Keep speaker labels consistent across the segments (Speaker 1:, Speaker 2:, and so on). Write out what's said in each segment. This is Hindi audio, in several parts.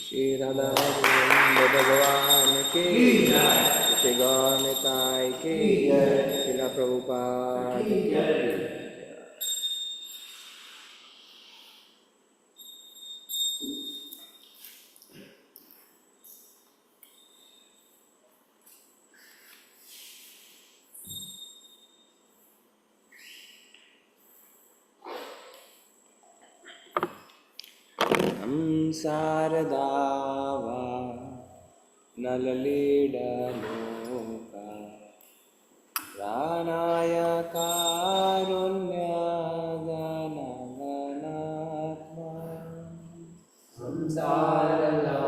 Speaker 1: श्री राधा गोविंद भगवान की श्री गौनिताय की श्रीला प्रभुपाद की। शारदा वा नललीडलोका प्राणाय कारुण्यगणगणात्मा संसारला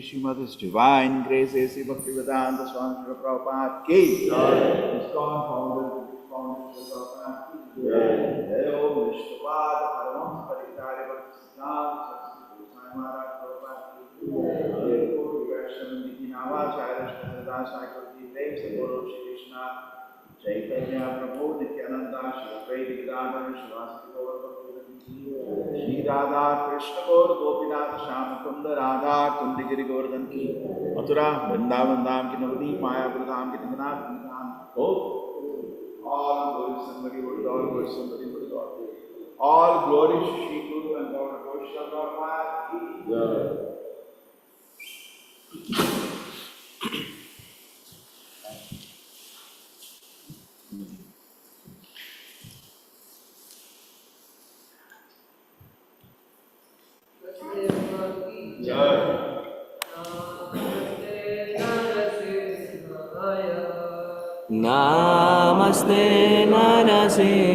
Speaker 2: Shrimad His Divine Grace A.C. Bhaktivedanta Swami Srila Prabhupada Ki ISKCON founder Srila Prabhupada Ki Jai Om Vishnupada Paramahams Parikari Bhakti Siddhanta Saraswati Goswami Maharaj Prabhupada Ki Jai Guru Vaishnava Niti Navacharya Shri Das Thakur Ki Jai Guru Shri Krishna Chaitanya Prabhu Nityananda Shri Advaita Gadadhar Shivasati Gaur Bhakti Shri Radha Krishna Gaur Gopinath Shama Kunda Radha Kundi Giri Govardhan Ki Mathura Vrindavan Dham Ki Navadip Mayapur Dham Ki Jagannatha Dham all glory somebody would all glory somebody would all glory to Shri Guru and Lord Vaishnava Prabhupada Ki
Speaker 1: Namaste Narasimhaya.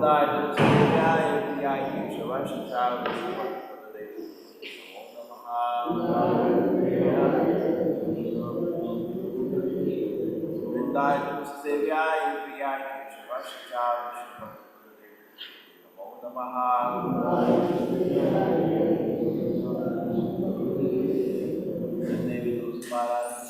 Speaker 2: वृंदाय तुलसीदेव्याय प्रियाय केशवाशाय विष्णुपददेव नमो नमः वृंदाय तुलसीदेव्याय प्रियाय केशवाशाय विष्णुपददेव नमो नमः देवी तुलसी महाराज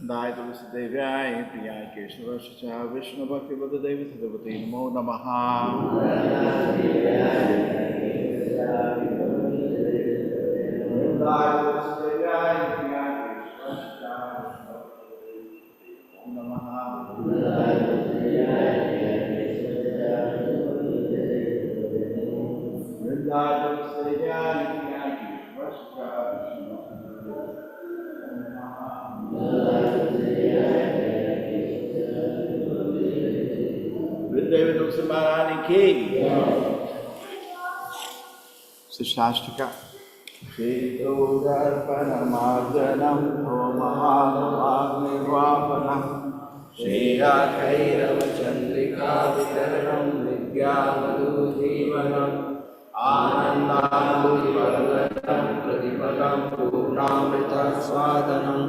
Speaker 2: Sandai Tulsi Devyai Priyai Keshava Vishnu Bhakti Vada Devi Sadavati Namo Namaha. Sandai Tulsi Devyai Priyai Keshava Vishnu Bhakti Vrindavan Tulsi Maharani ki Sishastika Shito Darpana Marjanam Mahanavagni Vapanam Shriya Kairava Chandrika Vitaranam Vidya Madhujivanam Anandanuti Vardanam Pradipadam Purnamrita Swadanam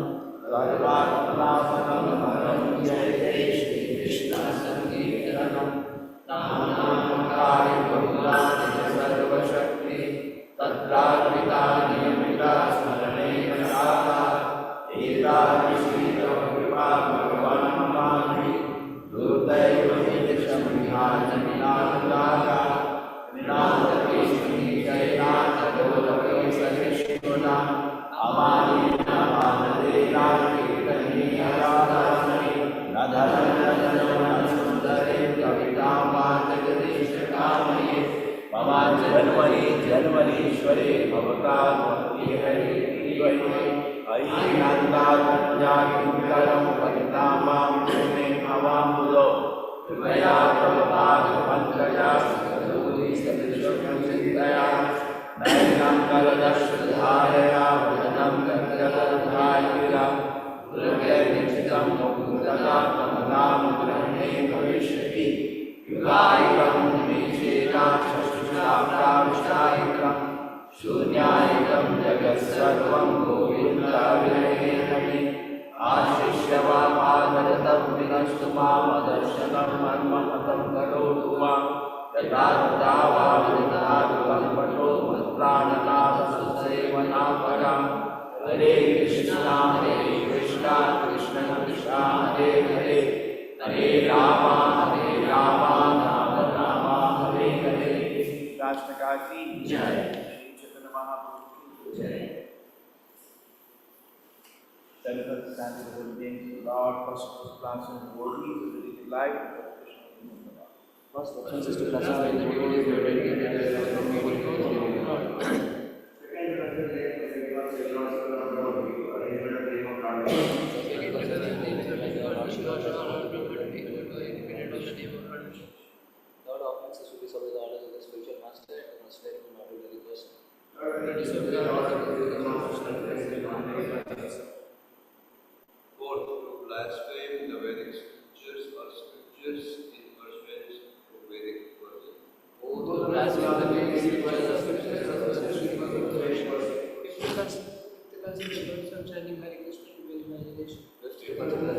Speaker 2: Sarvatmapanam Haram Jai Shri Krishna Sankirtanam Namnamkari Bhagavani Sarva Shakti Tattva Niyamita Smarane Nasada Eka Vishita Kripa Bhagavan Mani Durdaiva Nidisham Vihajaninathaka Ninath Vishni Jayanatha Dodavai Sarishuna Amanina Vanadena Kirtani Aradhanani Radhanana Sundari Kavitam Jagadish Kamani Mama Janmani Bhavakat Bhakti Hari Divai Ainanda Jakinkaram Patinamam Shune Avam Budo Vaya Prabhupada Pankaya Sadhuri Sadhishakam Sindaya Nainam Kaladashadharaya Vadanam Gandhadharaya Uragayanichitam Mukundana Kamanam Brahme Bhavishyati Yugayikam Vishena Shashushamra Vishayikam Shunyayikam Jagat Sarvam Govinda Vinayetami Ashishyavamagadatam Vinashtumam Adarshanam Manmamatam Karotuma Yatadavavidatavam Pato Matprananava Susevanavaram Hare Krishna Krishna Krishna Hare Hare Hare Rama Rama Rama Hare Hare Rashtrika Ki Jai Chaitanya Mahaprabhu Ki Jai. Celebrate the standard of the names of the Lord, first class and devotees of the daily life of Krishna.
Speaker 1: First reference is to classify the devotees who are dedicated to the Holy Ghost. Third offense is to disobey the orders of the spiritual master and must swear to not do the person.
Speaker 3: Fourth, to blaspheme the Vedic scriptures or scriptures in pursuance of Vedic version.
Speaker 1: To blaspheme the Vedic scriptures or scriptures in pursuance of Vedic version.
Speaker 4: If the words of chanting Hare Krishna to your imagination.
Speaker 3: Fifth, to consider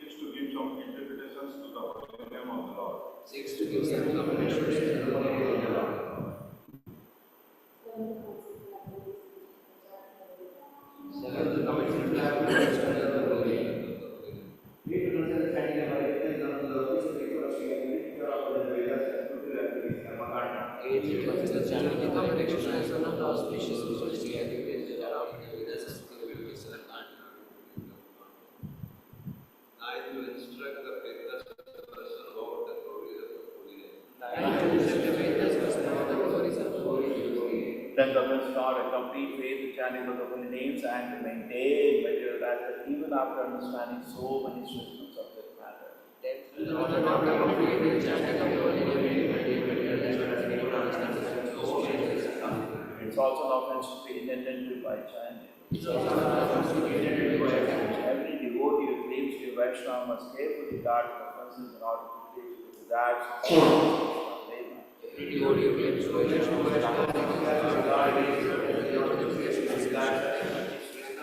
Speaker 2: Six, to give some interpretations to the holy name of the Lord.
Speaker 1: Six, to give some interpretations to the holy name of the Lord. Seven, to commit sinful acts to the holy name. Eight, to consider chanting the Hare Krishna as one of the auspicious spiritual activities which are of the Vedas and spiritual Sankhan.
Speaker 3: Ninth, to instruct the faithless person about the glories of the holy name.
Speaker 1: Nine, to instruct the faithless person about the glories of the holy name.
Speaker 2: Tenth offense, not a complete faith in chanting of the holy names and to maintain material that even after understanding so many strictness of this matter.
Speaker 1: Tenth, to not adopt faith in chanting of the holy name and maintain material that even understand the so many
Speaker 2: It's also an offense to be inattentive by chanting.
Speaker 1: It's also an offense to be intended to chanting.
Speaker 2: Every devotee who claims to be Vaishnava must carefully guard the offenses in order to preach the desires of Krishna.
Speaker 1: Every devotee who claims to be Vaishnava must guard the offenses in order to preach the desires of Krishna.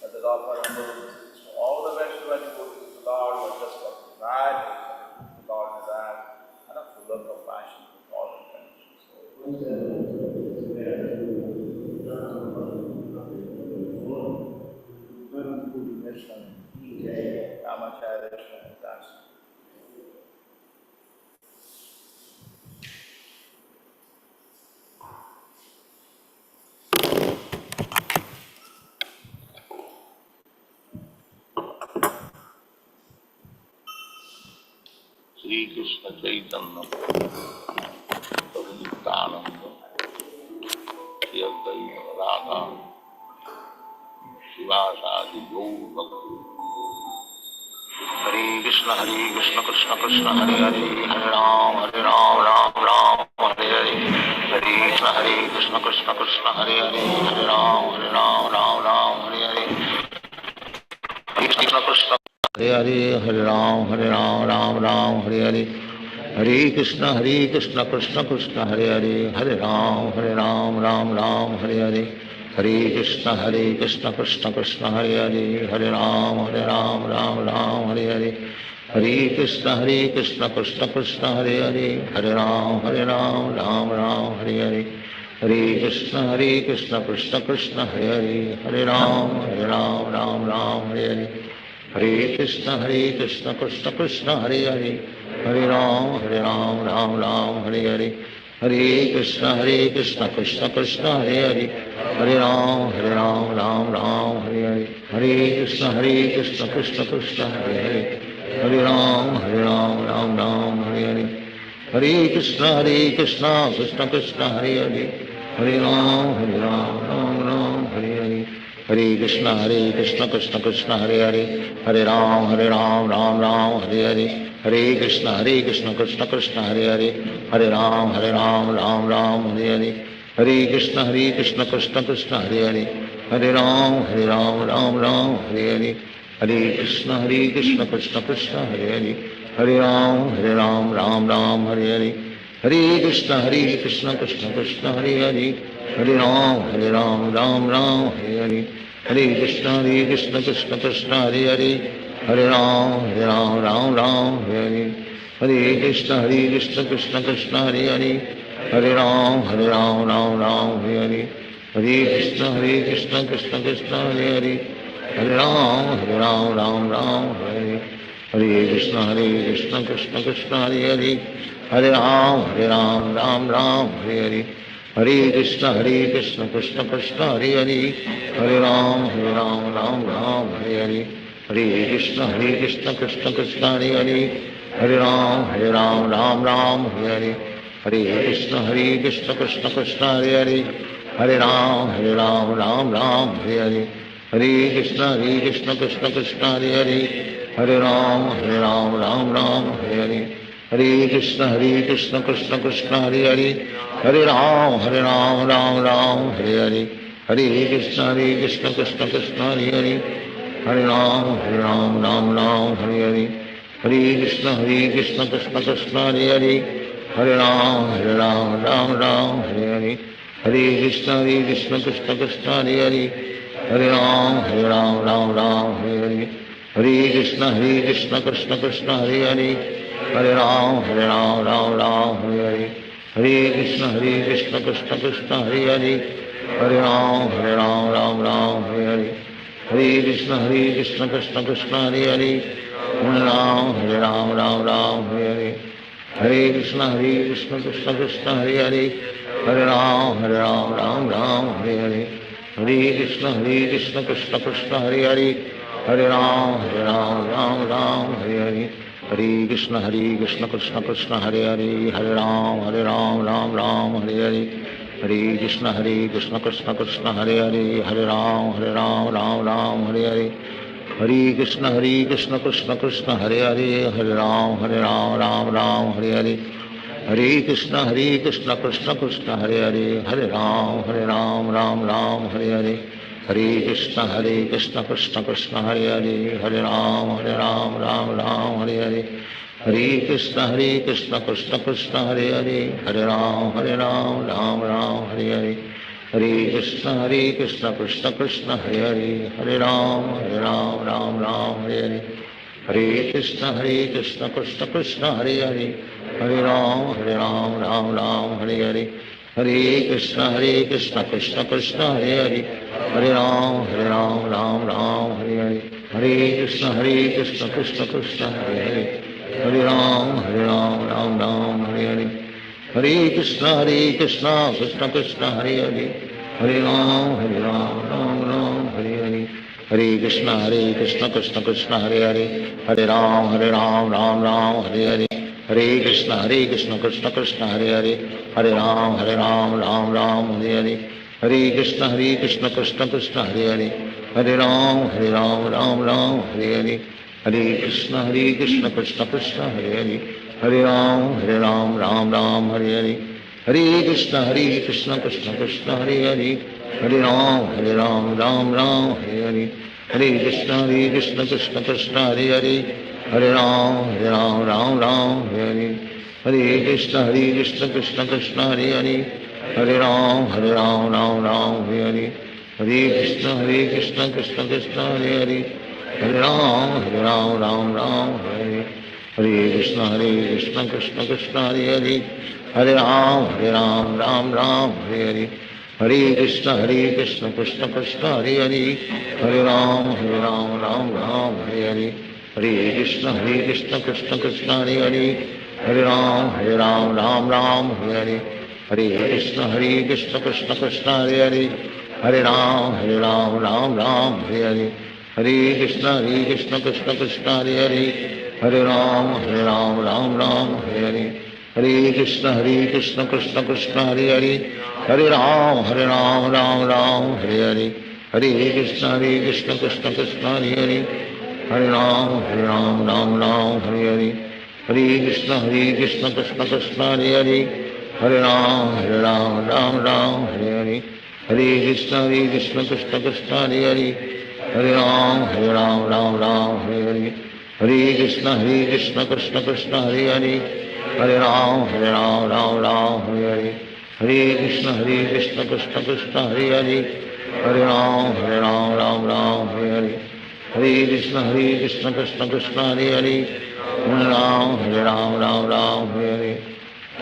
Speaker 2: Let us offer humble obeisances to all the Vaishnava devotees of the Lord who are just like the bride, the Lord desires, and are full of compassion with all intentions.
Speaker 5: Shri Krishna Chaitanya प्रभु नित्यानंद श्री अद्वैत राधा शिवासादि गौर भक्त। हरे कृष्ण कृष्ण कृष्ण हरे हरे हरे राम राम राम हरे हरे। हरे कृष्ण कृष्ण हरे हरे हरे राम राम हरे हरे। हरे कृष्ण कृष्ण हरे हरे हरे राम राम हरे हरे। हरे कृष्ण कृष्ण कृष्ण हरे हरे हरे राम राम हरे हरे। हरे कृष्ण कृष्ण कृष्ण हरे हरे हरे राम राम हरे हरे। हरे कृष्ण कृष्ण कृष्ण हरे हरे हरे राम राम हरे हरे। हरे कृष्ण कृष्ण कृष्ण हरे हरे हरे राम राम हरे हरे। हरे कृष्ण कृष्ण कृष्ण हरे हरे हरे राम राम हरे हरे। हरे कृष्ण कृष्ण कृष्ण हरे हरे हरे राम राम हरे हरे। हरे कृष्ण कृष्ण कृष्ण हरे हरे हरे राम राम हरे हरे। हरे कृष्ण कृष्ण कृष्ण हरे हरे हरे राम हरे हरे। हरे कृष्ण कृष्ण कृष्ण हरे हरे हरे राम राम हरे हरे। हरे कृष्ण कृष्ण कृष्ण हरे हरे हरे राम राम हरे हरे। हरे कृष्ण कृष्ण कृष्ण हरे हरे हरे राम राम हरे हरे। हरे कृष्ण कृष्ण कृष्ण हरे हरे हरे राम राम हरे हरे। हरे कृष्ण कृष्ण कृष्ण हरे हरे हरे राम राम हरे हरे। हरे कृष्ण कृष्ण कृष्ण हरे हरे हरे राम राम हरे हरे। हरे कृष्ण कृष्ण कृष्ण हरे हरे हरे राम राम हरे हरे। हरे कृष्ण कृष्ण कृष्ण हरे हरे हरे राम राम हरे हरे। हरे कृष्ण कृष्ण कृष्ण हरे हरे हरे राम राम हरे हरे। हरे कृष्ण कृष्ण कृष्ण हरे हरे हरे राम राम हरे हरे। हरे कृष्ण कृष्ण कृष्ण हरे हरे हरे राम राम हरे हरे। हरे कृष्ण कृष्ण कृष्ण हरे हरे हरे राम राम हरे हरे। हरे कृष्ण कृष्ण कृष्ण हरे हरे हरे राम राम हरे हरे। हरे कृष्ण कृष्ण कृष्ण हरे हरे हरे राम राम हरे हरे। हरे कृष्ण कृष्ण कृष्ण हरे हरे हरे राम राम हरे हरे। हरे कृष्ण कृष्ण कृष्ण हरे हरे हरे राम राम हरे हरे। हरे कृष्ण कृष्ण कृष्ण हरे हरे हरे राम राम हरे हरे। हरे कृष्ण कृष्ण कृष्ण हरे हरे हरे राम हरे हरे। हरे कृष्ण कृष्ण कृष्ण हरे हरे हरे राम हरे हरे। हरे कृष्ण कृष्ण कृष्ण हरे हरे हरे राम हरे हरे। हरे कृष्ण कृष्ण कृष्ण हरे हरे हरे राम हरे हरे। हरे कृष्ण कृष्ण कृष्ण हरे हरे हरे राम हरे हरे। हरे कृष्ण कृष्ण कृष्ण हरे हरे हरे राम हरे हरे। हरे कृष्ण कृष्ण कृष्ण हरे हरे हरे राम हरे हरे। हरे कृष्ण कृष्ण कृष्ण हरे हरे हरे राम हरे हरे। हरे कृष्ण कृष्ण कृष्ण हरे हरे हरे राम राम हरे हरे। हरे कृष्ण कृष्ण कृष्ण हरे हरे हरे राम राम हरे हरे। हरे कृष्ण कृष्ण कृष्ण हरे हरे हरे राम राम हरे हरे। हरे कृष्ण कृष्ण कृष्ण हरे हरे हरे राम राम हरे हरे। हरे कृष्ण कृष्ण कृष्ण हरे हरे हरे राम हरे हरे। हरे कृष्ण कृष्ण कृष्ण हरे हरे हरे राम हरे हरे। हरे कृष्ण कृष्ण कृष्ण हरे हरे हरे राम हरे हरे। हरे कृष्ण कृष्ण कृष्ण हरे हरे हरे राम हरे हरे। हरे कृष्ण कृष्ण कृष्ण हरे हरे हरे राम राम हरे हरे। हरे कृष्ण कृष्ण कृष्ण हरे हरे, हरे राम राम राम हरे हरे, हरे कृष्ण कृष्ण कृष्ण हरे हरे, हरे राम राम हरे हरे, हरे कृष्ण कृष्ण कृष्ण हरे हरे, हरे राम राम हरे हरे, हरे कृष्ण कृष्ण कृष्ण हरे हरे, हरे राम राम हरे हरे, हरे कृष्ण कृष्ण कृष्ण हरे हरे, हरे राम राम हरे हरे, हरे कृष्ण कृष्ण कृष्ण हरे हरे, हरे राम राम हरे हरे, हरे कृष्ण कृष्ण कृष्ण हरे हरे, हरे राम राम हरे हरे, हरे कृष्ण कृष्ण कृष्ण हरे हरे, हरे राम राम हरे हरे, हरे कृष्ण कृष्ण कृष्ण हरे हरे, हरे राम राम हरे हरे, हरे कृष्ण कृष्ण कृष्ण हरे हरे, हरे राम राम हरे हरे, हरे कृष्ण कृष्ण कृष्ण हरे हरे, हरे राम राम हरे हरे, हरे कृष्ण कृष्ण कृष्ण हरे हरे, हरे राम राम हरे हरे, हरे कृष्ण कृष्ण कृष्ण हरे हरे, हरे राम राम हरे हरे, हरे कृष्ण कृष्ण कृष्ण हरे हरे, हरे राम राम हरे हरे, हरे कृष्ण कृष्ण कृष्ण हरे हरे, हरे राम राम हरे हरे, हरे कृष्ण कृष्ण कृष्ण हरे हरे, हरे राम राम हरे हरे, हरे कृष्ण कृष्ण कृष्ण हरे हरे, हरे राम राम हरे हरे, हरे कृष्ण कृष्ण कृष्ण हरे हरे, हरे राम राम हरे हरे, हरे कृष्ण कृष्ण कृष्ण हरे हरे, हरे राम राम हरे हरे, हरे कृष्ण कृष्ण कृष्ण हरे हरे, हरे राम राम हरे हरे, हरे कृष्ण कृष्ण कृष्ण हरे हरे, हरे राम राम हरे हरे,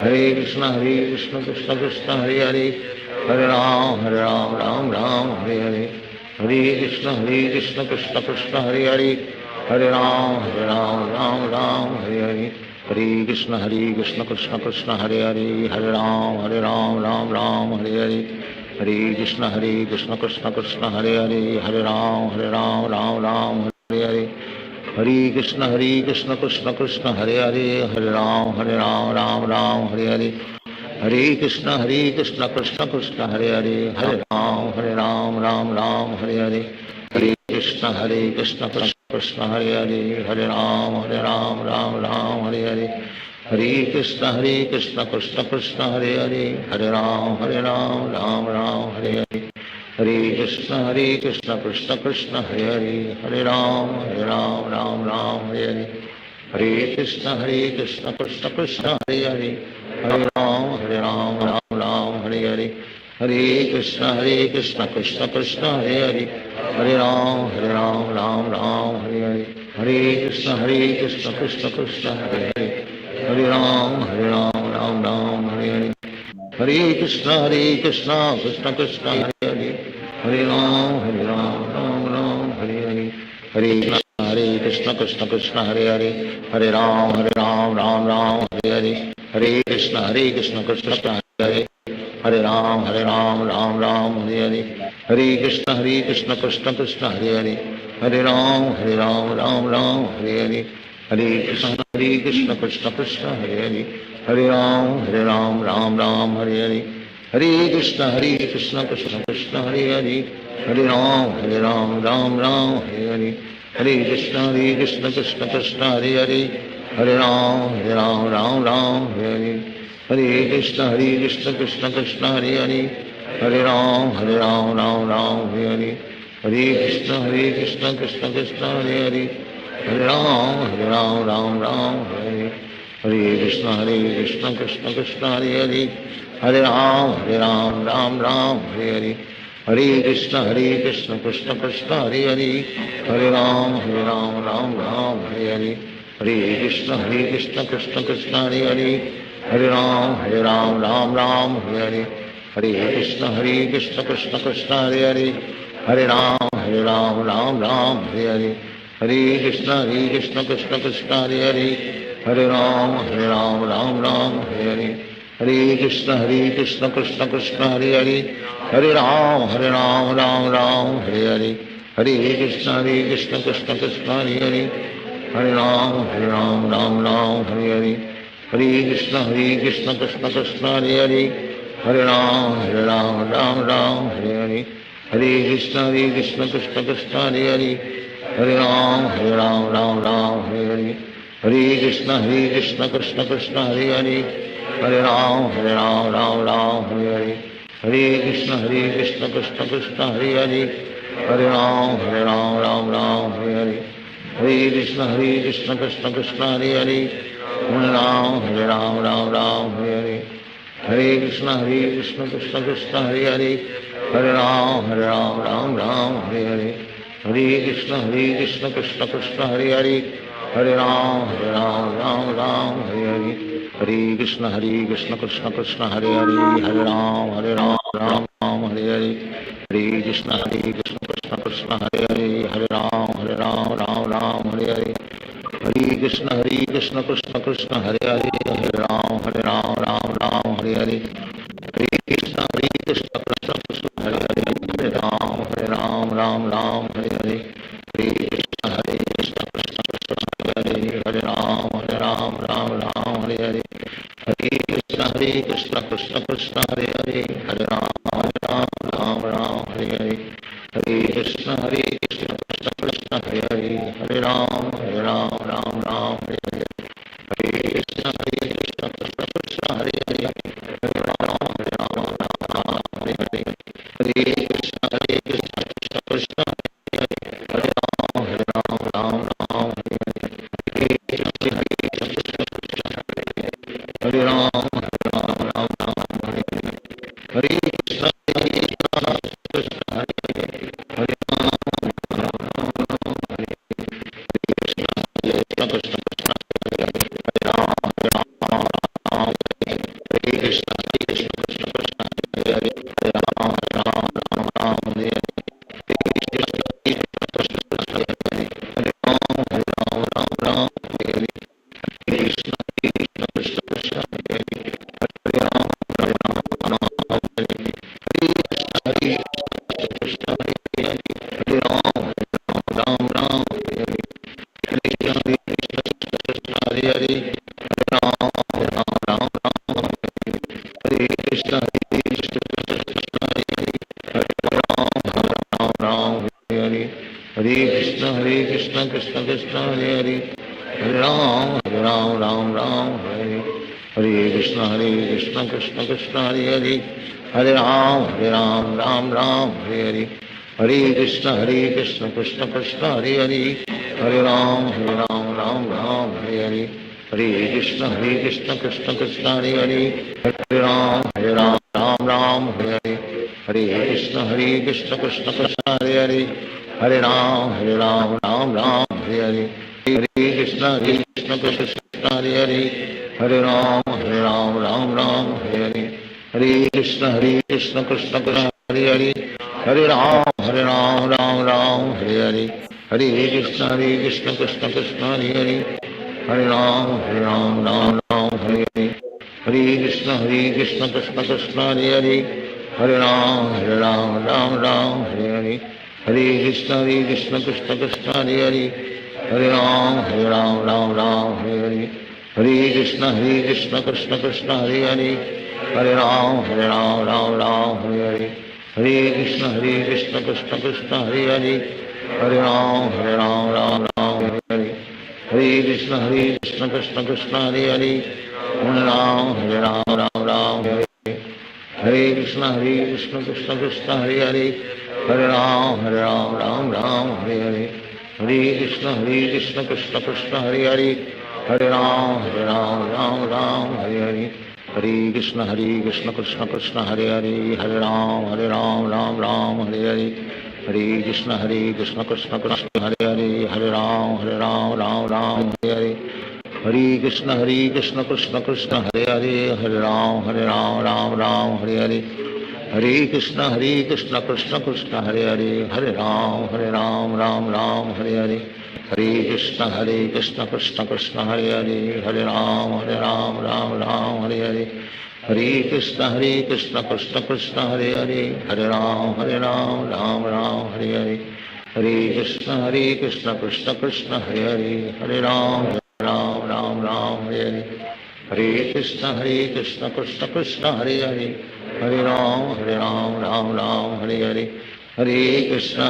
Speaker 5: हरे कृष्ण कृष्ण कृष्ण हरे हरे, हरे राम राम हरे हरे, हरे कृष्ण कृष्ण कृष्ण हरे हरे, हरे राम हरे हरे, हरे कृष्ण कृष्ण कृष्ण हरे हरे, हरे राम हरे हरे, हरे कृष्ण कृष्ण कृष्ण हरे हरे, हरे राम राम हरे हरे, हरे कृष्ण कृष्ण कृष्ण हरे हरे, हरे राम राम हरे हरे, हरे कृष्ण कृष्ण कृष्ण हरे हरे, हरे राम राम हरे हरे, हरे कृष्ण कृष्ण कृष्ण हरे हरे, हरे राम राम हरे हरे, हरे कृष्ण कृष्ण कृष्ण हरे हरे, हरे राम राम हरे हरे, हरे कृष्ण कृष्ण कृष्ण हरे हरे, हरे राम राम हरे हरे, हरे कृष्ण कृष्ण कृष्ण हरे हरे, हरे राम राम हरे हरे, हरे कृष्ण कृष्ण कृष्ण हरे हरे, हरे राम राम हरे हरे, हरे कृष्ण कृष्ण कृष्ण हरे हरे, हरे राम राम हरे हरे, हरे कृष्ण कृष्ण कृष्ण हरे हरे, हरे राम राम हरे हरे, हरे कृष्ण कृष्ण कृष्ण हरे हरे, हरे राम राम हरे हरे, हरे कृष्ण कृष्ण कृष्ण हरे हरे, हरे राम राम हरे हरे, हरे कृष्ण कृष्ण कृष्ण हरे हरे, हरे राम राम हरे हरे, हरे कृष्ण कृष्ण कृष्ण हरे हरे, हरे राम राम हरे हरे, हरे कृष्ण कृष्ण कृष्ण हरे हरे, हरे राम राम हरे हरे, हरे कृष्ण कृष्ण कृष्ण हरे हरे, हरे राम राम हरे हरे, हरे कृष्ण कृष्ण कृष्ण हरे हरे, हरे राम राम हरे हरे, हरे कृष्ण कृष्ण कृष्ण हरे हरे, हरे राम राम हरे हरे, हरे कृष्ण कृष्ण कृष्ण हरे हरे, हरे राम राम हरे हरे, हरे कृष्ण कृष्ण कृष्ण हरे हरे, हरे राम राम हरे हरे, हरे कृष्ण कृष्ण कृष्ण हरे हरे, हरे राम राम हरे हरे, हरे कृष्ण कृष्ण कृष्ण हरे हरे, हरे राम राम हरे हरे, हरे कृष्ण कृष्ण कृष्ण हरे हरे, हरे राम राम हरे हरे, हरे कृष्ण कृष्ण कृष्ण हरे हरे हरे राम राम राम हरे हरे हरे कृष्ण कृष्ण कृष्ण हरे हरे हरे राम राम हरे हरे हरे कृष्ण कृष्ण कृष्ण हरे हरे हरे राम राम हरे हरे हरे कृष्ण कृष्ण कृष्ण हरे हरे हरे राम राम हरे हरे हरे कृष्ण कृष्ण कृष्ण हरे हरे हरे राम राम हरे हरे हरे कृष्ण कृष्ण कृष्ण हरे हरे हरे राम राम हरे हरे हरे कृष्ण कृष्ण कृष्ण हरे हरे हरे राम राम हरे हरे हरे कृष्ण कृष्ण कृष्ण हरे हरे हरे राम राम हरे हरे हरे कृष्ण कृष्ण कृष्ण हरे हरे हरे राम राम हरे हरे हरे कृष्ण कृष्ण कृष्ण हरे हरे हरे राम राम हरे हरे हरे कृष्ण कृष्ण कृष्ण हरे हरे हरे राम राम हरे हरे हरे कृष्ण कृष्ण कृष्ण हरे हरे हरे राम राम हरे हरे हरे कृष्ण कृष्ण कृष्ण हरे हरे हरे राम हरे हरे हरे कृष्ण कृष्ण कृष्ण हरे हरे हरे राम हरे हरे हरे कृष्ण कृष्ण कृष्ण हरे हरे हरे राम हरे हरे हरे कृष्ण कृष्ण कृष्ण हरे हरे हरे राम हरे हरे हरे कृष्ण कृष्ण कृष्ण हरे हरे हरे राम हरे हरे हरे कृष्ण कृष्ण हरे हरे हरे कृष्ण कृष्ण कृष्ण हरे राम हरे कृष्ण कृष्ण कृष्ण हरे हरे हरे राम हरे हरे कृष्ण कृष्ण हरे हरे हरे राम हरे हरे कृष्ण कृष्ण कृष्ण हरे हरे हरे राम हरे हरे हरे कृष्ण हरे हरे राम हरे हरे हरे कृष्ण कृष्ण हरे हरे हरे राम हरे कृष्ण कृष्ण कृष्ण हरे हरे हरे राम हरे हरे हरे कृष्ण कृष्ण कृष्ण हरे हरे हरे राम हरे हरे हरे कृष्ण कृष्ण कृष्ण हरे हरे हरे राम हरे हरे हरे कृष्ण कृष्ण कृष्ण हरे हरे हरे राम हरे हरे हरे कृष्ण कृष्ण कृष्ण हरे हरे हरे राम हरे हरे हरे कृष्ण कृष्ण कृष्ण कृष्ण हरे हरे हरे राम हरे हरे हरे कृष्ण कृष्ण कृष्ण हरे हरे हरे राम हरे हरे हरे कृष्ण कृष्ण कृष्ण हरे हरे हरे राम हरे हरे हरे कृष्ण कृष्ण कृष्ण हरे हरे हरे राम हरे हरे हरे कृष्ण कृष्ण कृष्ण हरे हरे हरे राम हरे हरे हरे कृष्ण कृष्ण कृष्ण हरे हरे हरे राम हरे हरे हरे कृष्ण कृष्ण कृष्ण हरे हरे हरे राम हरे हरे हरे कृष्ण कृष्ण कृष्ण हरे हरे हरे राम हरे हरे हरे कृष्ण कृष्ण कृष्ण हरे हरे हरे राम हरे हरे हरे कृष्ण कृष्ण कृष्ण हरे हरे हरे राम हरे हरे हरे कृष्ण कृष्ण कृष्ण हरे हरे हरे राम हरे हरे हरे कृष्ण कृष्ण कृष्ण हरे हरे हरे राम हरे हरे हरे कृष्ण कृष्ण कृष्ण हरे हरे हरे राम हरे हरे हरे कृष्ण कृष्ण कृष्ण हरे हरे हरे राम हरे हरे हरे कृष्ण कृष्ण कृष्ण हरे हरे हरे राम हरे हरे हरे कृष्ण कृष्ण कृष्ण हरे हरे हरे राम हरे हरे हरे कृष्ण कृष्ण कृष्ण हरे हरे हरे राम हरे हरे हरे कृष्ण कृष्ण कृष्ण कृष्ण हरे हरे हरे राम हरे हरे हरे कृष्ण कृष्ण कृष्ण हरे हरे, हरे राम राम राम हरे हरे, हरे कृष्ण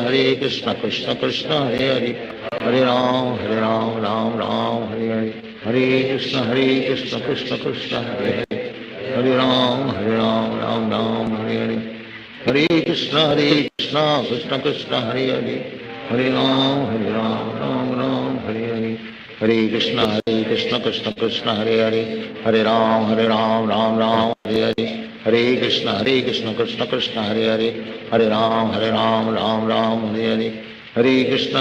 Speaker 5: कृष्ण कृष्ण हरे हरे, हरे राम राम राम हरे हरे, हरे कृष्ण कृष्ण कृष्ण हरे हरे, हरे राम राम राम हरे हरे, हरे कृष्ण कृष्ण कृष्ण हरे हरे, हरे राम राम हरे हरे, हरे कृष्ण कृष्ण कृष्ण हरे हरे, हरे राम राम राम हरे हरे, हरे कृष्ण कृष्ण कृष्ण हरे हरे, हरे राम राम राम हरे हरे, हरे कृष्ण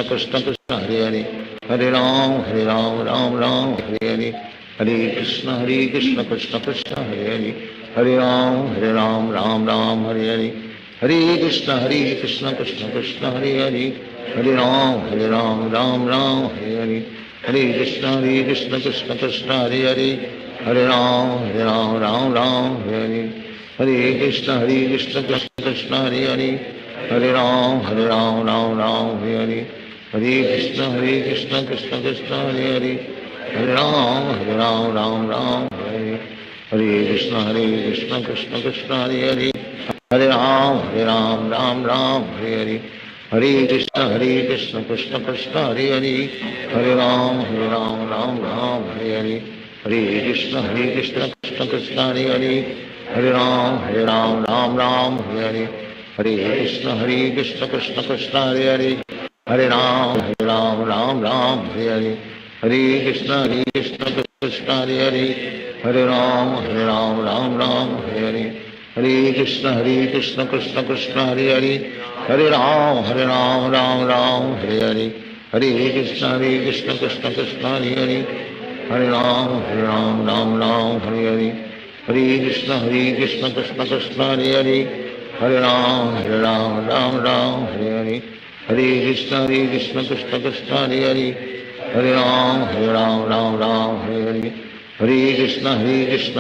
Speaker 5: कृष्ण कृष्ण हरे हरे, हरे राम राम राम हरे हरे, हरे कृष्ण कृष्ण कृष्ण हरे हरे, हरे राम राम हरे हरे, हरे कृष्ण कृष्ण कृष्ण हरे हरे, हरे राम राम हरे हरे, हरे कृष्ण कृष्ण कृष्ण हरे हरे, हरे राम राम हरे हरे, हरे कृष्ण कृष्ण कृष्ण हरे हरे, हरे राम राम हरे हरे, हरे कृष्ण कृष्ण कृष्ण हरे हरे, हरे राम राम हरे हरे, हरे कृष्ण कृष्ण कृष्ण हरे हरे, हरे राम राम हरे हरे, हरे कृष्ण कृष्ण कृष्ण हरे हरे, हरे राम राम हरे हरे, हरे कृष्ण कृष्ण कृष्ण हरे हरे, हरे राम राम हरे हरे, हरे कृष्ण कृष्ण कृष्ण हरे हरे, हरे राम राम हरे हरे, हरे कृष्ण कृष्ण हरे हरे, हरे राम राम हरे हरे, हरे कृष्ण कृष्ण कृष्ण हरे हरे, हरे राम राम हरे हरे, हरे कृष्ण कृष्ण कृष्ण हरे हरे, हरे राम राम हरे हरे, हरे कृष्ण कृष्ण कृष्ण हरे हरे, हरे राम राम हरे हरे, हरे कृष्ण कृष्ण कृष्ण हरे हरे, हरे राम राम हरे हरे, हरे कृष्ण कृष्ण कृष्ण हरे हरे, हरे राम राम हरे हरे, हरे कृष्ण कृष्ण कृष्ण हरे हरे, हरे राम राम हरे हरे, हरे कृष्ण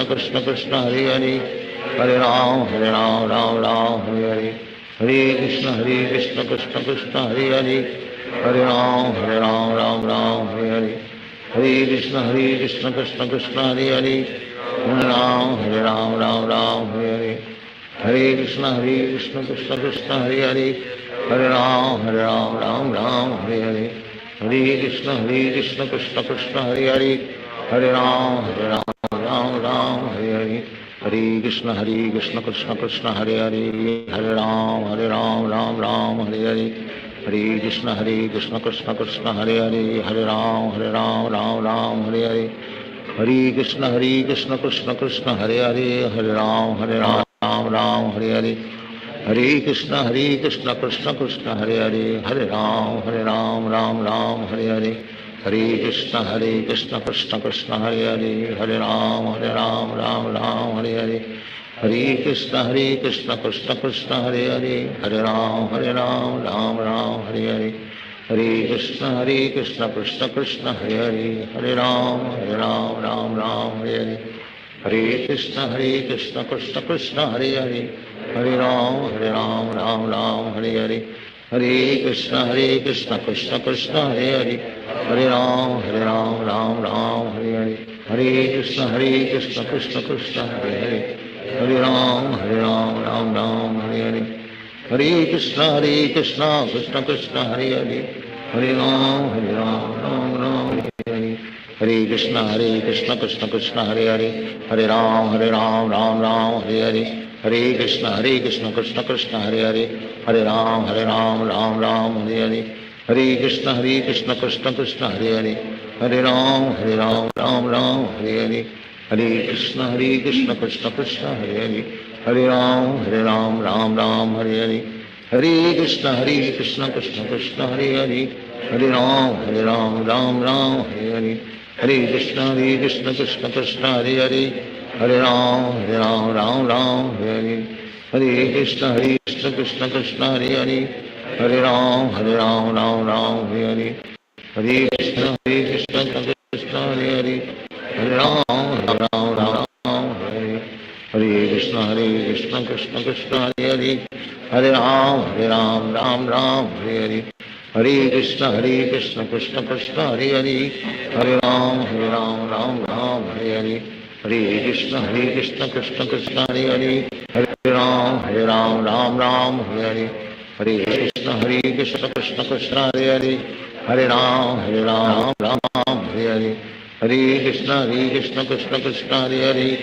Speaker 5: कृष्ण कृष्ण हरे हरे, हरे राम राम हरे हरे, हरे कृष्ण कृष्ण कृष्ण हरे हरे, हरे राम राम हरे हरे, हरे कृष्ण कृष्ण कृष्ण हरे हरे, हरे राम राम हरे हरे, हरे कृष्ण कृष्ण कृष्ण हरे हरे, हरे राम राम हरे हरे, हरे कृष्ण कृष्ण कृष्ण हरे हरे, हरे राम राम हरे हरे, हरे कृष्ण कृष्ण कृष्ण हरे हरे, हरे राम राम हरे हरे, हरे कृष्ण कृष्ण कृष्ण हरे हरे, हरे राम राम हरे हरे, हरे कृष्ण कृष्ण कृष्ण हरे हरे, हरे राम राम हरे हरे, हरे कृष्ण कृष्ण कृष्ण हरे हरे, हरे राम राम हरे हरे, हरे कृष्ण कृष्ण कृष्ण हरे हरे, हरे राम राम हरे हरे, हरे कृष्ण कृष्ण कृष्ण हरे हरे, हरे राम राम हरे हरे, हरे कृष्ण कृष्ण कृष्ण हरे हरे, हरे राम राम हरे हरे, हरे कृष्ण कृष्ण कृष्ण हरे हरे, हरे राम राम हरे हरे, हरे कृष्ण कृष्ण कृष्ण हरे हरे, हरे राम राम हरे हरे, हरे कृष्ण कृष्ण कृष्ण हरे हरे, हरे राम राम हरे हरे, हरे कृष्ण कृष्ण कृष्ण हरे हरे, हरे राम राम हरे हरे, हरे कृष्ण कृष्ण कृष्ण हरे हरे, हरे राम हरे हरे, हरे कृष्ण कृष्ण कृष्ण हरे हरे, हरे राम राम हरे हरे, हरे कृष्ण कृष्ण कृष्ण हरे हरे, हरे राम राम हरे हरे, हरे कृष्ण कृष्ण कृष्ण हरे हरे, हरे राम राम हरे हरे, हरे कृष्ण कृष्ण कृष्ण हरे हरे, हरे राम राम हरे हरे, हरे कृष्ण कृष्ण हरे हरे, हरे राम राम हरे हरे, हरे कृष्ण कृष्ण कृष्ण हरे हरे, हरे राम राम राम हरे हरे, हरे कृष्ण कृष्ण कृष्ण हरे हरे, हरे राम राम राम हरे हरे, हरे कृष्ण कृष्ण कृष्ण हरे हरे, हरे राम राम हरे हरे, हरे कृष्ण कृष्ण कृष्ण हरे हरे, हरे राम राम हरे हरे, हरे कृष्ण कृष्ण कृष्ण हरे हरे,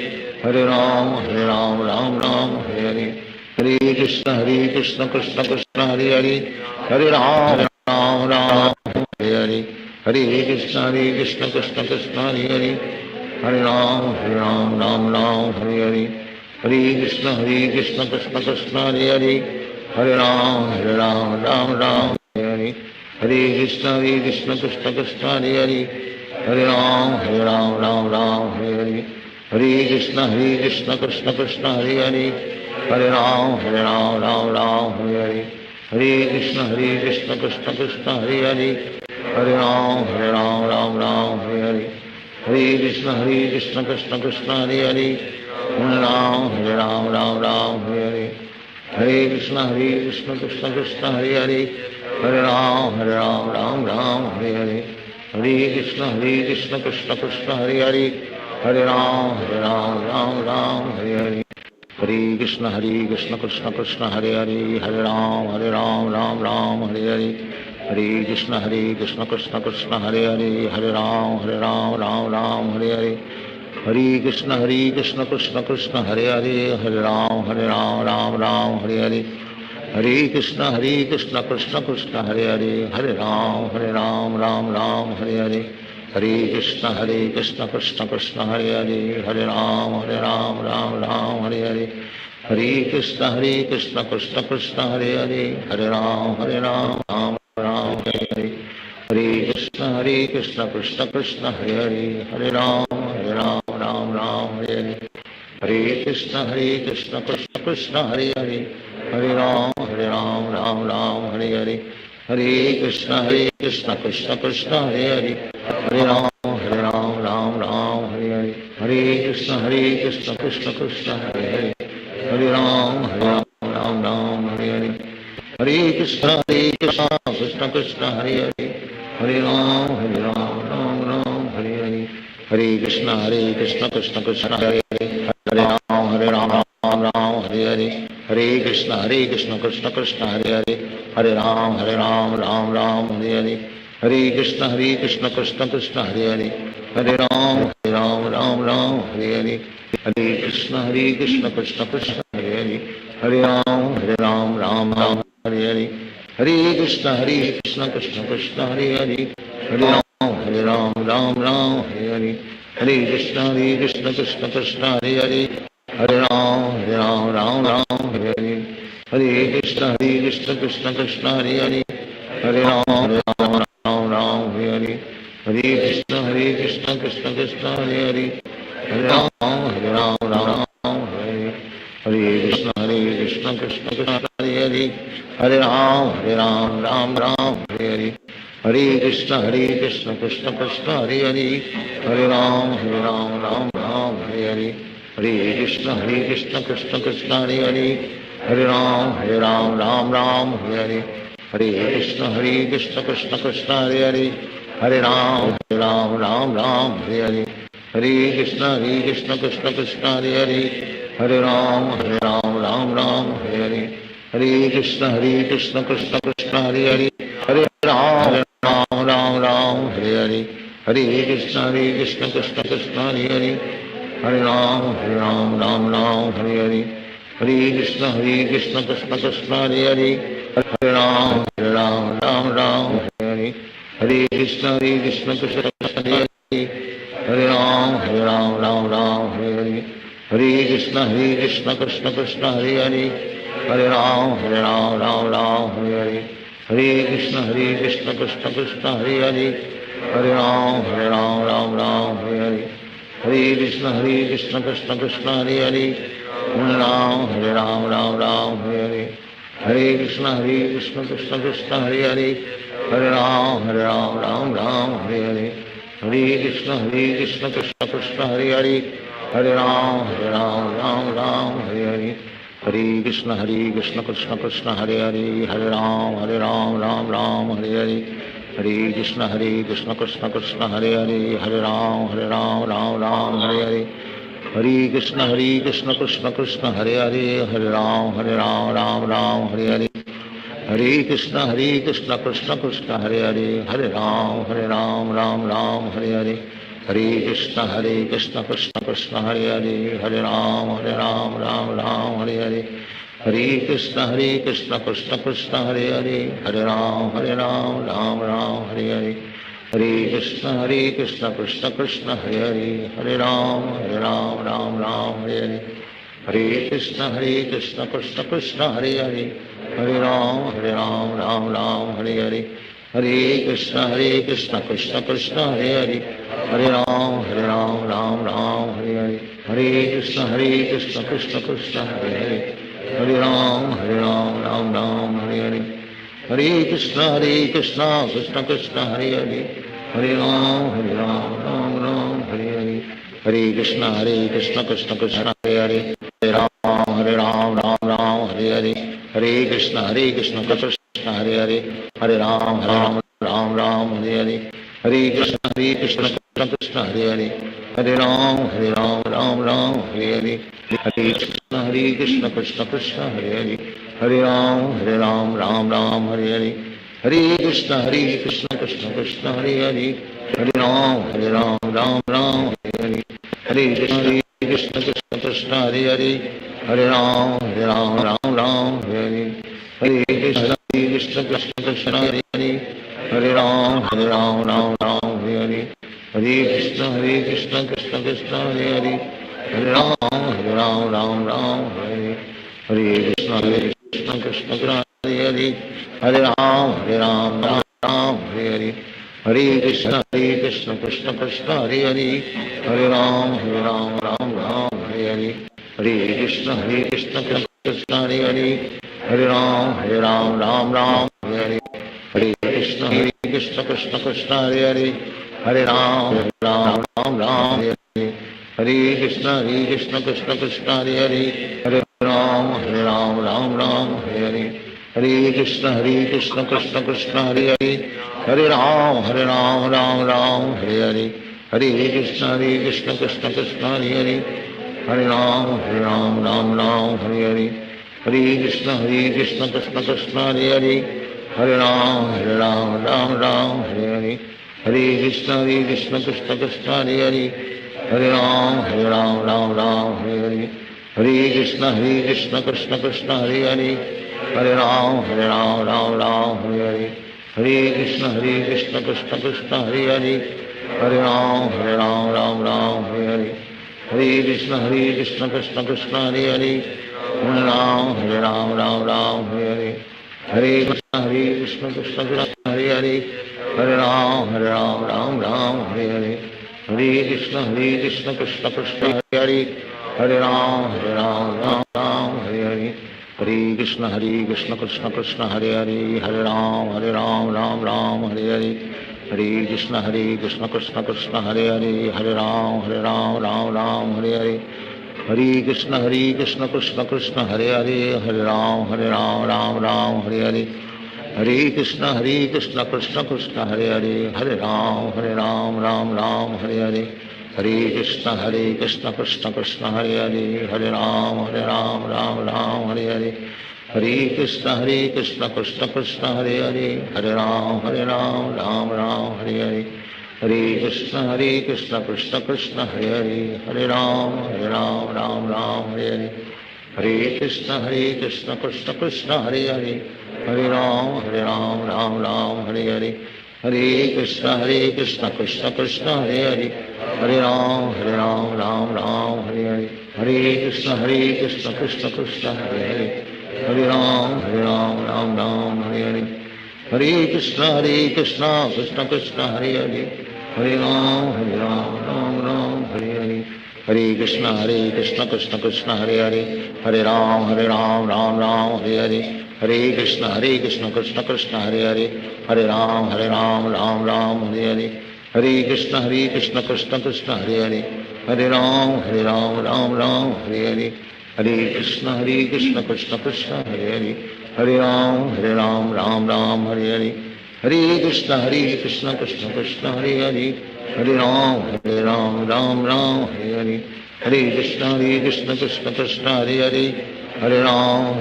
Speaker 5: हरे राम राम हरे हरे, हरे कृष्ण कृष्ण कृष्ण हरे हरे, हरे राम राम हरे हरे, हरे कृष्ण कृष्ण कृष्ण हरे हरे, हरे राम राम हरे हरे, हरे कृष्ण कृष्ण कृष्ण हरे हरे, हरे राम राम हरे हरे, हरे कृष्ण कृष्ण कृष्ण हरे हरे, हरे राम राम हरे हरे, हरे कृष्ण कृष्ण कृष्ण हरे हरे, हरे राम राम हरे हरे, हरे कृष्ण कृष्ण कृष्ण हरे हरे, हरे राम राम हरे हरे, हरे कृष्ण कृष्ण कृष्ण हरे हरे, हरे राम हरे हरे, हरे कृष्ण कृष्ण कृष्ण हरे हरे, हरे राम राम हरे हरे, हरे कृष्ण कृष्ण कृष्ण हरे हरे, हरे राम राम हरे हरे, हरे कृष्ण कृष्ण कृष्ण हरे हरे, हरे राम राम हरे हरे, हरे कृष्ण कृष्ण कृष्ण हरे हरे, हरे राम राम हरे हरे, हरे कृष्ण कृष्ण कृष्ण हरे हरे, हरे राम राम हरे हरे, हरे कृष्ण कृष्ण कृष्ण हरे हरे, हरे राम राम हरे हरे, हरे कृष्ण कृष्ण कृष्ण हरे हरे, हरे राम राम हरे हरे, हरे कृष्ण कृष्ण कृष्ण हरे हरे, हरे राम राम हरे हरे, हरे कृष्ण कृष्ण कृष्ण हरे हरे, हरे राम राम हरे हरे, हरे कृष्ण कृष्ण कृष्ण हरे हरे, हरे राम राम हरे हरे, हरे कृष्ण कृष्ण कृष्ण हरे हरे, हरे राम राम हरे हरे, हरे कृष्ण कृष्ण कृष्ण हरे हरे, हरे राम राम हरे हरे, हरे कृष्ण कृष्ण कृष्ण हरे हरे, हरे राम राम हरे हरे, हरे कृष्ण कृष्ण कृष्ण हरे हरे, हरे राम हरे हरे, हरे कृष्ण कृष्ण कृष्ण हरे हरे, हरे राम राम हरे हरे, हरे कृष्ण कृष्ण कृष्ण हरे हरे, हरे राम हरे हरे, हरे कृष्ण कृष्ण कृष्ण हरे हरे, हरे राम हरे हरे, हरे कृष्ण कृष्ण कृष्ण हरे हरे, हरे राम हरे हरे, हरे कृष्ण कृष्ण कृष्ण हरे हरे, हरे राम हरे हरे, हरे कृष्ण कृष्ण कृष्ण हरे हरे, हरे राम हरे हरे, हरे कृष्ण कृष्ण कृष्ण हरे हरे, हरे राम हरे हरे, हरे कृष्ण कृष्ण कृष्ण हरे हरे, हरे राम हरे हरे, हरे कृष्ण कृष्ण कृष्ण हरे हरे, हरे राम हरे हरे, हरे कृष्ण कृष्ण कृष्ण हरे हरे, हरे राम हरे हरे, हरे कृष्ण कृष्ण कृष्ण हरे हरे, हरे राम हरे हरे, हरे कृष्ण कृष्ण कृष्ण हरे हरे, हरे राम हरे हरे, हरे कृष्ण कृष्ण कृष्ण हरे हरे, हरे राम हरे हरे, हरे कृष्ण कृष्ण कृष्ण हरे हरे, हरे राम हरे हरे, हरे कृष्ण कृष्ण कृष्ण हरे हरे, हरे राम हरे हरे, हरे कृष्ण कृष्ण कृष्ण हरे हरे, हरे राम हरे हरे, हरे कृष्ण कृष्ण कृष्ण हरे हरे, हरे राम हरे हरे, हरे कृष्ण कृष्ण कृष्ण हरे हरे, हरे राम हरे हरे, हरे कृष्ण कृष्ण कृष्ण हरे हरे, हरे राम हरे हरे, हरे कृष्ण कृष्ण कृष्ण हरे हरे, हरे राम हरे हरे, हरे कृष्ण कृष्ण कृष्ण हरे हरे, हरे राम हरे हरे, हरे कृष्ण कृष्ण कृष्ण हरे हरे हरे राम राम राम हरे हरे हरे कृष्ण कृष्ण कृष्ण हरे हरे राम राम हरे हरे हरे कृष्ण कृष्ण कृष्ण हरे हरे राम राम हरे हरे हरे कृष्ण कृष्ण कृष्ण हरे राम राम हरे हरे हरे कृष्ण कृष्ण कृष्ण हरे राम राम हरे हरे हरे कृष्ण कृष्ण कृष्ण हरे राम राम हरे हरे हरे कृष्ण कृष्ण कृष्ण हरे राम राम हरे हरे हरे कृष्ण कृष्ण कृष्ण हरे राम हरे हरे हरे कृष्ण कृष्ण कृष्ण हरे राम हरे हरे हरे कृष्ण कृष्ण कृष्ण हरे राम हरे हरे हरे कृष्ण कृष्ण कृष्ण हरे राम हरे हरे हरे कृष्ण कृष्ण कृष्ण हरे राम राम हरे हरे हरे कृष्ण कृष्ण हरे राम राम हरे हरे हरे कृष्ण कृष्ण कृष्ण हरे राम हरे हरे हरे कृष्ण कृष्ण कृष्ण हरे राम राम हरे हरे हरे कृष्ण कृष्ण कृष्ण हरे राम राम हरे हरे हरे कृष्ण कृष्ण कृष्ण हरे राम हरे हरे हरे कृष्ण कृष्ण कृष्ण हरे राम राम हरे हरे हरे कृष्ण कृष्ण कृष्ण हरे राम राम हरे हरे कृष्ण कृष्ण कृष्ण हरे राम राम हरे हरे हरे कृष्ण कृष्ण कृष्ण हरे राम राम हरे हरे हरे कृष्ण कृष्ण कृष्ण हरे राम राम हरे हरे हरे कृष्ण कृष्ण कृष्ण हरे राम राम हरे हरे हरे कृष्ण कृष्ण कृष्ण हरे राम राम हरे हरे हरे कृष्ण कृष्ण कृष्ण हरे राम हरे हरे हरे कृष्ण कृष्ण कृष्ण हरे राम राम हरे हरे हरे कृष्ण कृष्ण कृष्ण हरे राम हरे हरे हरे कृष्ण कृष्ण कृष्ण हरे राम हरे हरे हरे कृष्ण कृष्ण कृष्ण हरे राम हरे हरे हरे कृष्ण कृष्ण कृष्ण हरे राम हरे हरे हरे कृष्ण कृष्ण कृष्ण हरे राम हरे हरे हरे कृष्ण कृष्ण कृष्ण हरे राम हरे हरे हरे कृष्ण कृष्ण कृष्ण हरे राम हरे हरे हरे कृष्ण कृष्ण कृष्ण हरे राम हरे हरे हरे कृष्ण कृष्ण कृष्ण हरे राम हरे हरे हरे कृष्ण कृष्ण कृष्ण हरे राम हरे हरे हरे कृष्ण कृष्ण कृष्ण हरे राम हरे हरे हरे कृष्ण कृष्ण कृष्ण हरे राम हरे हरे हरे कृष्ण कृष्ण कृष्ण हरे राम हरे हरे हरे कृष्ण कृष्ण कृष्ण हरे राम हरे हरे हरे कृष्ण कृष्ण कृष्ण हरे राम हरे हरे हरे कृष्ण कृष्ण कृष्ण हरे राम हरे हरे हरे कृष्ण कृष्ण कृष्ण हरे राम हरे हरे हरे कृष्ण कृष्ण कृष्ण हरे राम हरे हरे हरे कृष्ण कृष्ण कृष्ण हरे राम राम हरे हरे हरे कृष्ण कृष्ण कृष्ण हरे राम राम हरे हरे हरे कृष्ण कृष्ण कृष्ण हरे राम राम हरे हरे हरे कृष्ण कृष्ण कृष्ण हरे हरे हरे राम राम हरे हरे हरे कृष्ण कृष्ण कृष्ण हरे हरे हरे राम राम हरे हरे हरे कृष्ण कृष्ण कृष्ण हरे हरे हरे राम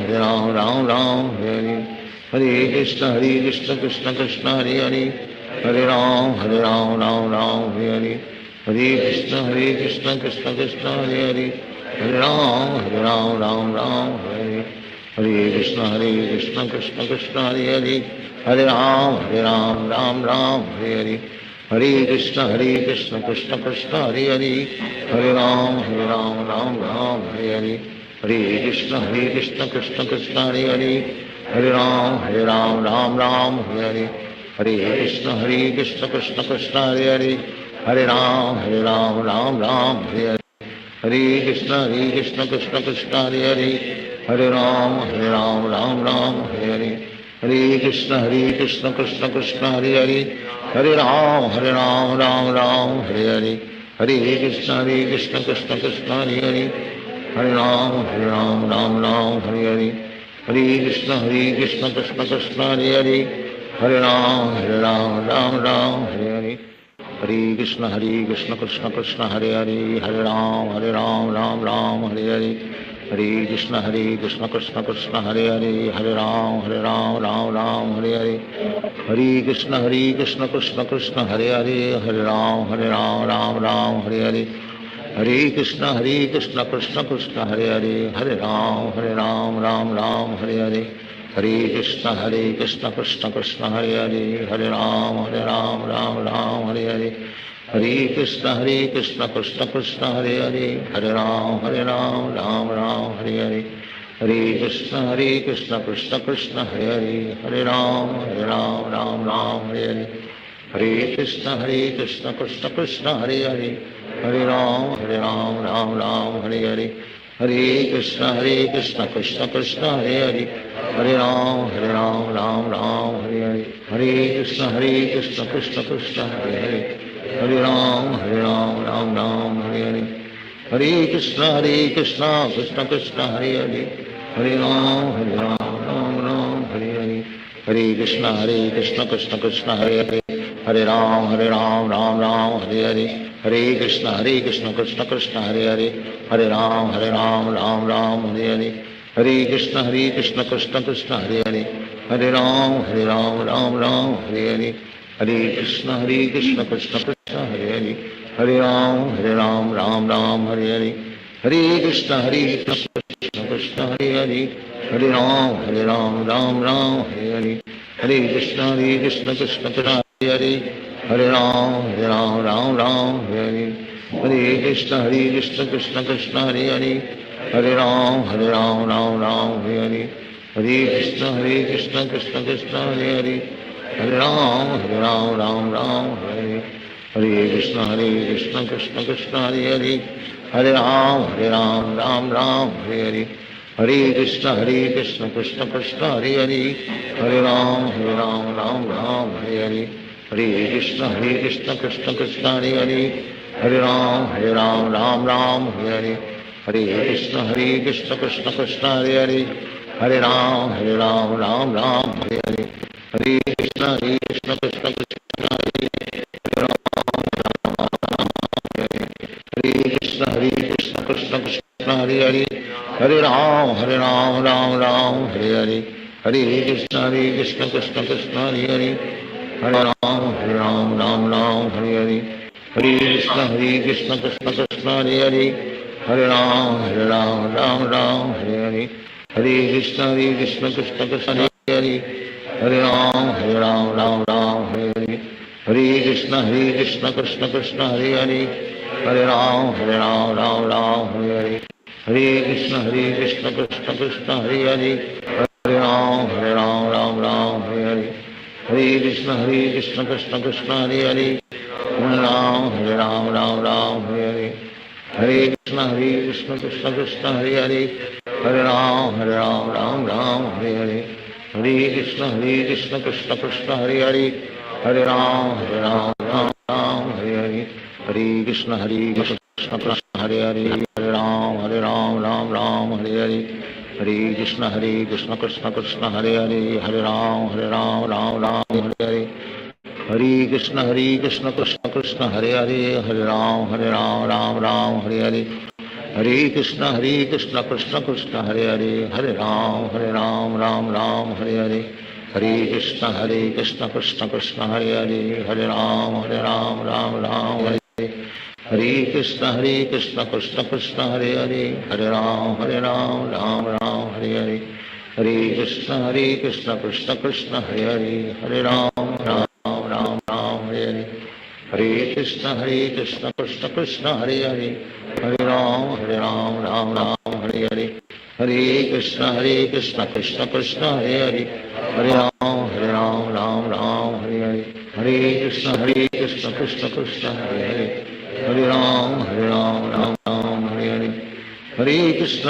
Speaker 5: राम हरे हरे हरे कृष्ण कृष्ण कृष्ण हरे हरे हरे राम राम हरे हरे हरे कृष्ण कृष्ण कृष्ण हरे हरे हरे राम राम हरे हरे कृष्ण कृष्ण कृष्ण हरे हरे हरे राम हरे हरे हरे कृष्ण कृष्ण कृष्ण हरे हरे हरे राम राम हरे हरे हरे कृष्ण कृष्ण कृष्ण हरे हरे हरे राम राम हरे हरे हरे कृष्ण कृष्ण कृष्ण हरे हरे हरे राम राम हरे हरे हरे कृष्ण कृष्ण कृष्ण हरे हरे हरे राम राम हरे हरे हरे कृष्ण कृष्ण कृष्ण हरे हरे हरे राम राम हरे हरे हरे कृष्ण कृष्ण कृष्ण हरे हरे हरे राम राम हरे हरे हरे कृष्ण कृष्ण कृष्ण हरे हरे हरे राम हरे हरे हरे कृष्ण कृष्ण कृष्ण हरे हरे हरे राम राम हरे हरे हरे कृष्ण कृष्ण कृष्ण हरे हरे हरे राम हरे हरे हरे कृष्ण कृष्ण कृष्ण हरे हरे हरे राम हरे हरे हरे कृष्ण कृष्ण कृष्ण हरे हरे हरे राम हरे हरे हरे कृष्ण कृष्ण कृष्ण हरे हरे हरे राम राम हरे हरे हरे कृष्ण कृष्ण कृष्ण हरे हरे हरे राम राम हरे हरे हरे कृष्ण कृष्ण कृष्ण हरे हरे हरे राम राम हरे हरे हरे कृष्ण कृष्ण कृष्ण हरे हरे हरे राम राम हरे हरे हरे कृष्ण कृष्ण कृष्ण हरे हरे हरे राम राम हरे हरे हरे कृष्ण कृष्ण कृष्ण हरे हरे हरे राम राम हरे हरे हरे कृष्ण कृष्ण कृष्ण हरे हरे हरे राम हरे हरे हरे कृष्ण कृष्ण कृष्ण हरे हरे हरे राम राम हरे हरे हरे कृष्ण कृष्ण कृष्ण हरे हरे हरे राम राम हरे हरे हरे कृष्ण कृष्ण कृष्ण हरे हरे हरे राम राम हरे हरे हरे कृष्ण कृष्ण कृष्ण हरे हरे हरे राम राम हरे हरे हरे कृष्ण कृष्ण कृष्ण हरे हरे हरे राम राम हरे हरे हरे कृष्ण कृष्ण कृष्ण हरे हरे हरे राम राम हरे हरे हरे कृष्ण कृष्ण कृष्ण हरे हरे हरे राम राम हरे हरे हरे कृष्ण कृष्ण कृष्ण हरे हरे हरे राम राम हरे हरे हरे कृष्ण कृष्ण कृष्ण हरे हरे हरे राम राम हरे हरे हरे कृष्ण कृष्ण कृष्ण हरे हरे हरे राम राम हरे हरे हरे कृष्ण कृष्ण कृष्ण हरे हरे हरे राम राम हरे हरे हरे कृष्ण कृष्ण कृष्ण हरे हरे हरे राम राम हरे हरे हरे कृष्ण कृष्ण कृष्ण हरे हरे कृष्ण कृष्ण कृष्ण हरे हरे हरे राम राम हरे हरे हरे कृष्ण कृष्ण कृष्ण हरे हरे हरे राम हरे हरे हरे कृष्ण कृष्ण कृष्ण हरे हरे हरे राम हरे हरे हरे कृष्ण कृष्ण कृष्ण हरे हरे हरे राम हरे हरे हरे कृष्ण कृष्ण कृष्ण हरे हरे हरे राम हरे हरे हरे कृष्ण कृष्ण कृष्ण हरे हरे हरे राम हरे हरे हरे कृष्ण कृष्ण कृष्ण हरे हरे हरे राम हरे हरे हरे कृष्ण कृष्ण कृष्ण हरे हरे हरे राम हरे हरे हरे कृष्ण कृष्ण कृष्ण हरे हरे हरे राम हरे हरे हरे कृष्ण कृष्ण कृष्ण हरे हरे हरे राम राम राम हरे हरे हरे कृष्ण कृष्ण कृष्ण हरे राम राम राम हरे हरे हरे कृष्ण कृष्ण कृष्ण हरे राम राम राम हरे हरे हरे कृष्ण कृष्ण कृष्ण हरे राम राम राम हरे हरे हरे कृष्ण कृष्ण कृष्ण हरे राम राम राम हरे हरे कृष्ण कृष्ण कृष्ण हरे राम राम राम हरे हरे हरे कृष्ण कृष्ण कृष्ण हरे राम राम राम हरे हरे हरे कृष्ण कृष्ण कृष्ण हरे राम राम राम हरे हरे हरे कृष्ण कृष्ण कृष्ण हरे राम राम राम हरे हरे हरे कृष्ण कृष्ण कृष्ण हरे राम राम राम हरे हरे हरे कृष्ण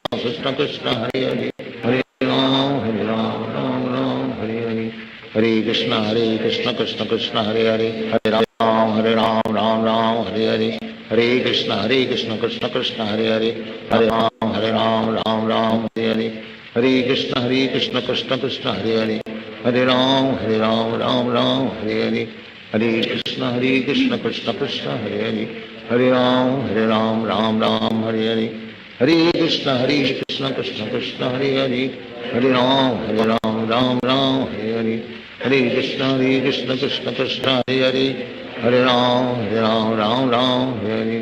Speaker 5: कृष्ण कृष्ण हरे राम राम राम हरे हरे हरे कृष्ण कृष्ण कृष्ण हरे राम राम राम हरे हरे हरे कृष्ण कृष्ण कृष्ण हरे राम राम हरे हरे हरे कृष्ण कृष्ण कृष्ण हरे राम राम हरे हरे हरे कृष्ण कृष्ण कृष्ण हरे राम राम हरे हरे हरे कृष्ण कृष्ण कृष्ण हरे राम राम हरे हरे हरे कृष्ण कृष्ण कृष्ण हरे राम राम हरे हरे हरे कृष्ण कृष्ण कृष्ण हरे राम राम हरे हरे हरे कृष्ण कृष्ण कृष्ण हरे राम राम हरे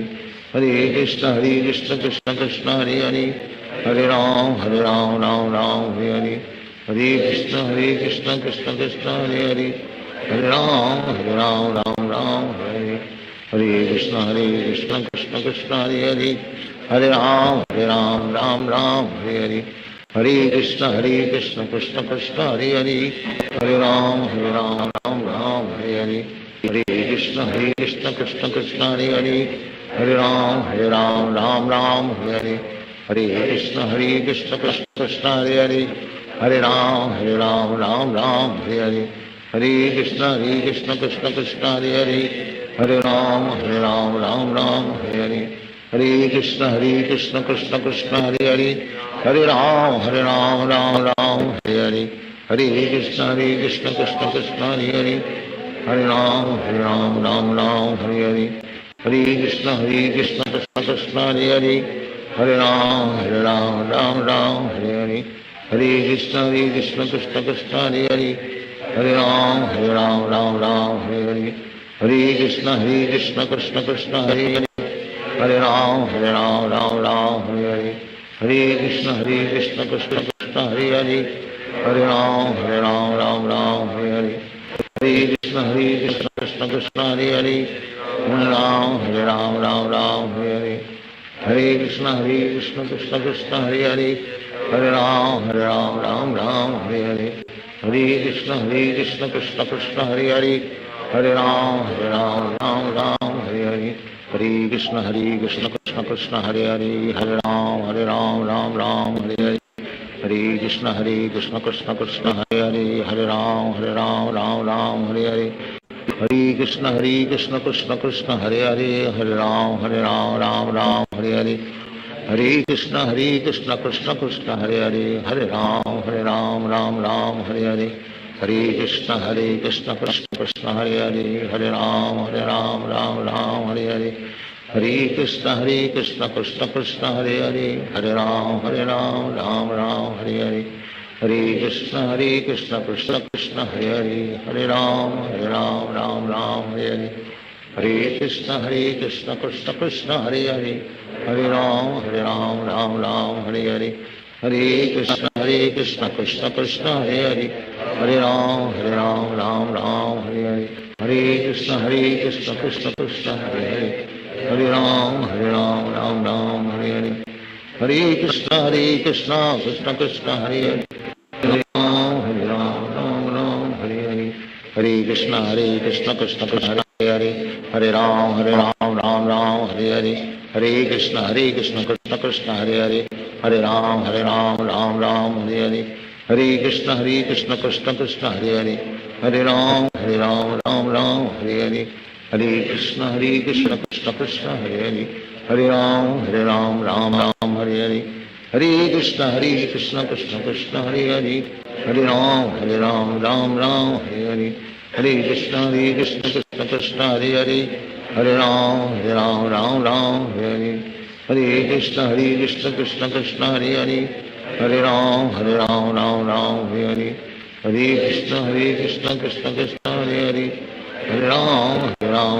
Speaker 5: हरे कृष्ण कृष्ण कृष्ण हरे राम राम हरे हरे हरे कृष्ण कृष्ण कृष्ण हरे राम राम हरे हरे हरे कृष्ण कृष्ण कृष्ण हरे राम राम हरे हरे हरे कृष्ण कृष्ण कृष्ण हरे राम राम हरे हरे हरे कृष्ण कृष्ण कृष्ण हरे राम राम हरे हरे हरे कृष्ण कृष्ण कृष्ण हरे राम राम हरे हरे हरे कृष्ण कृष्ण कृष्ण हरे राम राम हरे हरे हरे कृष्ण कृष्ण कृष्ण हरे राम राम हरे हरे हरे कृष्ण कृष्ण कृष्ण हरे राम राम हरे हरे हरे कृष्ण कृष्ण कृष्ण हरे राम राम हरे हरे हरे कृष्ण कृष्ण कृष्ण हरे राम राम हरे हरे हरे कृष्ण कृष्ण कृष्ण हरे राम राम हरे हरे हरे कृष्ण कृष्ण कृष्ण हरे राम राम हरे हरे हरे कृष्ण कृष्ण कृष्ण हरे राम राम हरे हरे हरे कृष्ण कृष्ण कृष्ण हरे राम राम हरे हरे हरे कृष्ण कृष्ण कृष्ण हरे राम राम हरे हरे हरे कृष्ण कृष्ण कृष्ण हरे राम राम हरे हरे हरे कृष्ण कृष्ण कृष्ण हरे राम राम हरे हरे हरे कृष्ण कृष्ण कृष्ण हरे राम राम हरे हरे हरे कृष्ण कृष्ण कृष्ण हरे राम राम हरे हरे हरे कृष्ण कृष्ण कृष्ण हरे राम राम हरे हरे हरे कृष्ण कृष्ण कृष्ण हरे राम राम हरे हरे हरे कृष्ण कृष्ण कृष्ण हरे राम राम हरे हरे हरे कृष्ण कृष्ण कृष्ण हरे राम राम हरे हरे हरे कृष्ण कृष्ण कृष्ण हरे राम राम हरे हरे हरे कृष्ण कृष्ण कृष्ण हरे राम राम हरे हरे हरे कृष्ण कृष्ण कृष्ण हरे राम राम हरे हरे हरे कृष्ण कृष्ण कृष्ण हरे राम राम हरे हरे हरे कृष्ण कृष्ण कृष्ण हरे हरे राम राम राम हरे हरे, हरे कृष्ण कृष्ण कृष्ण हरे हरे, हरे राम राम राम हरे हरे, हरे कृष्ण कृष्ण कृष्ण हरे हरे, हरे राम राम राम हरे हरे, हरे कृष्ण कृष्ण कृष्ण हरे हरे, हरे राम राम राम हरे हरे, हरे कृष्ण कृष्ण कृष्ण हरे हरे, हरे राम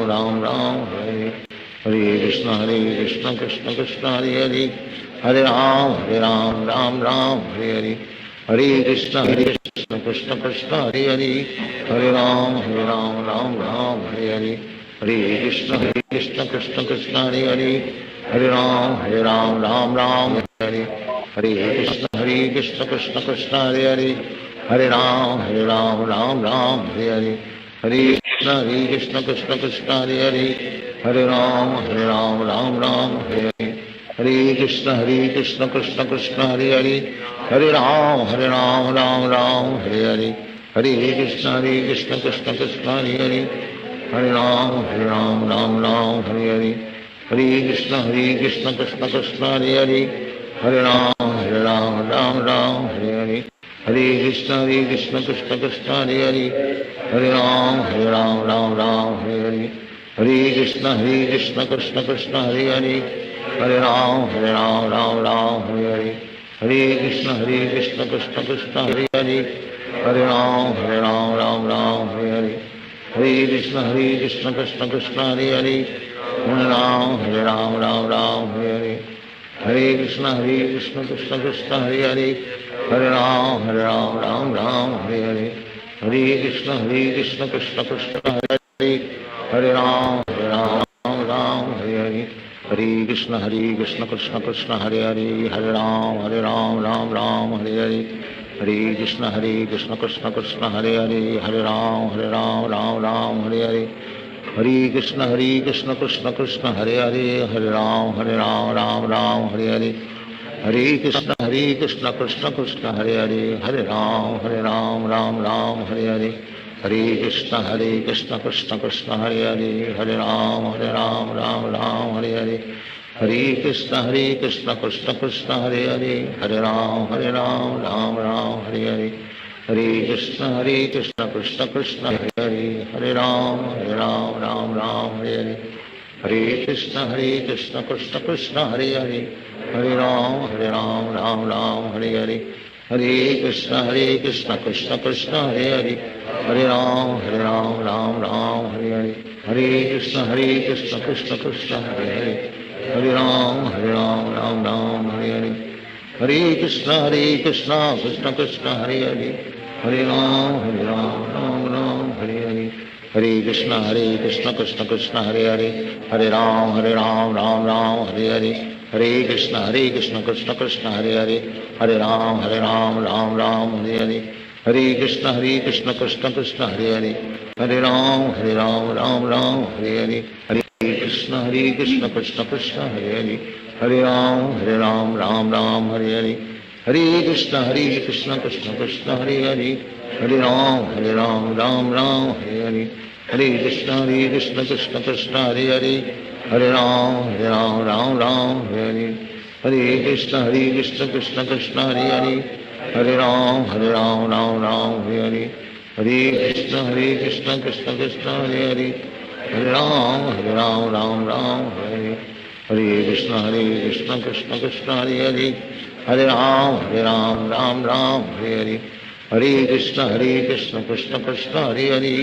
Speaker 5: राम राम हरे हरे, हरे कृष्ण कृष्ण कृष्ण हरे हरे, हरे राम राम राम हरे हरे, हरे कृष्ण कृष्ण कृष्ण हरे हरे, हरे राम राम राम हरे हरे, हरे कृष्ण कृष्ण कृष्ण हरे हरे, हरे राम राम राम हरे हरे, हरे कृष्ण कृष्ण कृष्ण हरे हरे, हरे राम राम राम हरे हरे, हरे कृष्ण कृष्ण कृष्ण हरे हरे, हरे राम राम राम हरे हरे, हरे कृष्ण कृष्ण कृष्ण हरे हरे, हरे राम राम राम हरे हरे, हरे कृष्ण कृष्ण कृष्ण हरे हरे, हरे राम राम राम हरे हरे, हरे कृष्ण कृष्ण कृष्ण हरे हरे, हरे राम राम राम हरे हरे, हरे कृष्ण कृष्ण कृष्ण हरे हरे, हरे राम राम राम हरे हरे, हरे कृष्ण कृष्ण कृष्ण हरे हरे, हरे राम राम राम हरे हरे, हरे कृष्ण कृष्ण कृष्ण हरे हरे, हरे राम राम राम हरे हरे, हरे कृष्ण कृष्ण कृष्ण हरे हरे, हरे राम राम राम हरे हरे, हरे कृष्ण कृष्ण कृष्ण हरे हरे, हरे राम राम राम हरे हरे, हरे कृष्ण कृष्ण कृष्ण हरे हरे, हरे राम राम हरे हरे, हरे कृष्ण कृष्ण कृष्ण हरे हरे, हरे राम राम राम हरे हरे, हरे कृष्ण कृष्ण कृष्ण हरे हरे, हरे राम राम राम हरे हरे, हरे कृष्ण कृष्ण कृष्ण हरे हरे, हरे राम राम राम हरे हरे, हरे कृष्ण कृष्ण कृष्ण हरे हरे, हरे राम राम राम हरे हरे, हरे कृष्ण कृष्ण कृष्ण हरे हरे, हरे राम राम राम हरे हरे, हरे कृष्ण कृष्ण कृष्ण हरे हरे, हरे राम राम राम हरे हरे, हरे कृष्ण कृष्ण कृष्ण हरे हरे, हरे राम राम राम हरे हरे, हरे कृष्ण कृष्ण कृष्ण हरे हरे, हरे राम राम राम हरे हरे, हरे कृष्ण कृष्ण कृष्ण हरे हरे, हरे राम राम राम हरे हरे, हरे कृष्ण कृष्ण कृष्ण हरे हरे, हरे राम राम राम हरे हरे, हरे कृष्ण कृष्ण कृष्ण हरे हरे, हरे राम राम राम हरे हरे, हरे कृष्ण कृष्ण कृष्ण हरे हरे, हरे राम राम राम हरे हरे, हरे कृष्ण कृष्ण कृष्ण हरे हरे, हरे राम राम राम हरे हरे, हरे कृष्ण कृष्ण कृष्ण हरे हरे, हरे राम राम राम हरे हरे, हरे कृष्ण कृष्ण कृष्ण हरे हरे, हरे राम राम राम हरे हरे, हरे कृष्ण कृष्ण कृष्ण हरे हरे, हरे राम राम राम हरे हरे, हरे कृष्ण कृष्ण कृष्ण हरे हरे, हरे राम राम राम हरे हरे, हरे कृष्ण कृष्ण कृष्ण हरे हरे, हरे राम राम राम हरे हरे, हरे कृष्ण कृष्ण कृष्ण हरे हरे, हरे राम राम राम हरे हरे, हरे कृष्ण कृष्ण कृष्ण हरे हरे,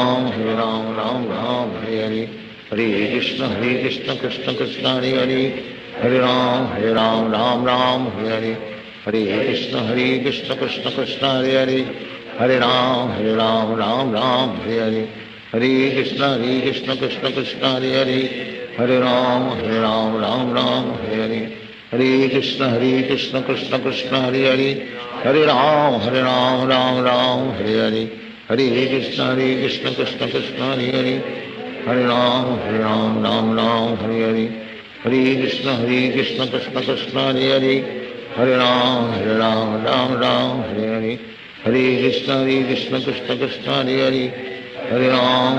Speaker 5: हरे राम राम राम हरे हरे, हरे कृष्ण कृष्ण कृष्ण हरे हरे, हरे राम राम राम हरे हरे, हरे कृष्ण कृष्ण कृष्ण हरे हरे, हरे राम राम राम हरे हरे, हरे कृष्ण कृष्ण कृष्ण हरे हरे, हरे राम राम राम हरे हरे, हरे कृष्ण कृष्ण कृष्ण हरे हरे, हरे राम राम राम हरे हरे, हरे कृष्ण कृष्ण कृष्ण हरे हरे, हरे राम राम राम हरे हरे, हरे कृष्ण कृष्ण कृष्ण हरे हरे, हरे राम राम राम हरे हरे, हरे कृष्ण कृष्ण कृष्ण हरे हरे, हरे राम राम राम हरे हरे, हरे कृष्ण कृष्ण कृष्ण हरे हरे, हरे राम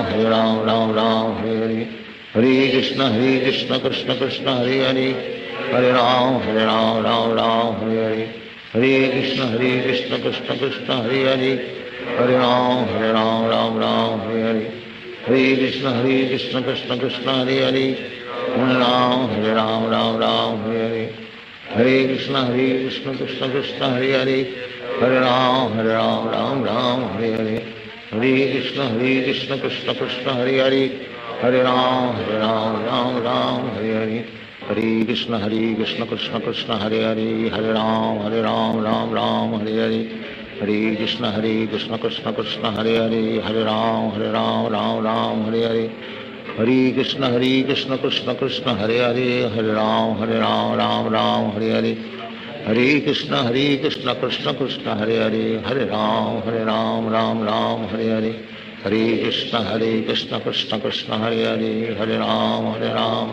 Speaker 5: राम राम हरे हरे, हरे Krishna Krishna Krishna Hare Hare Hare Ram Ram Ram Hare Hare Hare Krishna Krishna Krishna Hare Hare Hare Ram Ram Ram Hare Hare Hare Krishna Krishna Krishna Hare Hare Hare Ram Ram Hare Hare Hare Krishna Krishna Krishna Hare Hare Hare Ram Ram Hare Hare Hare Krishna Krishna Krishna Hare Hare Hare Ram Ram Hare Hare Hare Krishna Krishna Krishna Hare Hare Hare Ram Ram Hare Hare Hare Krishna Krishna Krishna Hare Hare Hare Ram Ram Hare Hare Hare Krishna Krishna Krishna Hare Hare Hare Ram Ram Hare Hare Hare Krishna Krishna Krishna Hare Hare Hare Ram Ram Hare Hare Hare Krishna Krishna Krishna Hare Hare Hare Ram Ram Hare Hare Hare Krishna Krishna Krishna Hare Hare Hare Ram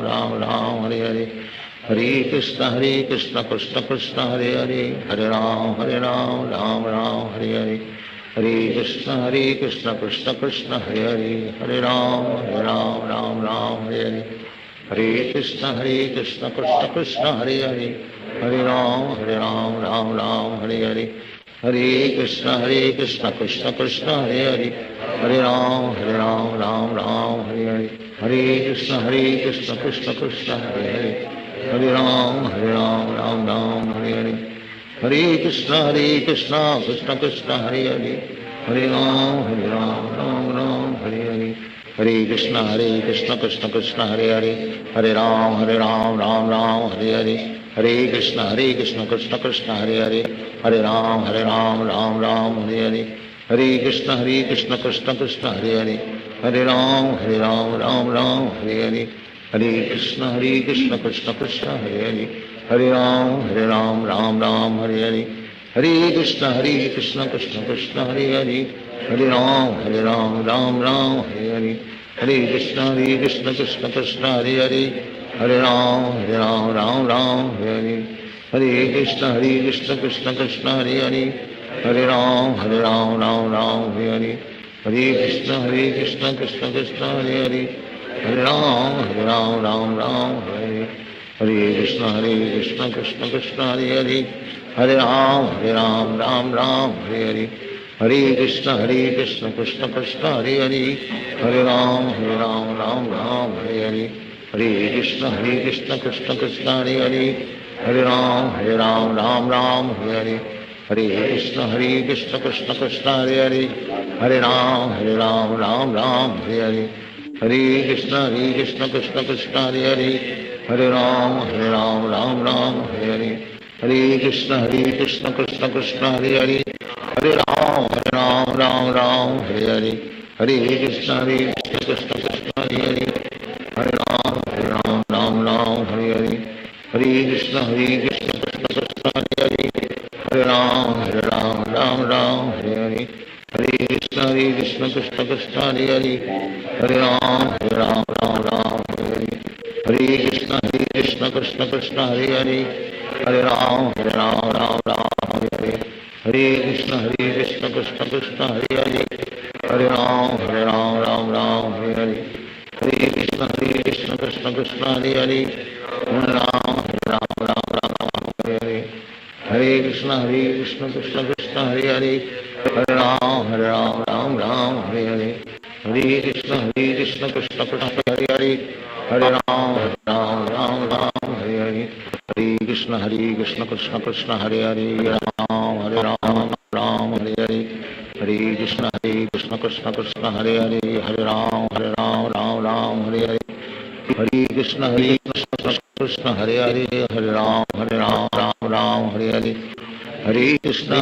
Speaker 5: Ram Hare Hare Hare Krishna Krishna Krishna Hare Hare Hare Ram Ram Hare Hare Hare Krishna Krishna Krishna Hare Hare Hare Ram Ram Hare Hare Hare Krishna Krishna Krishna Hare Hare Hare Ram Ram Hare Hare Hare Krishna Krishna Krishna Hare Hare Hare Ram Ram Hare Hare Hare Krishna Krishna Krishna Hare Hare Hare Ram Ram Hare Hare Hare Krishna Krishna Krishna Hare Hare Hare Ram Ram Hare Hare Hare Krishna Krishna Krishna Hare Hare Hare Ram Ram Hare Hare Hare Krishna Krishna Krishna Hare Hare Hare Ram Ram Hare Hare Hare Krishna Krishna Krishna Hare Hare Hare Ram Ram Hare Hare Hare Krishna Krishna Krishna Hare Hare Hare Ram Ram Hare Hare Hare Krishna Krishna Krishna Hare Hare Hare Ram Ram Hare Hare Hare Krishna Krishna Krishna Hare Hare Hare Ram Ram Hare Hare Hare Krishna Krishna Krishna Hare Hare Hare Ram Ram Hare Hare Hare Krishna Krishna Krishna Hare Hare Hare Ram Ram Hare Hare Hare Krishna Krishna Krishna Hare Hare Hare Ram Ram Hare Hare Hare Krishna Krishna Krishna Hare Hare Hare Ram Ram Hare Hare Hare Krishna Krishna Krishna Hare Hare Hare Ram Ram Hare Hare Hare Krishna Krishna Krishna Hare Hare Hare Ram Ram Hare Hare Hare Krishna Krishna Krishna Hare Hare Hare Ram Ram Hare Hare Hare Krishna Krishna Krishna Hare Hare Hare Ram Ram Hare Hare Hare Krishna Krishna Krishna Hare Hare Hare Ram Ram Hare Hare Hare Krishna Krishna Krishna Hare Hare Hare Ram Ram Hare Hare Hare Krishna Krishna Krishna Hare Hare Hare Ram Hare Hare Hare Krishna Krishna Krishna Hare Hare Hare Ram Hare Hare Hare Krishna Krishna Krishna Hare Hare Hare Ram Hare Hare Hare Krishna Krishna Krishna Hare Hare Hare Ram Ram Hare Hare Hare Krishna Krishna Krishna Hare Hare Hare Ram Ram Hare Hare Hare Krishna Krishna Krishna Hare Hare Ram Hare Hare Hare Krishna Krishna Krishna Hare Hare Hare Ram Ram Hare Hare Hare Krishna Krishna Hare Hare Hare Ram Ram Hare Hare Hare Krishna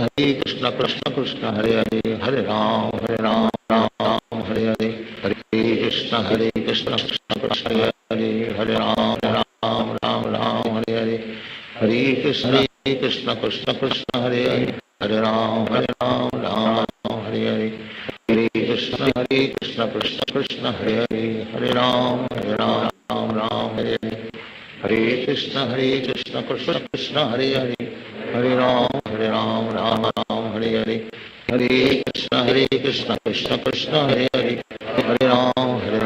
Speaker 5: Krishna Krishna Hare Hare Hare Ram Ram Hare Hare Hare Krishna Krishna Krishna Hare Hare Hare Ram Ram Hare Hare Hare Krishna Krishna Krishna Hare Hare Hare Ram Hare Hare Hare Krishna Krishna Krishna Hare Hare Hare Ram Hare Hare Hare Krishna Krishna Krishna Hare Hare Hare Ram Hare Hare Hare Krishna Krishna Krishna Hare Hare Hare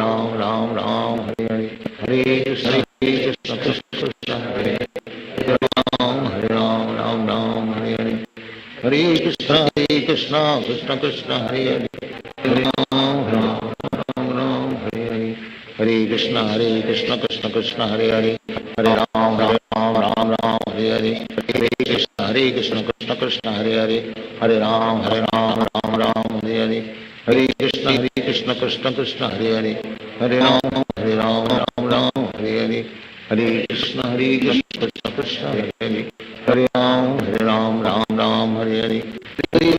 Speaker 5: Ram Ram Hare Hare Hare Krishna Krishna Krishna Hare Hare Ram Ram Ram Hare Hare Hare Krishna Krishna Krishna Hare Hare Hare Ram Ram Hare Hare Hare Krishna Krishna Krishna Hare Hare Hare Ram Ram Hare Hare Hare Krishna Krishna Krishna Hare Hare Hare Ram Ram Hare Hare Hare Krishna Krishna Krishna Hare Hare Hare Ram Ram Hare Hare Hare Krishna Krishna Krishna Hare Hare Hare Ram Ram Hare Hare Hare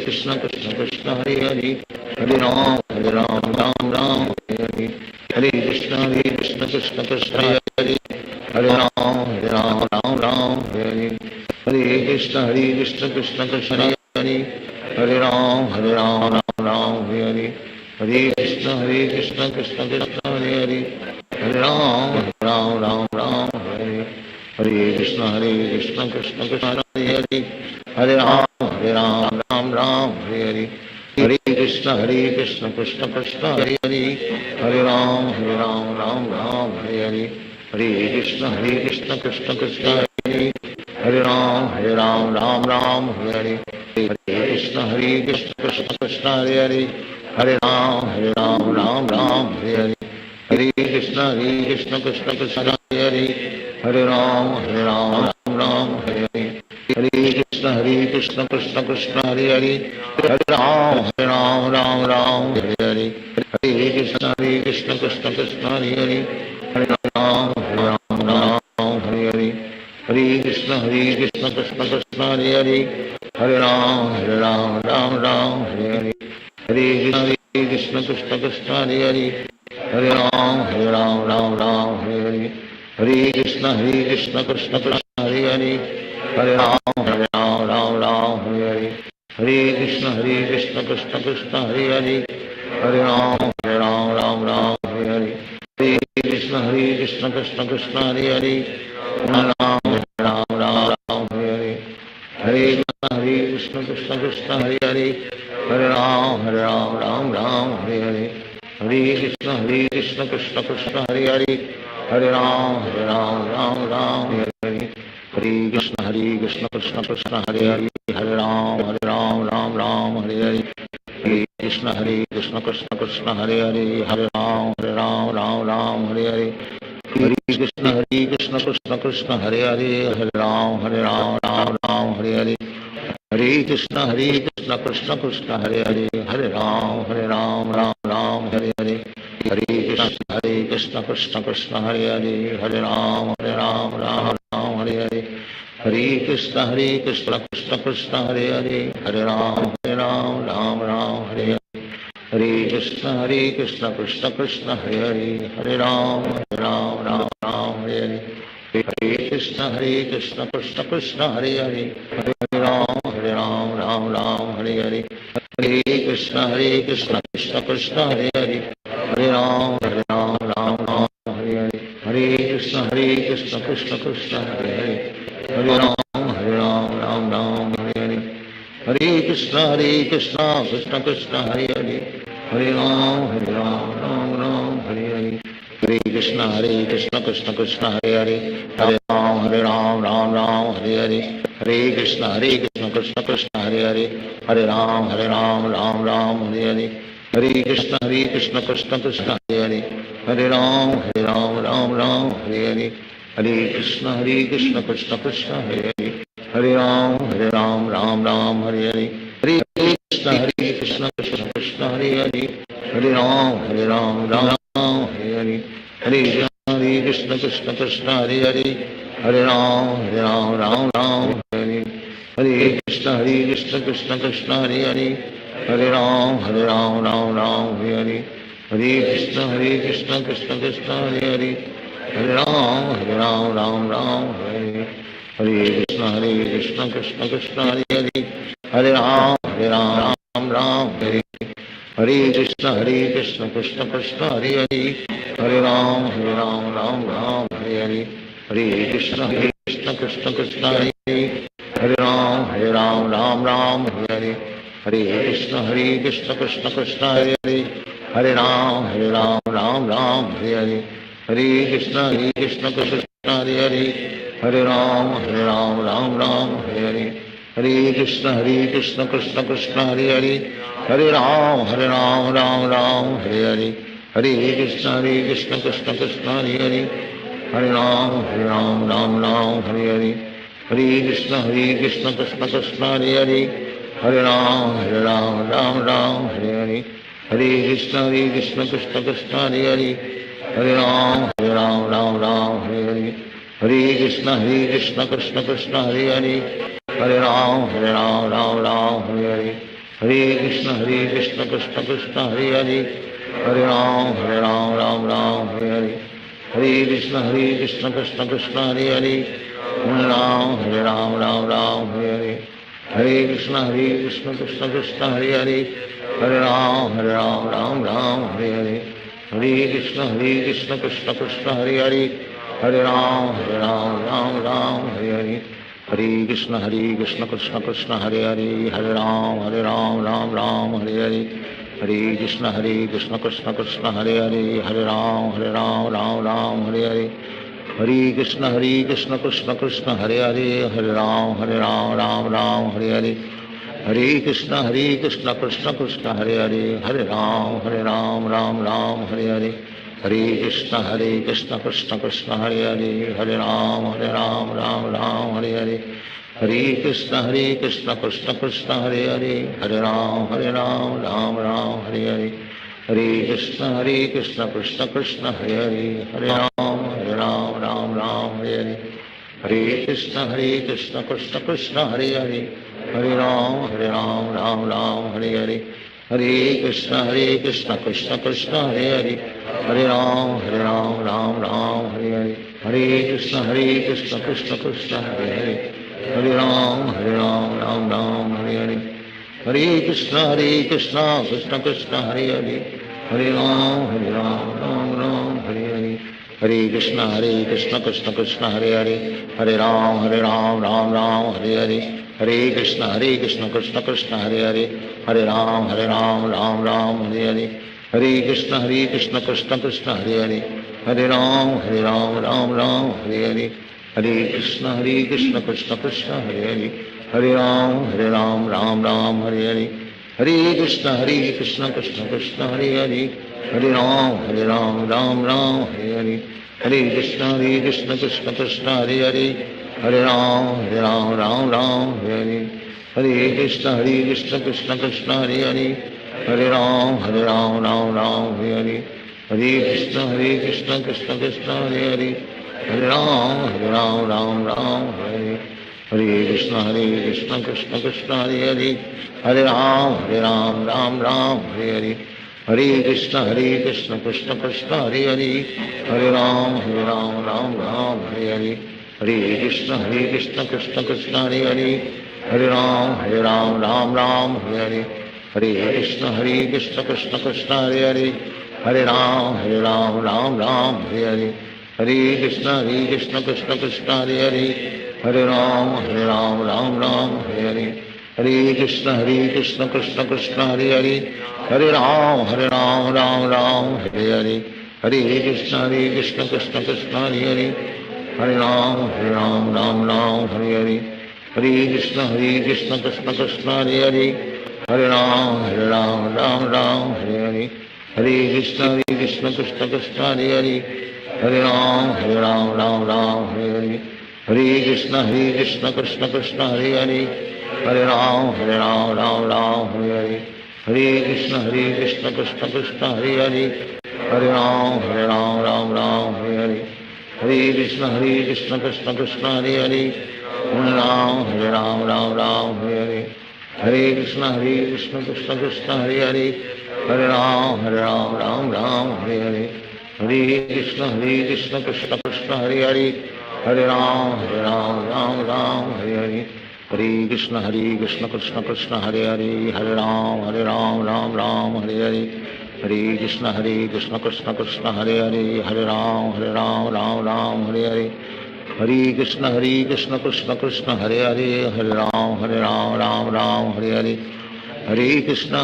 Speaker 5: Krishna Krishna Krishna Hare Hare Hare Ram Ram Hare Hare Hare Krishna Krishna Krishna Hare Hare Hare Ram Ram Hare Hare Hare Krishna Krishna Krishna Hare Hare Hare Ram Ram Hare Hare Hare Krishna Krishna Krishna Hare Hare Hare Ram Ram Hare Hare Hare Krishna Krishna Krishna Hare Hare Hare Ram Ram Hare Hare Hare Krishna Krishna Krishna Hare Hare Hare Ram Ram Hare Hare Hare Krishna Krishna Krishna Hare Hare Hare Ram Ram Hare Hare Hare Krishna Krishna Krishna Hare Hare Hare Ram Ram Hare Hare Hare Krishna Krishna Krishna Hare Hare Hare Ram Ram Hare Hare Hare Krishna Krishna Krishna Hare Hare Hare Ram Ram Hare Hare Hare Krishna Krishna Krishna Hare Hare Hare Ram Hare Hare Hare Krishna Krishna Krishna Hare Hare Hare Ram Ram Hare Hare Hare Krishna Krishna Krishna Hare Hare Hare Ram Ram Hare Hare Hare Krishna Krishna Krishna Hare Hare Hare Ram Ram Hare Hare Hare Krishna Krishna Krishna Hare Hare Hare Ram Ram Hare Hare Hare Krishna Krishna Krishna Hare Hare Ram Ram Hare Hare Hare Krishna Krishna Krishna Hare Hare Hare Ram Ram Hare Hare Hare Krishna Krishna Krishna Hare Hare Hare Ram Ram Hare Hare Hare Krishna Krishna Krishna Hare Hare Hare Ram Ram Hare Hare Hare Krishna Krishna Krishna Hare Hare Hare Ram Ram Hare Hare Hare Krishna Krishna Krishna Hare Hare Hare Ram Ram Hare Hare Hare Krishna Krishna Krishna Hare Hare Hare Ram Ram Hare Hare Hare Krishna Krishna Krishna Hare Hare Hare Ram Ram Hare Hare Hare Krishna Krishna Krishna Hare Hare Hare Ram Ram Hare Hare Hare Krishna Krishna Krishna Hare Hare Hare Ram Hare Hare Hare Krishna Krishna Krishna Hare Hare Hare Ram Hare Hare Hare Krishna Krishna Krishna Hare Hare Hare Ram Hare Hare Hare Krishna Krishna Krishna Hare Hare Hare Ram Hare Hare Hare Krishna Krishna Krishna Hare Hare Hare Ram Hare Hare Hare Krishna Krishna Krishna Hare Hare Hare Ram Hare Hare Hare Krishna Krishna Krishna Hare Hare Hare Ram Ram Hare Hare Hare Krishna Krishna Krishna Hare Hare Hare Ram Ram Hare Hare Hare Krishna Krishna Krishna Hare Hare Hare Ram Ram Hare Hare Hare Krishna Krishna Krishna Hare Hare Hare Ram Ram Hare Hare Hare Krishna Krishna Krishna Hare Hare Hare Ram Ram Hare Hare Hare Krishna Krishna Krishna Hare Hare Hare Ram Ram Hare Hare Hare Krishna Krishna Krishna Hare Hare Hare Ram Ram Hare Hare Hare Krishna Krishna Krishna Hare Hare Hare Ram Ram Hare Hare Krishna Krishna Krishna Hare Hare Hare Ram Ram Hare Hare Hare Krishna Krishna Krishna Hare Hare Hare Ram Ram Hare Hare Hare Krishna Krishna Krishna Krishna Hare Hare Hare Ram Ram Hare Hare Hare Krishna Krishna Krishna Hare Hare Hare Ram Ram Ram Hare Hare Hare Krishna Krishna Krishna Hare Hare Hare Ram Ram Ram Hare Hare Hare Krishna Krishna Krishna Hare Hare Hare Ram Ram Ram Hare Hare Hare Krishna Krishna Krishna Hare Hare Hare Ram Ram Hare Hare Hare Krishna Krishna Krishna Hare Hare Hare Ram Ram Hare Hare Hare Krishna Krishna Krishna Hare Hare Hare Ram Ram Hare Hare Hare Krishna Krishna Krishna Hare Hare Hare Ram Ram Hare Hare Hare Krishna Krishna Krishna Hare Hare Hare Ram Hare Hare Hare Krishna Krishna Krishna Hare Hare Hare Ram Ram Hare Hare Hare Krishna Krishna Krishna Hare Hare Hare Ram Ram Hare Hare Hare Krishna Krishna Krishna Hare Hare Hare Ram Ram Hare Hare Hare Krishna Krishna Krishna Hare Hare Hare Ram Ram Hare Hare Hare Krishna Krishna Krishna Hare Hare Hare Ram Ram Hare Hare Hare Krishna Krishna Krishna Hare Hare Hare Ram Ram Hare Hare Hare Krishna Krishna Krishna Hare Hare Hare Ram Ram Hare Hare Hare Krishna Krishna Krishna Hare Hare Hare Ram Ram Hare Hare Hare Krishna Krishna Krishna Hare Hare Hare Ram Ram Hare Hare Hare Krishna Krishna Krishna Hare Hare Hare Ram Hare Hare Hare Krishna Krishna Krishna Hare Hare Hare Ram Hare Hare Hare Krishna Krishna Krishna Hare Hare Hare Ram Hare Hare Hare Krishna Krishna Krishna Hare Hare Hare Ram Hare Hare Hare Krishna Krishna Krishna Hare Hare Hare Ram Ram Hare Hare Hare Krishna Krishna Krishna Hare Hare Hare Ram Ram Hare Hare Hare Krishna Krishna Krishna Hare Hare Hare Ram Hare Hare Hare Krishna Krishna Krishna Hare Hare Hare Ram Hare Hare Hare Krishna Krishna Krishna Hare Hare Hare Ram Hare Hare Hare Krishna Krishna Krishna Hare Hare Hare Ram Hare Hare Hare Krishna Krishna Krishna Hare Hare Hare Ram Hare Hare Hare Krishna Krishna Krishna Hare Hare Hare Ram Hare Hare Hare Krishna Krishna Krishna Hare Hare Hare Ram Hare Hare Hare Krishna Krishna Krishna Hare Hare Hare Ram Hare Hare Hare Krishna Krishna Krishna Hare Hare Hare Ram Hare Hare Hare Krishna Krishna Krishna Hare Hare Hare Ram Hare Hare Hare Krishna Krishna Krishna Hare Hare Hare Ram Hare Hare Hare Krishna Krishna Krishna Hare Hare Hare Ram Hare Hare Hare Krishna Krishna Krishna Hare Hare Hare Ram Hare Hare Hare Krishna Krishna Krishna Hare Hare Hare Ram Hare Hare Hare Krishna Krishna Krishna Hare Hare Hare Ram Hare Hare Hare Krishna Krishna Krishna Hare Hare Hare Ram Hare Hare Hare Krishna Krishna Krishna Hare Hare Hare Ram Hare Hare Hare Krishna Krishna Krishna Hare Hare Hare Ram Hare Hare Hare Krishna Krishna Krishna Hare Hare Hare Ram Hare Hare Hare Krishna Krishna Krishna Hare Hare Hare Ram Hare Hare Hare Krishna Krishna Krishna Hare Hare Hare Ram Hare Hare Hare Krishna Krishna Krishna Hare Hare Hare Ram Hare Hare Hare Krishna Krishna Krishna Hare Hare Hare Ram Hare Hare Hare Krishna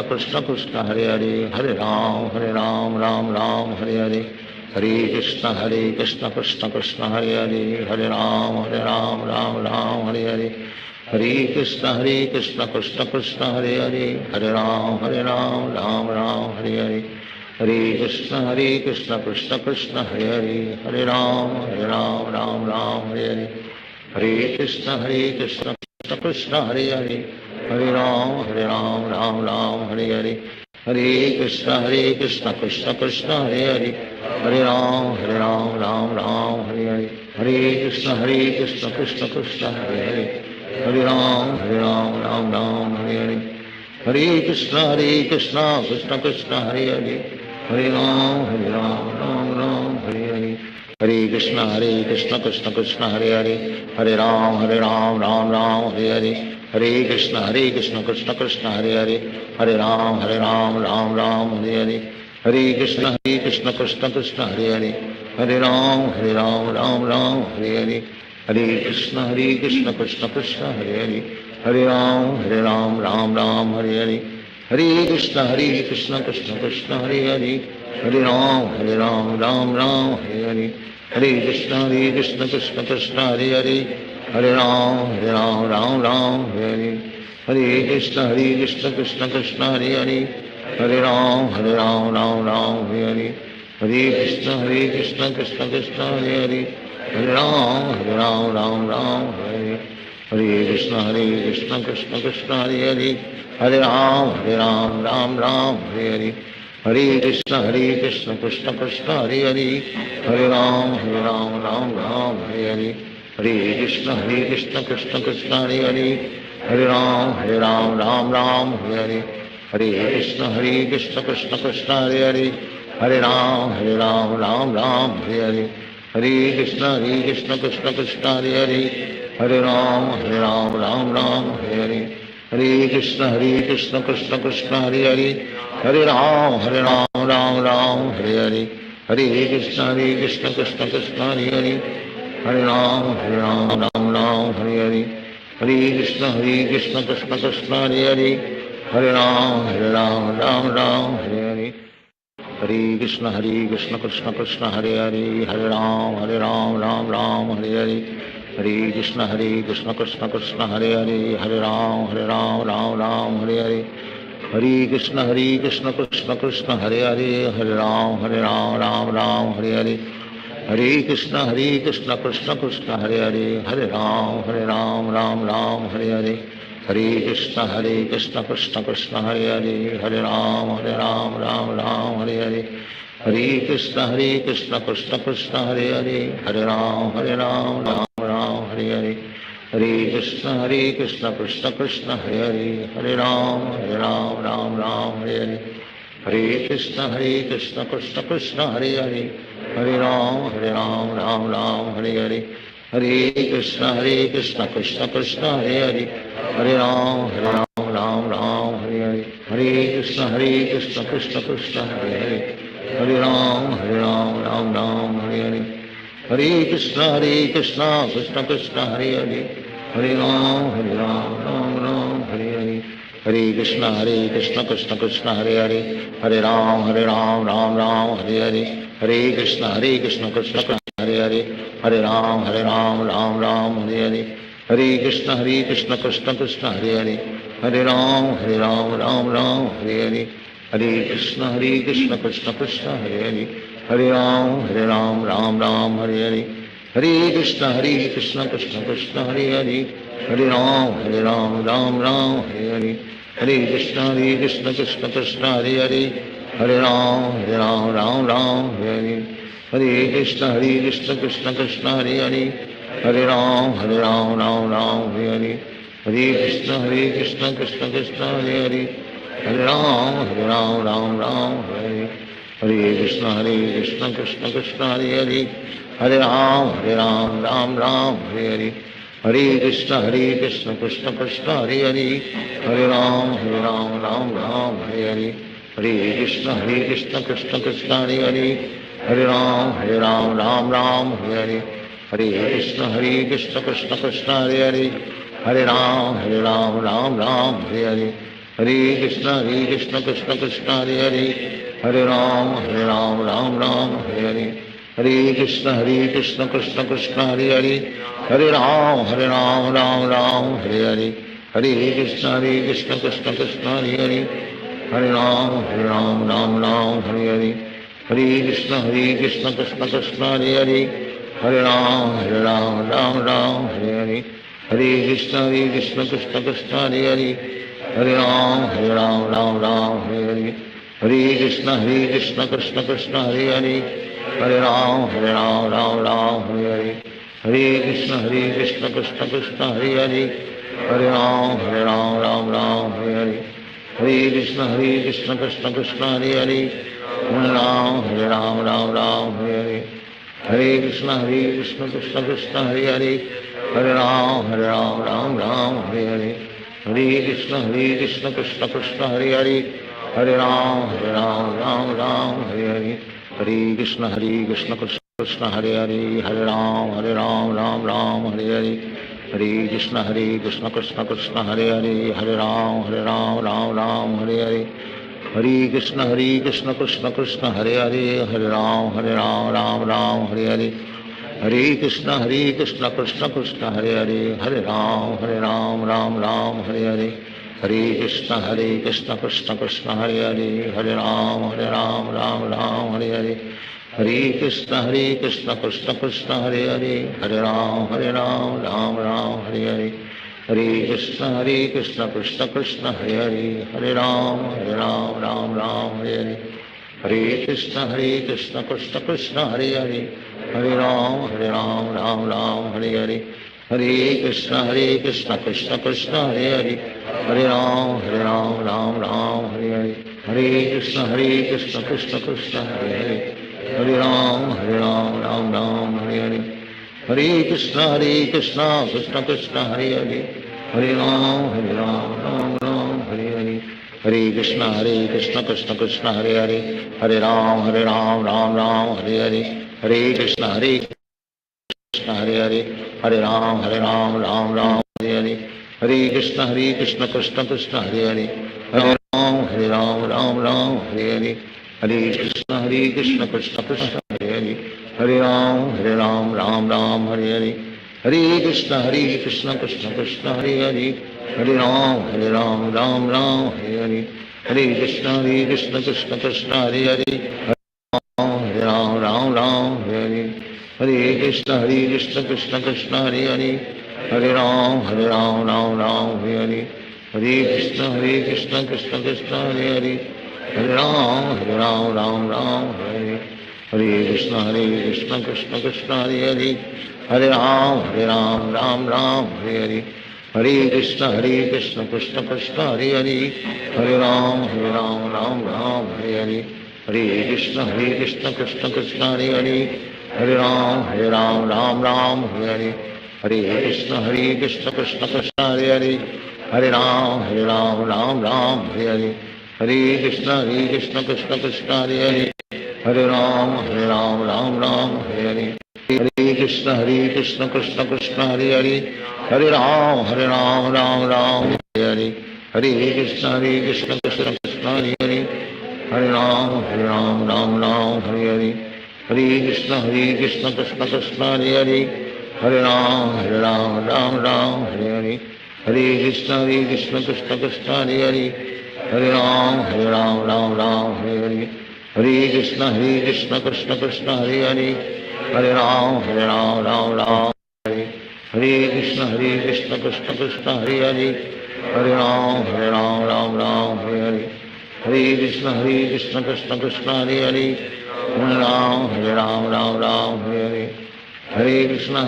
Speaker 5: Krishna Krishna Hare Hare Hare Ram Ram Hare Hare Hare Krishna Krishna Krishna Hare Hare Hare Ram Ram Ram Hare Hare Hare Krishna Krishna Krishna Hare Hare Hare Ram Ram Ram Hare Hare Hare Krishna Krishna Krishna Hare Hare Hare Ram Ram Ram Hare Hare Hare Krishna Krishna Hare Hare Hare Ram Ram Hare Hare Hare Krishna Krishna Krishna Hare Hare Hare Ram Ram Hare Hare Hare Krishna Krishna Krishna Hare Hare Hare Ram Ram Hare Hare Hare Krishna Krishna Krishna Hare Hare Hare Ram Ram Hare Hare Hare Krishna Krishna Krishna Hare Hare Hare Ram Ram Hare Hare Hare Krishna Krishna Krishna Hare Hare Hare Ram Ram Hare Hare Hare Krishna Krishna Krishna Hare Hare Hare Ram Ram Hare Hare Hare Krishna Krishna Krishna Hare Hare Hare Ram Ram Hare Hare Hare Krishna Krishna Krishna Hare Hare Hare Ram Ram Hare Hare Hare Krishna Krishna Krishna Hare Hare Hare Ram Ram Hare Hare Hare Krishna Krishna Krishna Hare Hare Hare Ram Ram Hare Hare Hare Krishna Krishna Krishna Hare Hare Hare Ram Ram Hare Hare Hare Krishna Krishna Krishna Hare Hare Hare Ram Ram Hare Hare Hare Krishna Krishna Krishna Hare Hare Hare Ram Ram Hare Hare Hare Krishna Krishna Krishna Hare Hare Hare Ram Ram Hare Hare Hare Krishna Krishna Krishna Hare Hare Hare Ram Ram Hare Hare Hare Krishna Krishna Krishna Hare Hare Hare Ram Ram Hare Hare Hare Krishna Krishna Krishna Hare Hare Hare Ram Ram Hare Hare Hare Krishna Krishna Krishna Hare Hare Hare Ram Ram Hare Hare Hare Krishna Krishna Krishna Hare Hare Hare Ram Ram Hare Hare Hare Krishna Krishna Krishna Hare Hare Hare Ram Ram Hare Hare Hare Krishna Krishna Krishna Hare Hare Hare Ram Ram Hare Hare Hare Krishna Krishna Krishna Hare Hare Hare Ram Ram Hare Hare Hare Krishna Krishna Krishna Hare Hare Hare Ram Ram Hare Hare Hare Krishna Krishna Krishna Hare Hare Hare Ram Ram Hare Hare Hare Krishna Krishna Krishna Hare Hare Hare Ram Ram Hare Hare Hare Krishna Krishna Krishna Hare Hare Hare Ram Ram Hare Hare Hare Krishna Krishna Krishna Hare Hare Hare Ram Ram Hare Hare Hare Krishna Krishna Krishna Hare Hare Hare Ram Ram Hare Hare Hare Krishna Krishna Krishna Hare Hare Hare Ram Ram Hare Hare Hare Krishna Krishna Krishna Hare Hare Hare Ram Hare Hare Hare Krishna Krishna Krishna Hare Hare Hare Ram Ram Hare Hare Hare Krishna Krishna Krishna Hare Hare Hare Ram Ram Hare Hare Hare Krishna Krishna Krishna Hare Hare Hare Ram Ram Hare Hare Hare Krishna Krishna Krishna Hare Hare Hare Ram Ram Hare Hare Hare Krishna Krishna Krishna Hare Hare Hare Ram Ram Hare Hare Hare Krishna Krishna Krishna Hare Hare Hare Ram Ram Hare Hare Hare Krishna Krishna Krishna Hare Hare Hare Ram Ram Hare Hare Hare Krishna Krishna Krishna Hare Hare Hare Ram Ram Hare Hare Hare Krishna Krishna Krishna Hare Hare Hare Ram Ram Hare Hare Hare Krishna Krishna Krishna Hare Hare Hare Ram Ram Hare Hare Hare Krishna Krishna Krishna Hare Hare Hare Ram Ram Hare Hare Hare Krishna Krishna Krishna Hare Hare Hare Ram Ram Hare Hare Hare Krishna Krishna Krishna Hare Hare Hare Ram Ram Ram Hare Hare Hare Krishna Krishna Krishna Hare Hare Hare Ram Ram Hare Hare Hare Krishna Krishna Krishna Hare Hare Hare Ram Ram Hare Hare Hare Krishna Krishna Krishna Hare Hare Hare Ram Ram Hare Hare Hare Krishna Krishna Krishna Hare Hare Hare Ram Ram Hare Hare Hare Krishna Krishna Krishna Hare Hare Hare Ram Ram Hare Hare Hare Krishna Krishna Krishna Hare Hare Hare Ram Ram Hare Hare Hare Krishna Krishna Krishna Hare Hare Hare Ram Ram Hare Hare Hare Krishna Krishna Krishna Hare Hare Hare Ram Ram Hare Hare Hare Krishna Krishna Krishna Hare Hare Hare Ram Ram Hare Hare Hare Krishna Krishna Krishna Hare Hare Hare Ram Ram Hare Hare Hare Krishna Krishna Krishna Hare Hare Hare Ram Ram Hare Hare Hare Krishna Krishna Krishna Hare Hare Hare Ram Ram Hare Hare Hare Krishna Krishna Krishna Hare Hare Hare Ram Ram Hare Hare Hare Krishna Krishna Krishna Hare Hare Hare Ram Ram Hare Hare Hare Krishna Krishna Krishna Hare Hare Hare Ram Ram Hare Hare Hare Krishna Krishna Krishna Hare Hare Hare Ram Ram Hare Hare Hare Krishna Krishna Krishna Hare Hare Hare Ram Ram Hare Hare Hare Krishna Krishna Krishna Hare Hare Hare Ram Ram Hare Hare Hare Krishna Krishna Krishna Hare Hare Hare Ram Ram Hare Hare Hare Krishna Krishna Krishna Hare Hare Hare Ram Ram Hare Hare Hare Krishna Krishna Krishna Hare Hare Hare Ram Ram Hare Hare Hare Krishna Krishna Hare Hare Hare Ram Ram Hare Hare Hare Krishna Krishna Krishna Hare Hare Hare Ram Ram Hare Hare Hare Krishna Krishna Krishna Hare Hare Hare Ram Ram Hare Hare Hare Krishna Krishna Krishna Hare Hare Hare Ram Ram Hare Hare Hare Krishna Krishna Krishna Hare Hare Hare Ram Hare Hare Hare Krishna Krishna Krishna Hare Hare Hare Ram Ram Hare Hare Hare Krishna Krishna Krishna Hare Hare Hare Ram Ram Hare Hare Hare Krishna Krishna Krishna Hare Hare Hare Ram Ram Hare Hare Hare Krishna Krishna Krishna Hare Hare Hare Ram Ram Hare Hare Hare Krishna Krishna Krishna Hare Hare Hare Ram Ram Hare Hare Hare Krishna Krishna Krishna Hare Hare Hare Ram Ram Hare Hare Hare Krishna Krishna Krishna Hare Hare Hare Ram Ram Hare Hare Hare Krishna Krishna Krishna Hare Hare Hare Ram Ram Hare Hare Hare Krishna Krishna Krishna Hare Hare Hare Ram Ram Hare Hare Hare Krishna Krishna Krishna Hare Hare Hare Ram Ram Hare Hare Hare Krishna Krishna Krishna Hare Hare Hare Ram Ram Hare Hare Hare Krishna Krishna Krishna Hare Hare Hare Ram Ram Hare Hare Krishna Krishna Krishna Hare Hare Hare Ram Ram Hare Hare Hare Krishna Krishna Krishna Hare Hare Hare Ram Ram Hare Hare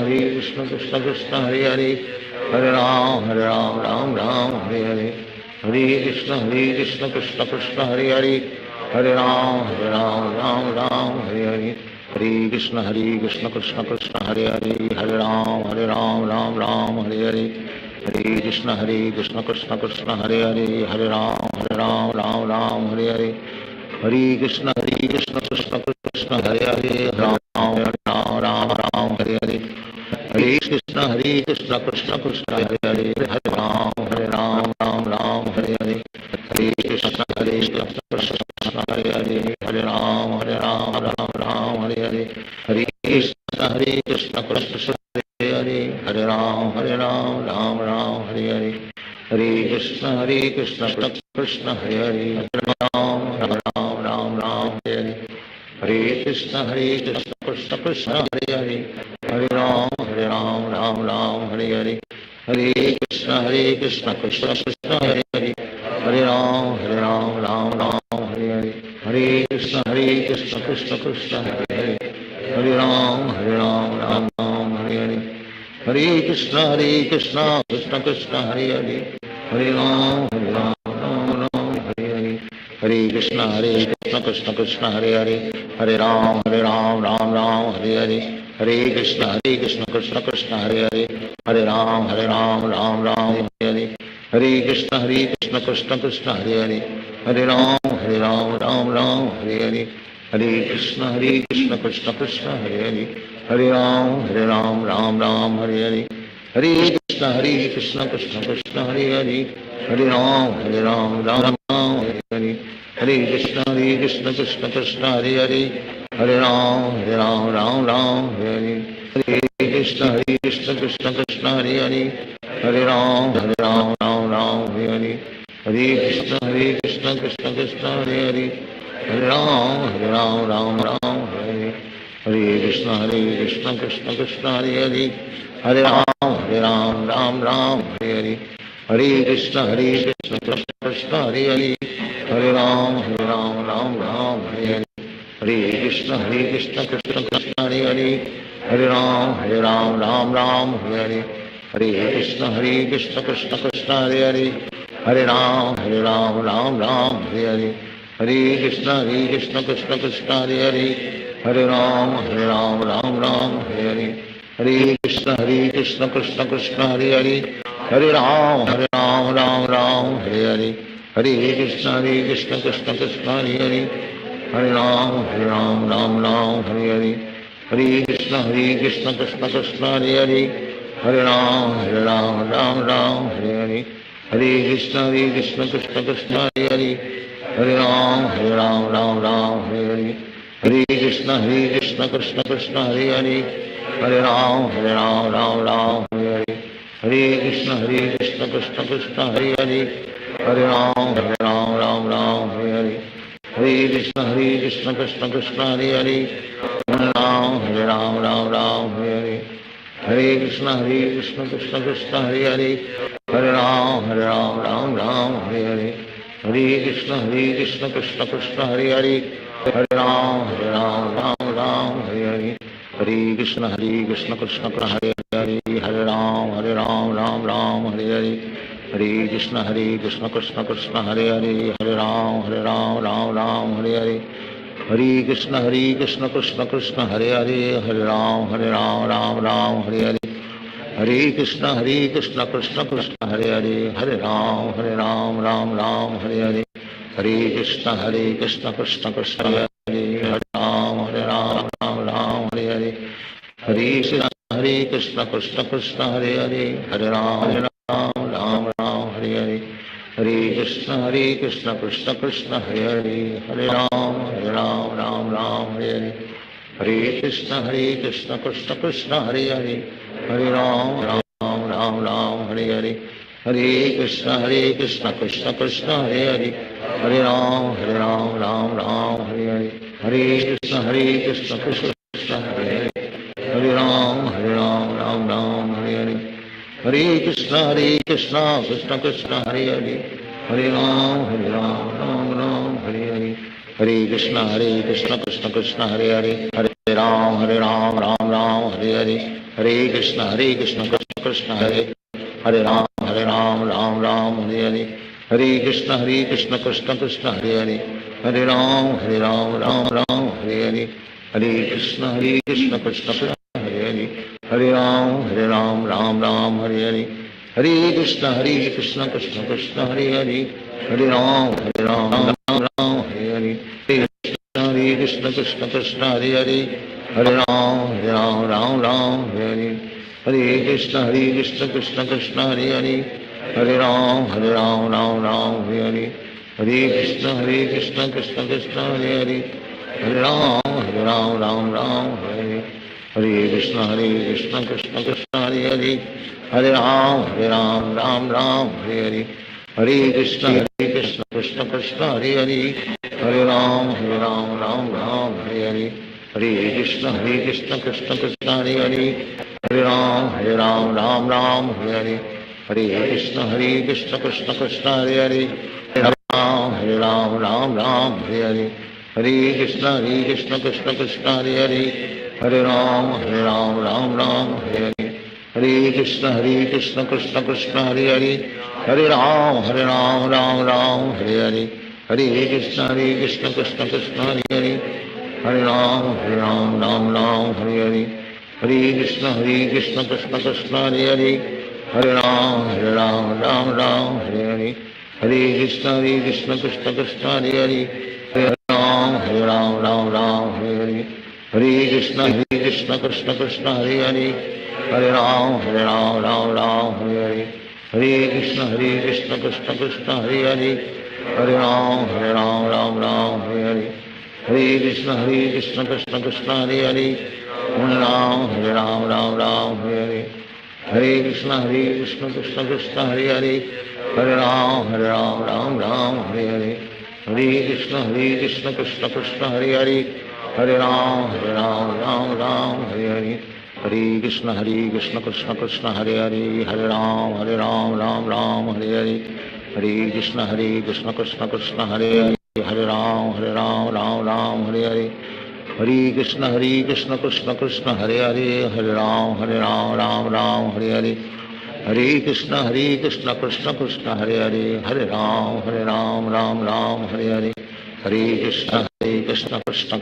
Speaker 5: Hare Krishna Krishna Krishna Hare Hare Hare Ram Ram Hare Hare Hare Krishna Krishna Krishna Hare Hare Hare Ram Ram Hare Hare Hare Krishna Krishna Krishna Hare Hare Hare Ram Ram Hare Hare Hare Krishna Krishna Krishna Hare Hare Hare Ram Ram Hare Hare Hare Krishna Krishna Krishna Hare Hare Ram Ram Hare Hare Hare Krishna Krishna Krishna Hare Hare Hare Ram Ram Hare Hare Hare Krishna Krishna Hare Hare Hare Ram Ram Ram Hare Hare Hare Krishna Krishna Hare Hare Hare Ram Ram Ram Hare Hare Hare Krishna Krishna Hare Hare Hare Ram Ram Hare Hare Hare Krishna Krishna Hare Hare Hare Ram Ram Hare Hare Hare Krishna Krishna Hare Hare Hare Ram Ram Hare Hare Hare Krishna Krishna Hare Hare Hare Ram Ram Hare Hare Hare Krishna Krishna Hare Hare Hare Ram Hare Hare Hare Krishna Krishna Hare Hare Hare Ram Ram Hare Hare Hare Krishna Krishna Hare Hare Hare Ram Ram Hare Hare Hare Krishna Krishna Hare Hare Hare Ram Ram Hare Hare Hare Krishna Krishna Hare Hare Hare Ram Ram Hare Hare Hare Krishna Krishna Hare Hare Hare Ram Ram Hare Hare Hare Krishna Krishna Hare Hare Hare Ram Ram Hare Hare Hare Krishna Krishna Hare Hare Hare Ram Ram Hare Hare Hare Krishna Krishna Hare Hare Hare Ram Ram Hare Hare Hare Krishna Krishna Hare Hare Hare Ram Ram Hare Hare Hare Krishna Krishna Hare Hare Hare Ram Hare Hare Hare Krishna Krishna Hare Hare Hare Ram Ram Hare Hare Hare Krishna Krishna Hare Hare Hare Ram Ram Hare Hare Hare Krishna Krishna Hare Hare Hare Ram Ram Hare Hare Hare Krishna Krishna Hare Hare Hare Ram Hare Hare Hare Krishna Krishna Hare Hare Hare Ram Hare Hare Hare Krishna Krishna Hare Hare Hare Ram Hare Hare Hare Krishna Krishna Hare Hare Hare Ram Hare Hare Hare Krishna Krishna Hare Hare Hare Ram Hare Hare Hare Krishna Krishna Hare Hare Hare Ram Hare Hare Hare Krishna Krishna Hare Hare Hare Ram Hare Hare Hare Krishna Krishna Hare Hare Hare Ram Hare Hare Hare Krishna Krishna Hare Hare Hare Ram Hare Hare Hare Krishna Krishna Hare Hare Hare Ram Hare Hare Hare Krishna Krishna Hare Hare Hare Ram Hare Hare Hare Krishna Krishna Hare Hare Hare Ram Hare Hare Hare Krishna Krishna Hare Hare Hare Ram Hare Hare Hare Krishna Krishna Hare Hare Hare Ram Hare Hare Hare Krishna Krishna Hare Hare Hare Ram Hare Hare Hare Krishna Krishna Hare Hare Hare Ram Hare Hare Hare Krishna Krishna Hare Hare Hare Ram Hare Hare Hare Krishna Krishna Hare Hare Hare Ram Hare Hare Hare Krishna Krishna Hare Hare Hare Ram Hare Hare Hare Krishna Krishna Hare Hare Hare Ram Hare Hare Hare Krishna Krishna Hare Hare Hare Ram Hare Hare Hare Krishna Krishna Hare Hare Ram Hare Hare Hare Krishna Krishna Hare Hare Hare Ram Hare Hare Hare Krishna Krishna Hare Hare Hare Ram Hare Hare Hare Krishna Krishna Hare Hare Hare Ram Hare Hare Hare Krishna Krishna Hare Hare Hare Ram Hare Hare Hare Krishna Krishna Hare Hare Hare Ram Hare Hare हरे कृष्ण कृष्ण कृष्ण हरे हरे हरे राम राम राम हरे हरे कृष्ण कृष्ण कृष्ण हरे हरे हरे राम राम हरे हरे हरे कृष्ण कृष्ण कृष्ण हरे हरे हरे राम राम राम हरे हरे हरे कृष्ण कृष्ण कृष्ण हरे हरे हरे राम राम हरे हरे हरे कृष्ण कृष्ण कृष्ण हरे हरे हरे राम हरे हरे हरे कृष्ण कृष्ण कृष्ण हरे हरे हरे राम राम हरे हरे हरे कृष्ण कृष्ण कृष्ण हरे हरे हरे राम राम हरे हरे हरे कृष्ण कृष्ण कृष्ण हरे हरे हरे राम राम हरे हरे हरे कृष्ण कृष्ण कृष्ण हरे हरे हरे राम राम हरे हरे हरे कृष्ण कृष्ण कृष्ण हरे हरे हरे राम हरे हरे हरे कृष्ण कृष्ण कृष्ण हरे हरे हरे राम हरे हरे हरे कृष्ण कृष्ण कृष्ण हरे हरे हरे राम हरे हरे हरे कृष्ण कृष्ण कृष्ण हरे हरे हरे राम हरे हरे हरे कृष्ण कृष्ण कृष्ण हरे हरे हरे राम हरे हरे हरे कृष्ण कृष्ण कृष्ण हरे हरे हरे राम हरे हरे हरे कृष्ण कृष्ण कृष्ण हरे हरे हरे राम राम हरे हरे हरे कृष्ण कृष्ण कृष्ण हरे हरे हरे राम हरे हरे हरे कृष्ण कृष्ण कृष्ण हरे हरे हरे राम हरे हरे हरे कृष्ण कृष्ण कृष्ण हरे हरे हरे राम राम हरे हरे हरे कृष्ण कृष्ण कृष्ण हरे हरे हरे राम राम हरे हरे हरे कृष्ण कृष्ण कृष्ण हरे हरे हरे राम राम हरे हरे हरे कृष्ण कृष्ण कृष्ण हरे हरे हरे राम राम हरे हरे हरे कृष्ण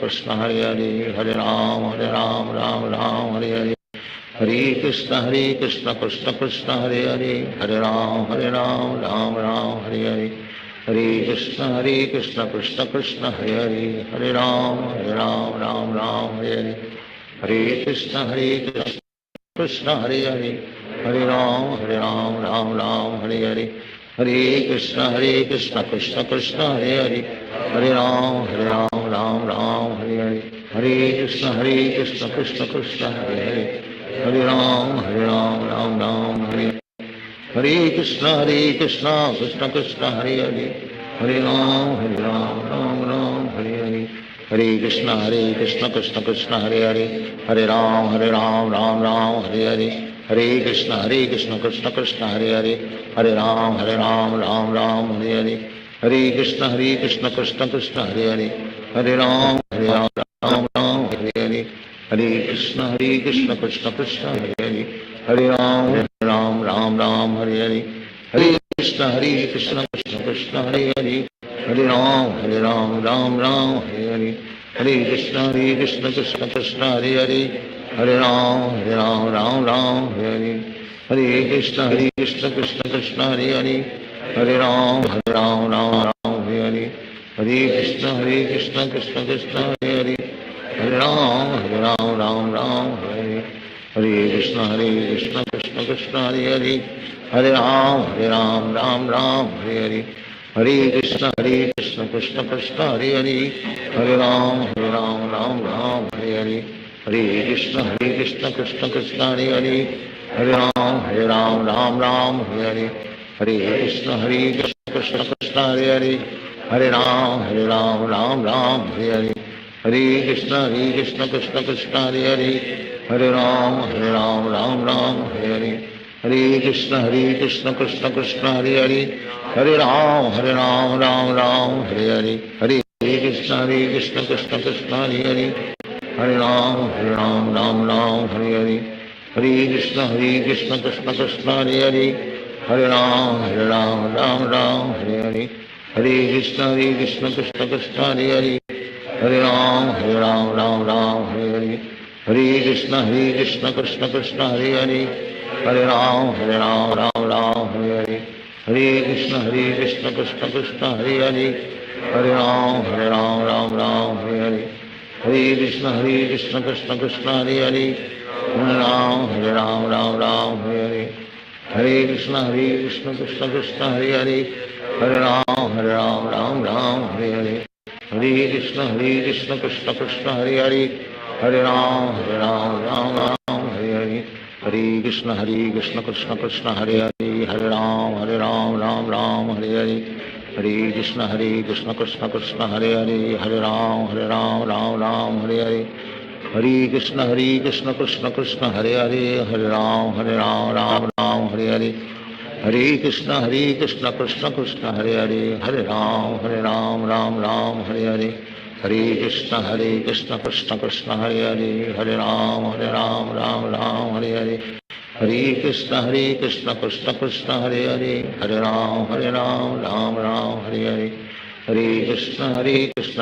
Speaker 5: कृष्ण हरे हरे हरे राम हरे हरे हरे कृष्ण कृष्ण कृष्ण हरे हरे हरे राम हरे हरे हरे कृष्ण कृष्ण कृष्ण हरे हरे हरे राम हरे हरे कृष्ण कृष्ण कृष्ण हरे हरे हरे राम हरे हरे हरे कृष्ण कृष्ण कृष्ण हरे हरे हरे राम राम हरे हरे हरे कृष्ण कृष्ण कृष्ण हरे हरे हरे राम राम हरे हरे हरे कृष्ण कृष्ण कृष्ण हरे हरे हरे राम राम हरे हरे हरे कृष्ण कृष्ण कृष्ण हरे हरे हरे राम हरे हरे हरे कृष्ण कृष्ण कृष्ण हरे हरे हरे राम हरे हरे हरे कृष्ण कृष्ण कृष्ण हरे हरे हरे राम हरे हरे हरे कृष्ण कृष्ण कृष्ण हरे हरे हरे राम हरे हरे हरे कृष्ण कृष्ण कृष्ण हरे हरे हरे राम हरे हरे हरे कृष्ण कृष्ण कृष्ण हरे हरे हरे राम हरे हरे हरे कृष्ण कृष्ण कृष्ण हरे हरे हरे राम हरे हरे हरे कृष्ण कृष्ण कृष्ण हरे हरे हरे राम हरे हरे हरे कृष्ण कृष्ण कृष्ण हरे हरे हरे राम हरे हरे हरे कृष्ण कृष्ण कृष्ण हरे हरे हरे राम हरे हरे हरे कृष्ण कृष्ण कृष्ण हरे हरे हरे राम हरे हरे हरे कृष्ण कृष्ण कृष्ण हरे हरे हरे राम हरे हरे हरे कृष्ण कृष्ण कृष्ण हरे हरे हरे राम हरे हरे हरे कृष्ण कृष्ण कृष्ण हरे हरे हरे राम हरे हरे हरे कृष्ण कृष्ण कृष्ण हरे हरे हरे राम हरे हरे हरे कृष्ण कृष्ण कृष्ण हरे हरे हरे राम हरे हरे हरे कृष्ण कृष्ण कृष्ण हरे हरे हरे राम हरे हरे हरे कृष्ण कृष्ण कृष्ण हरे हरे हरे राम राम राम हरे हरे, हरे कृष्ण कृष्ण कृष्ण हरे हरे, हरे राम राम राम हरे हरे, हरे कृष्ण कृष्ण कृष्ण हरे हरे, हरे राम राम राम हरे हरे, हरे कृष्ण कृष्ण कृष्ण हरे हरे, हरे राम राम राम हरे हरे, हरे कृष्ण कृष्ण कृष्ण हरे हरे, हरे राम राम राम हरे हरे, हरे कृष्ण कृष्ण कृष्ण हरे हरे, हरे राम राम राम हरे हरे, हरे कृष्ण कृष्ण कृष्ण हरे हरे, हरे राम राम राम हरे हरे, हरे कृष्ण कृष्ण कृष्ण हरे हरे, हरे राम राम राम हरे हरे, हरे कृष्ण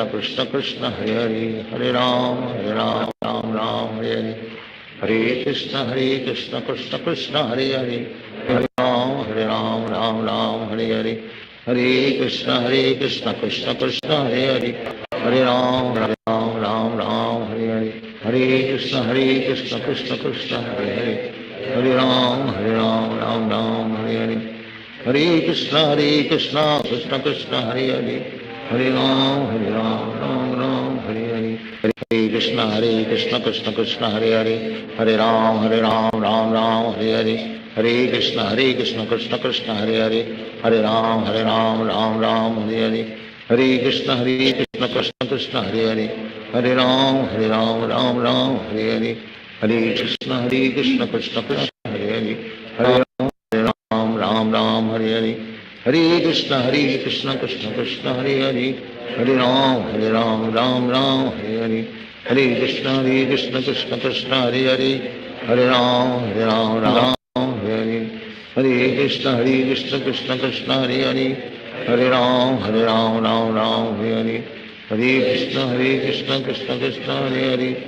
Speaker 5: कृष्ण कृष्ण हरे हरे, हरे राम राम राम हरे हरे, हरे कृष्ण कृष्ण कृष्ण हरे हरे, हरे राम राम हरे हरे, हरे कृष्ण कृष्ण कृष्ण हरे हरे, हरे राम राम हरे हरे, हरे कृष्ण कृष्ण कृष्ण हरे हरे, हरे राम राम हरे हरे, हरे कृष्ण कृष्ण कृष्ण हरे हरे, हरे राम राम हरे हरे, हरे कृष्ण कृष्ण कृष्ण हरे हरे, हरे राम राम हरे हरे, हरे कृष्ण कृष्ण कृष्ण हरे हरे, हरे राम राम हरे हरे, हरे कृष्ण कृष्ण कृष्ण हरे हरे, हरे राम राम हरे हरे, हरे कृष्ण कृष्ण कृष्ण हरे हरे, हरे राम हरे हरे, हरे कृष्ण कृष्ण कृष्ण हरे हरे, हरे राम राम हरे हरे, हरे कृष्ण कृष्ण कृष्ण हरे हरे, हरे राम राम हरे हरे, हरे कृष्ण कृष्ण कृष्ण हरे हरे, हरे राम राम हरे हरे, हरे कृष्ण कृष्ण कृष्ण हरे हरे, हरे राम राम हरे हरे, हरे कृष्ण कृष्ण कृष्ण हरे हरे, हरे राम राम हरे हरे, हरे कृष्ण कृष्ण कृष्ण हरे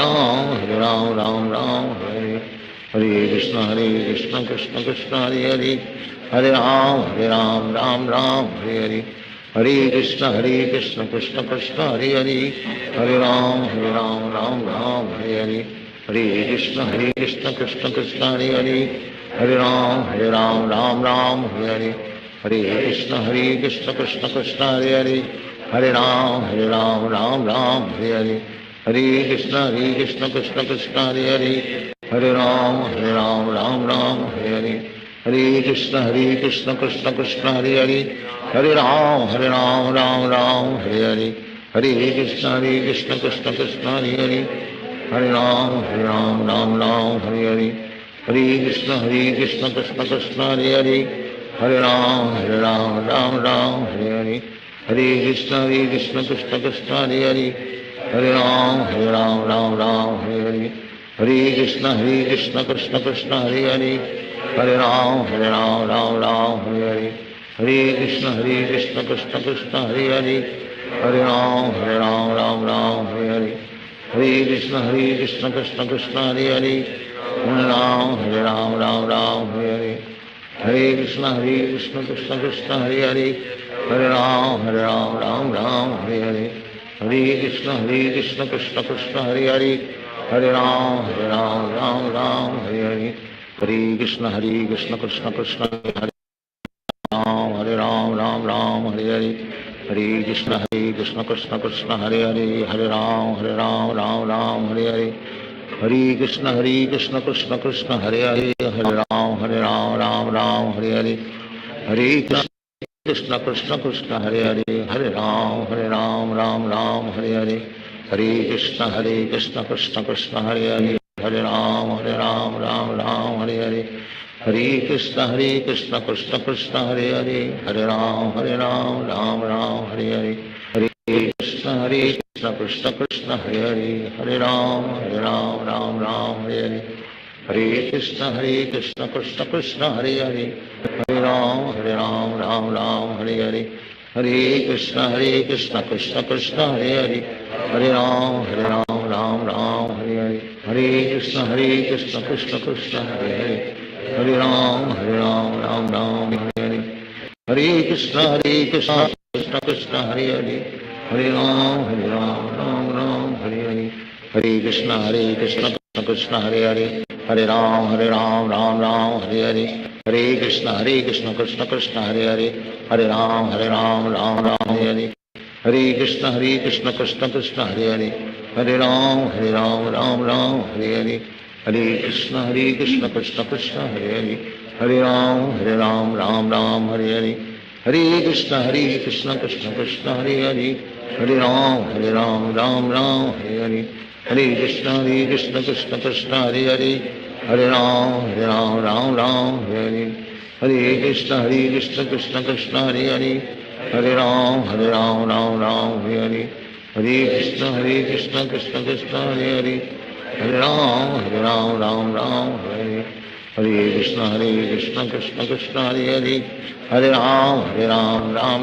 Speaker 5: हरे, हरे राम राम हरे हरे, हरे कृष्ण कृष्ण कृष्ण हरे हरे, हरे राम राम हरे हरे, हरे कृष्ण कृष्ण कृष्ण हरे हरे, हरे राम राम हरे हरे, हरे कृष्ण कृष्ण कृष्ण हरे हरे, हरे राम राम हरे हरे, हरे कृष्ण कृष्ण कृष्ण हरे हरे, हरे राम राम हरे हरे, हरे कृष्ण कृष्ण कृष्ण हरे हरे, हरे राम राम हरे हरे, हरे कृष्ण कृष्ण कृष्ण हरे हरे, हरे राम राम हरे हरे, हरे कृष्ण कृष्ण कृष्ण हरे हरे, हरे राम राम हरे हरे, हरे कृष्ण कृष्ण कृष्ण हरे हरे, हरे राम राम हरे हरे, हरे कृष्ण कृष्ण कृष्ण हरे हरे, हरे राम राम हरे हरे, हरे कृष्ण कृष्ण कृष्ण हरे हरे, हरे राम हरे हरे, हरे कृष्ण कृष्ण कृष्ण हरे हरे, हरे राम राम हरे हरे, हरे कृष्ण कृष्ण कृष्ण हरे हरे, हरे राम राम हरे हरे, हरे कृष्ण कृष्ण कृष्ण हरे हरे राम राम हरे हरे, हरे कृष्ण कृष्ण कृष्ण हरे हरे, हरे राम राम हरे हरे, हरे कृष्ण कृष्ण कृष्ण हरे हरे, हरे राम राम हरे हरे, हरे कृष्ण कृष्ण कृष्ण हरे हरे, हरे राम राम हरे हरे, हरे कृष्ण कृष्ण कृष्ण हरे हरे, हरे राम राम हरे हरे, हरे कृष्ण कृष्ण कृष्ण हरे हरे, हरे राम राम हरे हरे, हरे कृष्ण कृष्ण कृष्ण हरे हरे, हरे राम राम हरे हरे, हरे कृष्ण कृष्ण कृष्ण हरे हरे, हरे राम राम हरे हरे, हरे कृष्ण कृष्ण कृष्ण हरे हरे, हरे राम राम हरे हरे, हरे कृष्ण कृष्ण कृष्ण हरे हरे, हरे राम राम हरे हरे, हरे कृष्ण कृष्ण कृष्ण हरे हरे, हरे राम राम हरे हरे, हरे कृष्ण कृष्ण कृष्ण हरे हरे, हरे राम राम राम हरे हरे, हरे कृष्ण कृष्ण कृष्ण हरे हरे, हरे राम राम राम हरे हरे, हरे कृष्ण कृष्ण कृष्ण हरे हरे, हरे राम राम राम हरे हरे, हरे कृष्ण कृष्ण कृष्ण हरे हरे, हरे राम राम हरे हरे, हरे कृष्ण कृष्ण कृष्ण हरे हरे, हरे राम राम हरे हरे, हरे कृष्ण कृष्ण कृष्ण हरे हरे, हरे राम राम हरे हरे, हरे कृष्ण कृष्ण कृष्ण हरे हरे, हरे राम राम हरे हरे, हरे कृष्ण कृष्ण कृष्ण हरे हरे, हरे राम राम हरे हरे, हरे कृष्ण कृष्ण कृष्ण हरे हरे, हरे राम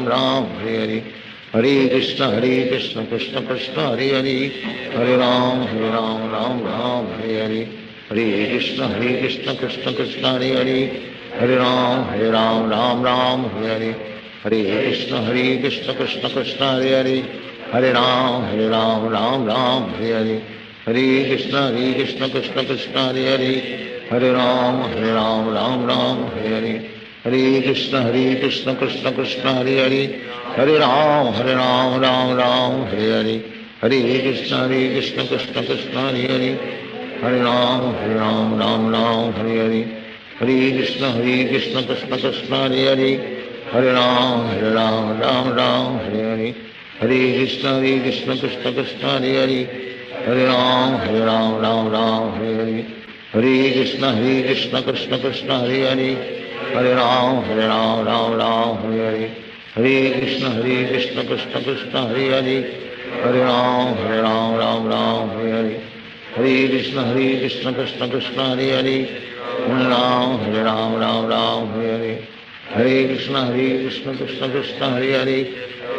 Speaker 5: राम हरे हरे, हरे कृष्ण कृष्ण कृष्ण हरे हरे, हरे राम राम हरे हरे, हरे कृष्ण कृष्ण कृष्ण हरे हरे, हरे राम राम हरे हरे, हरे कृष्ण कृष्ण कृष्ण हरे हरे, हरे राम राम हरे हरे, हरे कृष्ण कृष्ण कृष्ण हरे हरे, हरे राम राम हरे हरे, हरे कृष्ण कृष्ण कृष्ण हरे हरे, हरे राम राम हरे हरे, हरे कृष्ण कृष्ण कृष्ण हरे हरे, हरे राम राम हरे हरे, हरे कृष्ण कृष्ण कृष्ण हरे हरे, हरे राम राम हरे हरे, हरे कृष्ण कृष्ण कृष्ण हरे हरे, हरे राम राम हरे हरे, हरे कृष्ण कृष्ण कृष्ण हरे हरे, हरे राम राम हरे हरे, हरे कृष्ण कृष्ण कृष्ण हरे हरे, हरे राम राम हरे हरे, हरे कृष्ण कृष्ण कृष्ण हरे हरे, हरे राम हरे हरे, हरे कृष्ण कृष्ण कृष्ण हरे हरे, हरे राम हरे हरे, हरे कृष्ण कृष्ण कृष्ण हरे हरे, हरे राम हरे हरे, हरे कृष्ण कृष्ण कृष्ण हरे हरे,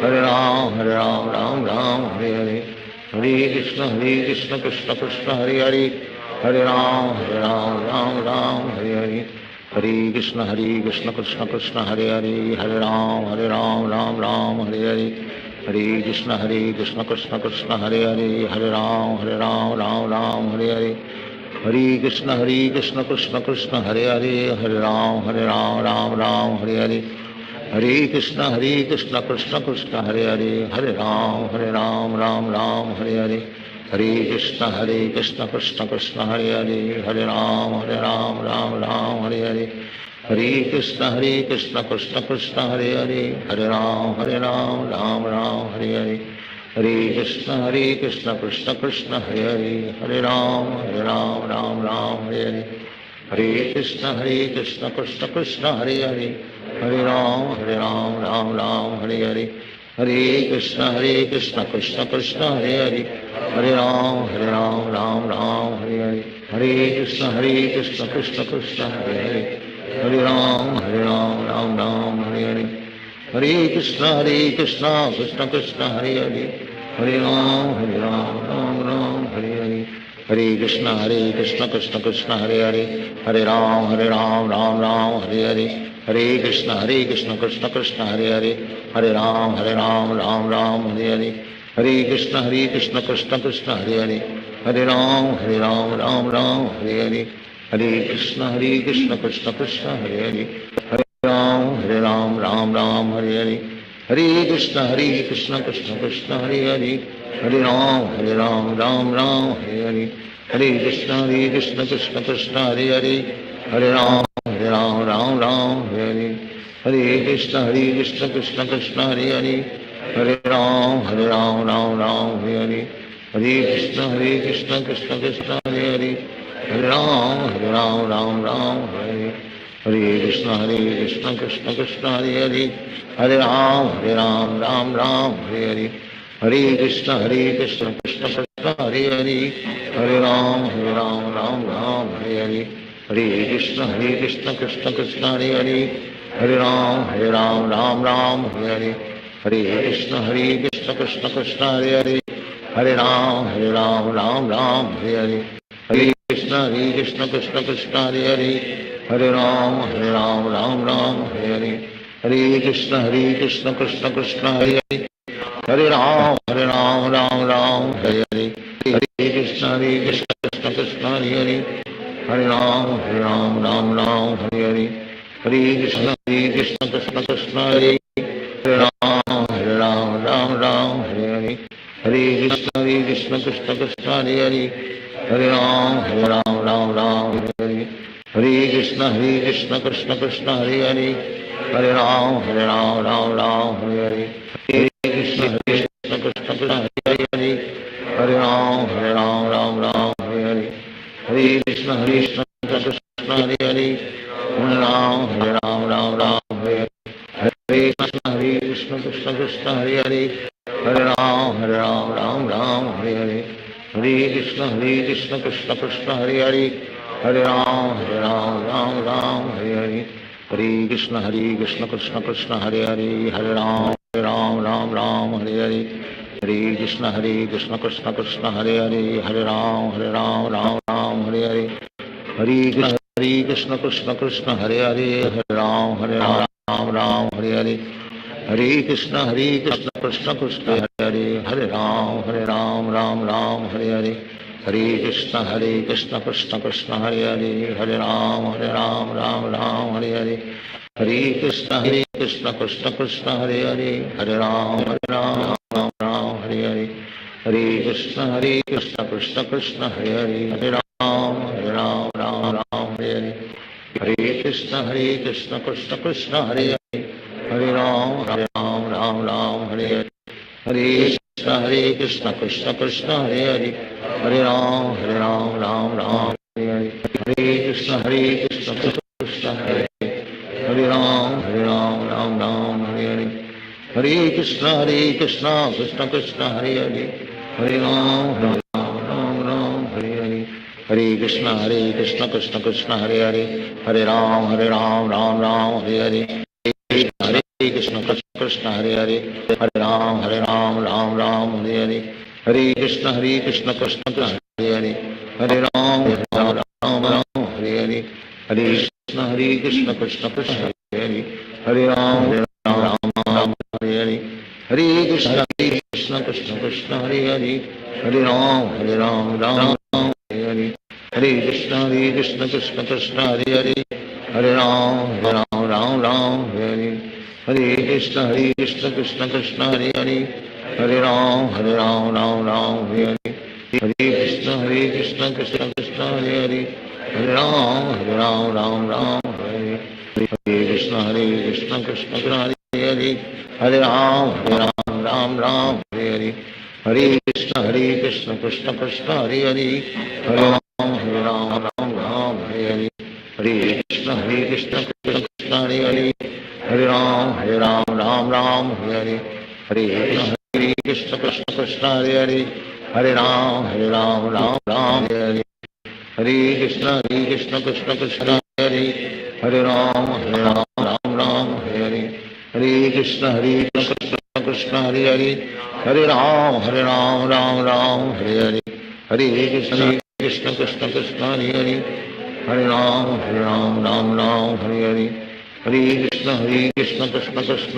Speaker 5: हरे राम राम हरे हरे, हरे कृष्ण कृष्ण कृष्ण हरे हरे, हरे राम हरे हरे, हरे कृष्ण कृष्ण कृष्ण हरे हरे, हरे राम हरे हरे, हरे कृष्ण कृष्ण कृष्ण हरे हरे, हरे राम राम हरे हरे, हरे कृष्ण कृष्ण कृष्ण हरे हरे, हरे राम राम हरे हरे, हरे कृष्ण कृष्ण कृष्ण हरे हरे, हरे राम राम हरे हरे, हरे कृष्ण कृष्ण कृष्ण हरे हरे, हरे राम राम हरे हरे, हरे कृष्ण कृष्ण कृष्ण हरे हरे, हरे राम राम हरे हरे, हरे कृष्ण कृष्ण कृष्ण हरे हरे, हरे राम राम हरे हरे, हरे कृष्ण कृष्ण कृष्ण हरे हरे, हरे राम राम हरे हरे, हरे कृष्ण कृष्ण कृष्ण हरे हरे, हरे राम राम हरे हरे, हरे कृष्ण कृष्ण कृष्ण हरे हरे, हरे राम राम हरे हरे, हरे कृष्ण कृष्ण कृष्ण हरे हरे, हरे राम राम हरे हरे, हरे कृष्ण कृष्ण कृष्ण हरे हरे, हरे राम राम हरे हरे, हरे कृष्ण कृष्ण कृष्ण हरे हरे, हरे राम हरे हरे, हरे कृष्ण कृष्ण कृष्ण हरे हरे, हरे राम राम हरे हरे, हरे कृष्ण कृष्ण कृष्ण हरे हरे, हरे राम राम हरे हरे, हरे कृष्ण कृष्ण कृष्ण हरे हरे, हरे राम राम हरे हरे, हरे कृष्ण कृष्ण कृष्ण हरे हरे, हरे राम राम हरे हरे, हरे कृष्ण कृष्ण कृष्ण हरे हरे, हरे राम राम हरे हरे, हरे कृष्ण कृष्ण कृष्ण हरे हरे, हरे राम राम हरे हरे, हरे कृष्ण कृष्ण कृष्ण हरे हरे, हरे राम राम हरे हरे, हरे कृष्ण कृष्ण कृष्ण हरे हरे, हरे राम राम हरे हरे, हरे कृष्ण कृष्ण कृष्ण हरे हरे, हरे राम राम हरे हरे, हरे कृष्ण कृष्ण कृष्ण हरे हरे, हरे राम राम हरे हरे, हरे कृष्ण कृष्ण कृष्ण हरे हरे, हरे राम राम राम हरे हरे हरे कृष्ण कृष्ण कृष्ण हरे राम राम हरे हरे हरे कृष्ण कृष्ण कृष्ण हरे हरे हरे राम राम हरे हरे हरे कृष्ण कृष्ण कृष्ण हरे हरे हरे राम राम हरे हरे हरे कृष्ण कृष्ण कृष्ण हरे हरे हरे राम राम हरे हरे हरे कृष्ण कृष्ण हरे हरे हरे राम हरे हरे हरे कृष्ण कृष्ण कृष्ण हरे हरे हरे राम हरे हरे हरे कृष्ण कृष्ण कृष्ण हरे हरे हरे राम हरे हरे हरे कृष्ण कृष्ण कृष्ण हरे हरे हरे राम हरे हरे हरे कृष्ण कृष्ण कृष्ण हरे हरे हरे राम हरे हरे हरे कृष्ण कृष्ण कृष्ण हरे हरे हरे राम हरे हरे हरे कृष्ण कृष्ण कृष्ण हरे हरे हरे राम हरे हरे हरे कृष्ण कृष्ण कृष्ण हरे हरे हरे राम हरे हरे हरे कृष्ण कृष्ण कृष्ण हरे हरे हरे राम हरे हरे हरे कृष्ण कृष्ण कृष्ण हरे हरे हरे राम हरे हरे हरे कृष्ण कृष्ण कृष्ण हरे हरे हरे राम हरे हरे हरे कृष्ण कृष्ण कृष्ण हरे हरे हरे राम हरे हरे हरे कृष्ण कृष्ण हरे हरे राम हरे हरे हरे कृष्ण कृष्ण कृष्ण हरे हरे हरे राम हरे हरे हरे कृष्ण कृष्ण कृष्ण हरे हरे हरे राम हरे हरे हरे कृष्ण कृष्ण हरे हरे हरे राम हरे हरे हरे कृष्ण कृष्ण कृष्ण हरे हरे हरे राम हरे हरे हरे कृष्ण कृष्ण कृष्ण हरे हरे हरे राम हरे हरे हरे कृष्ण कृष्ण कृष्ण हरे हरे हरे राम हरे हरे हरे कृष्ण कृष्ण कृष्ण हरे हरे हरे राम हरे हरे हरे कृष्ण कृष्ण कृष्ण हरे हरे हरे राम हरे हरे हरे कृष्ण कृष्ण कृष्ण हरे हरे हरे राम हरे हरे कृष्ण कृष्ण कृष्ण हरे हरे हरे राम हरे हरे हरे कृष्ण कृष्ण कृष्ण हरे हरे हरे राम हरे हरे हरे कृष्ण कृष्ण कृष्ण हरे हरे हरे राम हरे हरे हरे कृष्ण कृष्ण कृष्ण हरे हरे हरे राम हरे हरे हरे कृष्ण कृष्ण कृष्ण हरे हरे हरे राम हरे हरे हरे कृष्ण कृष्ण कृष्ण हरे हरे हरे राम हरे हरे हरे कृष्ण कृष्ण कृष्ण हरे हरे हरे राम हरे हरे हरे कृष्ण कृष्ण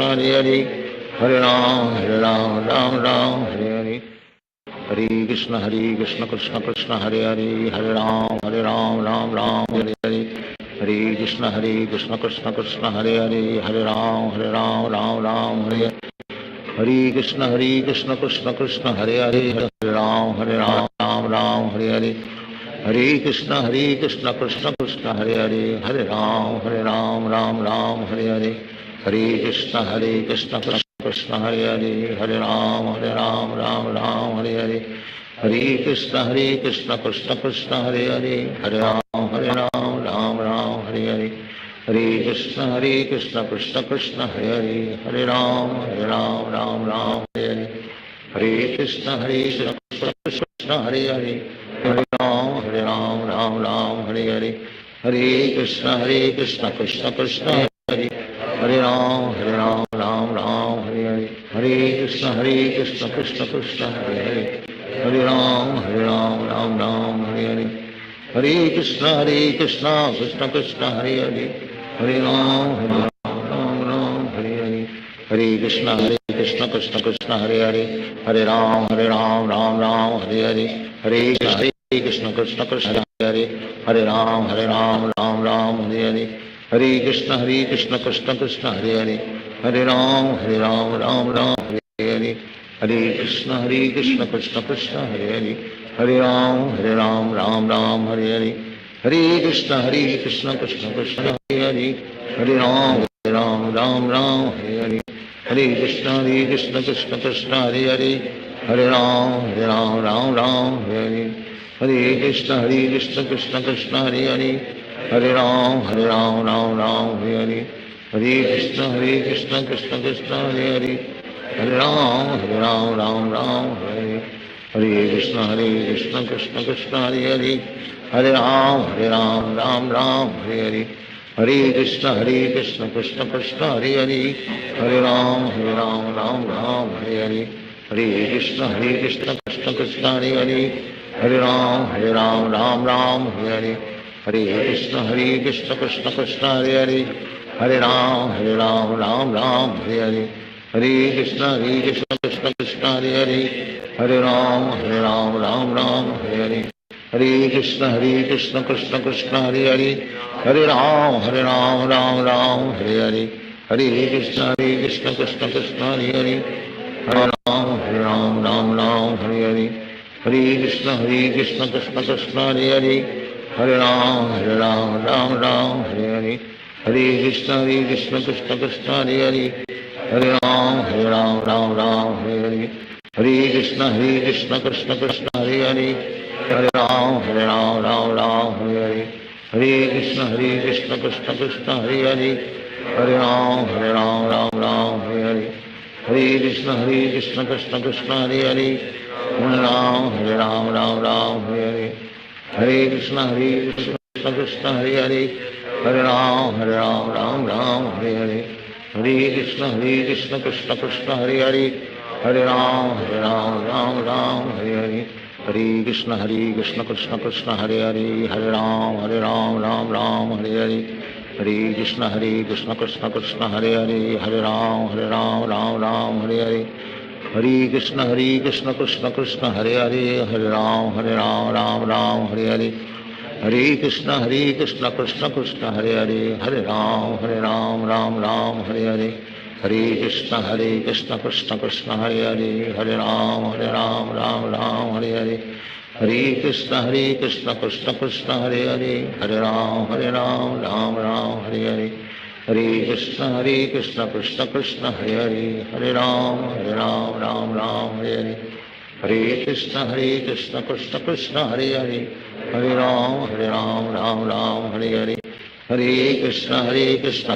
Speaker 5: कृष्ण हरे हरे हरे राम हरे हरे हरे कृष्ण कृष्ण कृष्ण हरे हरे हरे राम हरे हरे हरे कृष्ण कृष्ण कृष्ण हरे हरे हरे राम हरे हरे हरे कृष्ण कृष्ण कृष्ण हरे हरे हरे राम हरे हरे हरे कृष्ण कृष्ण कृष्ण हरे हरे हरे राम हरे हरे हरे कृष्ण कृष्ण कृष्ण हरे हरे हरे राम हरे हरे हरे हरे कृष्ण कृष्ण कृष्ण हरे हरे हरे राम हरे हरे हरे हरे कृष्ण कृष्ण कृष्ण हरे हरे हरे राम हरे हरे हरे कृष्ण कृष्ण हरे हरे हरे राम हरे हरे हरे कृष्ण कृष्ण कृष्ण हरे हरे राम हरे हरे हरे कृष्ण कृष्ण कृष्ण हरे हरे हरे राम हरे हरे हरे कृष्ण कृष्ण कृष्ण हरे हरे हरे राम हरे हरे हरे कृष्ण कृष्ण कृष्ण हरे हरे हरे राम हरे हरे हरे कृष्ण कृष्ण कृष्ण हरे हरे हरे राम राम राम हरे हरे, हरे कृष्ण कृष्ण कृष्ण हरे हरे, हरे राम राम हरे हरे, हरे कृष्ण कृष्ण कृष्ण हरे हरे, हरे राम राम हरे हरे, हरे कृष्ण कृष्ण कृष्ण हरे हरे, हरे राम राम हरे हरे, हरे कृष्ण कृष्ण कृष्ण हरे हरे, हरे राम राम हरे हरे, हरे कृष्ण कृष्ण कृष्ण हरे हरे, हरे राम राम हरे हरे, हरे कृष्ण कृष्ण कृष्ण हरे हरे, हरे राम राम हरे हरे, हरे कृष्ण कृष्ण कृष्ण हरे हरे, हरे राम राम हरे हरे, हरे कृष्ण कृष्ण कृष्ण हरे हरे, हरे राम राम हरे हरे, हरे कृष्ण कृष्ण कृष्ण हरे हरे, हरे राम राम हरे हरे, हरे कृष्ण कृष्ण कृष्ण हरे हरे, हरे राम राम हरे हरे, हरे कृष्ण कृष्ण कृष्ण हरे हरे, हरे राम राम हरे हरे, हरे कृष्ण कृष्ण कृष्ण हरे हरे, हरे राम राम हरे हरे, हरे कृष्ण कृष्ण कृष्ण हरे हरे, हरे राम राम हरे हरे, हरे कृष्ण कृष्ण कृष्ण हरे हरे, हरे राम राम हरे हरे, हरे कृष्ण कृष्ण कृष्ण हरे हरे, हरे राम राम हरे हरे, हरे कृष्ण कृष्ण कृष्ण हरे हरे, हरे राम राम हरे हरे, हरे कृष्ण कृष्ण कृष्ण हरे हरे, हरे राम राम हरे हरे, हरे कृष्ण कृष्ण कृष्ण हरे हरे, हरे राम हरे हरे, हरे कृष्ण कृष्ण कृष्ण हरे हरे, हरे राम हरे हरे, हरे कृष्ण कृष्ण कृष्ण हरे हरे, हरे राम हरे हरे, हरे कृष्ण कृष्ण कृष्ण हरे हरे, हरे राम हरे हरे, हरे कृष्ण कृष्ण कृष्ण हरे हरे, हरे राम हरे हरे, हरे कृष्ण कृष्ण कृष्ण हरे हरे, हरे राम हरे हरे, हरे कृष्ण कृष्ण कृष्ण हरे हरे, हरे राम राम हरे हरे, हरे कृष्ण कृष्ण कृष्ण हरे हरे, हरे राम राम हरे हरे, हरे कृष्ण कृष्ण कृष्ण हरे हरे, हरे राम राम हरे हरे, हरे कृष्ण कृष्ण कृष्ण हरे हरे, हरे राम राम हरे हरे, हरे कृष्ण कृष्ण कृष्ण हरे हरे, हरे राम राम हरे हरे, हरे कृष्ण कृष्ण कृष्ण हरे हरे, हरे राम राम हरे हरे, हरे कृष्ण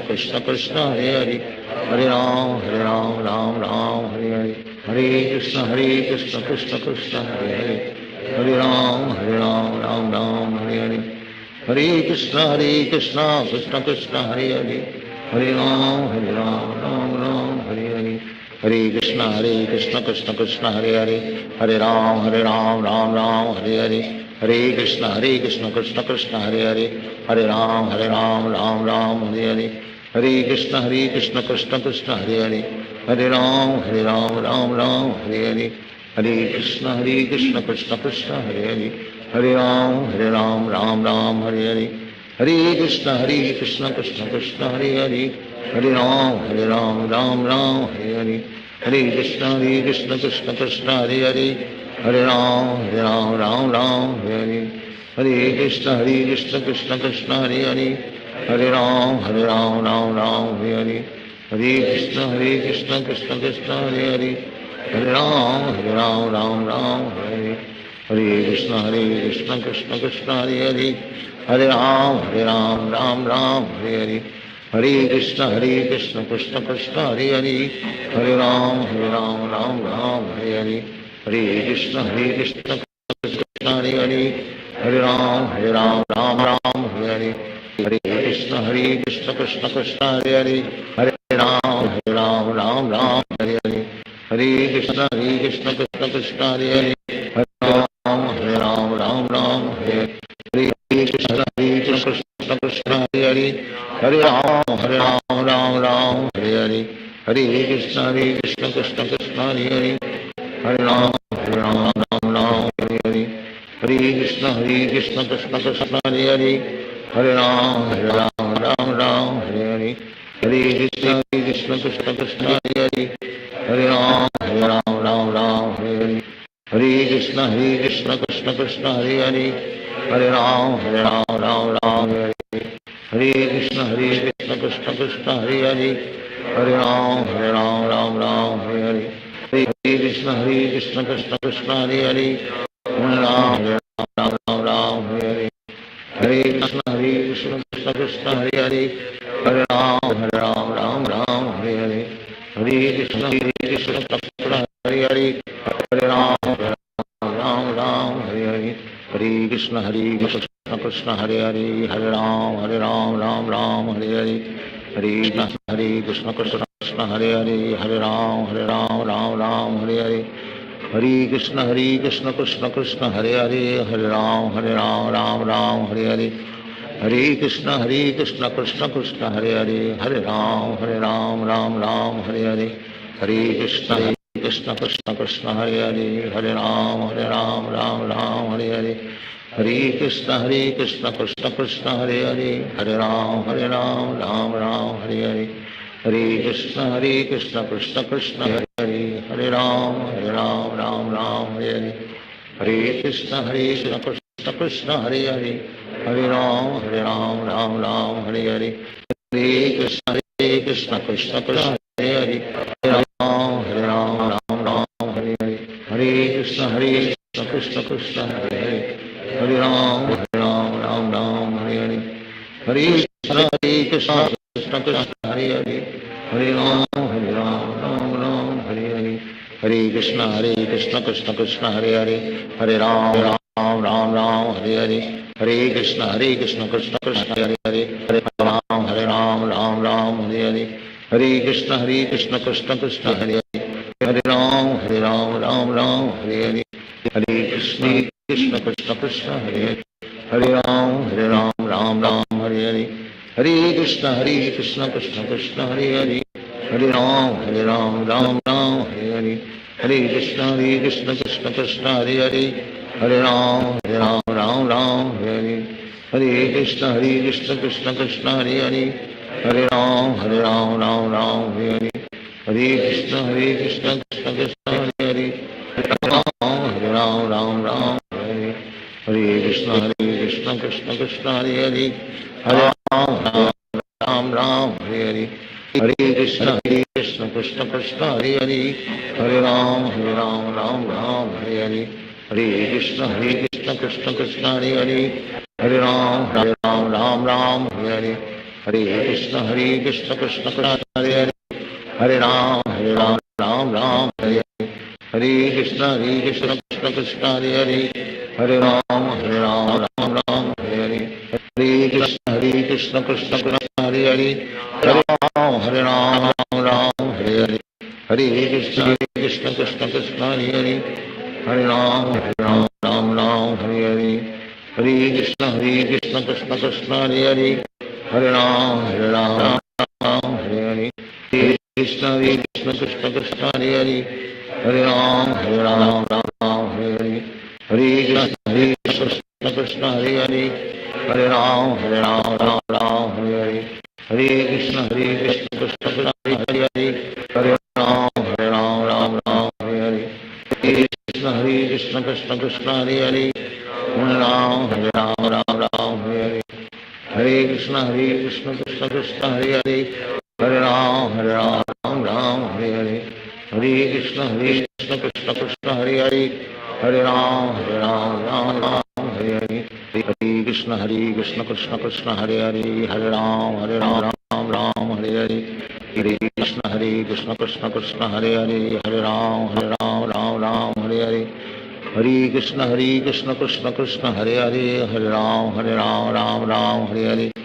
Speaker 5: कृष्ण कृष्ण हरे हरे, हरे राम राम हरे हरे, हरे कृष्ण कृष्ण कृष्ण हरे हरे, हरे राम हरे हरे, हरे कृष्ण कृष्ण कृष्ण हरे हरे, हरे राम राम हरे हरे, हरे कृष्ण कृष्ण कृष्ण हरे हरे, हरे राम राम हरे हरे, हरे कृष्ण कृष्ण कृष्ण हरे हरे, हरे राम राम हरे हरे, हरे कृष्ण कृष्ण कृष्ण हरे हरे, हरे राम राम हरे हरे, हरे कृष्ण कृष्ण कृष्ण हरे हरे, हरे राम राम हरे हरे, हरे कृष्ण कृष्ण कृष्ण हरे हरे, हरे राम राम हरे हरे, हरे कृष्ण कृष्ण कृष्ण हरे हरे, हरे राम राम हरे हरे, हरे कृष्ण कृष्ण कृष्ण हरे हरे, हरे राम राम हरे हरे, हरे कृष्ण कृष्ण कृष्ण हरे हरे, हरे राम राम हरे हरे, हरे कृष्ण कृष्ण कृष्ण हरे हरे, हरे राम राम हरे हरे, हरे कृष्ण कृष्ण कृष्ण हरे हरे, हरे राम राम हरे हरे, हरे कृष्ण कृष्ण कृष्ण हरे हरे, हरे राम हरे हरे, हरे कृष्ण कृष्ण कृष्ण हरे हरे, हरे राम हरे, हरे कृष्ण कृष्ण कृष्ण हरे हरे, हरे राम हरे हरे, हरे कृष्ण कृष्ण कृष्ण हरे हरे, हरे राम हरे हरे, हरे कृष्ण कृष्ण कृष्ण हरे हरे हरे राम राम राम हरे हरे हरे कृष्ण कृष्ण कृष्ण हरे हरे हरे राम राम हरे हरे हरे कृष्ण कृष्ण कृष्ण हरे हरे हरे राम राम हरे हरे हरे कृष्ण कृष्ण कृष्ण हरे हरे हरे राम राम हरे हरे हरे कृष्ण कृष्ण कृष्ण हरे हरे हरे राम राम हरे हरे हरे कृष्ण कृष्ण कृष्ण हरे हरे हरे राम राम हरे हरे हरे कृष्ण कृष्ण कृष्ण हरे हरे हरे राम राम हरे हरे हरे कृष्ण कृष्ण हरे हरे हरे राम राम हरे हरे हरे कृष्ण कृष्ण हरे हरे हरे राम राम हरे हरे हरे कृष्ण कृष्ण कृष्ण हरे हरे हरे राम राम हरे हरे हरे कृष्ण कृष्ण कृष्ण हरे हरे हरे राम राम हरे हरे हरे कृष्ण कृष्ण कृष्ण हरे हरे हरे राम राम हरे हरे हरे कृष्ण कृष्ण कृष्ण हरे हरे हरे राम राम हरे हरे हरे कृष्ण कृष्ण कृष्ण हरे हरे हरे राम राम हरे हरे हरे कृष्ण कृष्ण कृष्ण हरे हरे हरे राम राम हरे हरे हरे कृष्ण कृष्ण कृष्ण हरे हरे हरे राम राम हरे हरे हरे कृष्ण कृष्ण कृष्ण हरे हरे हरे राम राम हरे हरे हरे कृष्ण कृष्ण कृष्ण हरे हरे हरे राम राम हरे हरे हरे कृष्ण कृष्ण कृष्ण हरे हरे हरे राम राम हरे हरे हरे कृष्ण कृष्ण कृष्ण हरे हरे हरे राम राम हरे हरे हरे कृष्ण कृष्ण कृष्ण हरे हरे हरे राम राम हरे हरे हरे कृष्ण कृष्ण कृष्ण हरे हरे हरे राम राम हरे हरे हरे कृष्ण कृष्ण कृष्ण हरे हरे हरे राम राम हरे हरे हरे कृष्ण कृष्ण कृष्ण हरे हरे हरे राम राम हरे हरे हरे कृष्ण कृष्ण कृष्ण हरे हरे हरे राम राम हरे हरे हरे कृष्ण कृष्ण कृष्ण हरे हरे हरे राम राम हरे हरे हरे कृष्ण कृष्ण कृष्ण हरे हरे हरे राम हरे हरे हरे कृष्ण कृष्ण कृष्ण हरे हरे हरे राम हरे हरे हरे कृष्ण कृष्ण कृष्ण हरे हरे हरे राम राम हरे हरे हरे कृष्ण कृष्ण कृष्ण हरे हरे हरे राम राम हरे हरे हरे कृष्ण कृष्ण कृष्ण हरे हरे हरे राम राम हरे हरे हरे कृष्ण कृष्ण कृष्ण हरे हरे हरे राम राम हरे हरे हरे कृष्ण कृष्ण कृष्ण हरे हरे हरे राम राम हरे हरे हरे कृष्ण कृष्ण कृष्ण हरे हरे हरे राम हरे हरे हरे कृष्ण कृष्ण कृष्ण हरे हरे हरे राम हरे हरे हरे कृष्ण कृष्ण हरे हरे हरे राम हरे हरे हरे कृष्ण कृष्ण कृष्ण हरे हरे हरे राम हरे हरे हरे कृष्ण कृष्ण कृष्ण हरे हरे हरे राम हरे हरे हरे कृष्ण कृष्ण कृष्ण हरे हरे हरे राम हरे हरे हरे कृष्ण कृष्ण कृष्ण हरे हरे हरे राम हरे हरे हरे कृष्ण कृष्ण कृष्ण हरे हरे हरे राम हरे हरे हरे कृष्ण कृष्ण कृष्ण हरे हरे हरे राम हरे हरे हरे कृष्ण कृष्ण कृष्ण हरे हरे हरे राम हरे हरे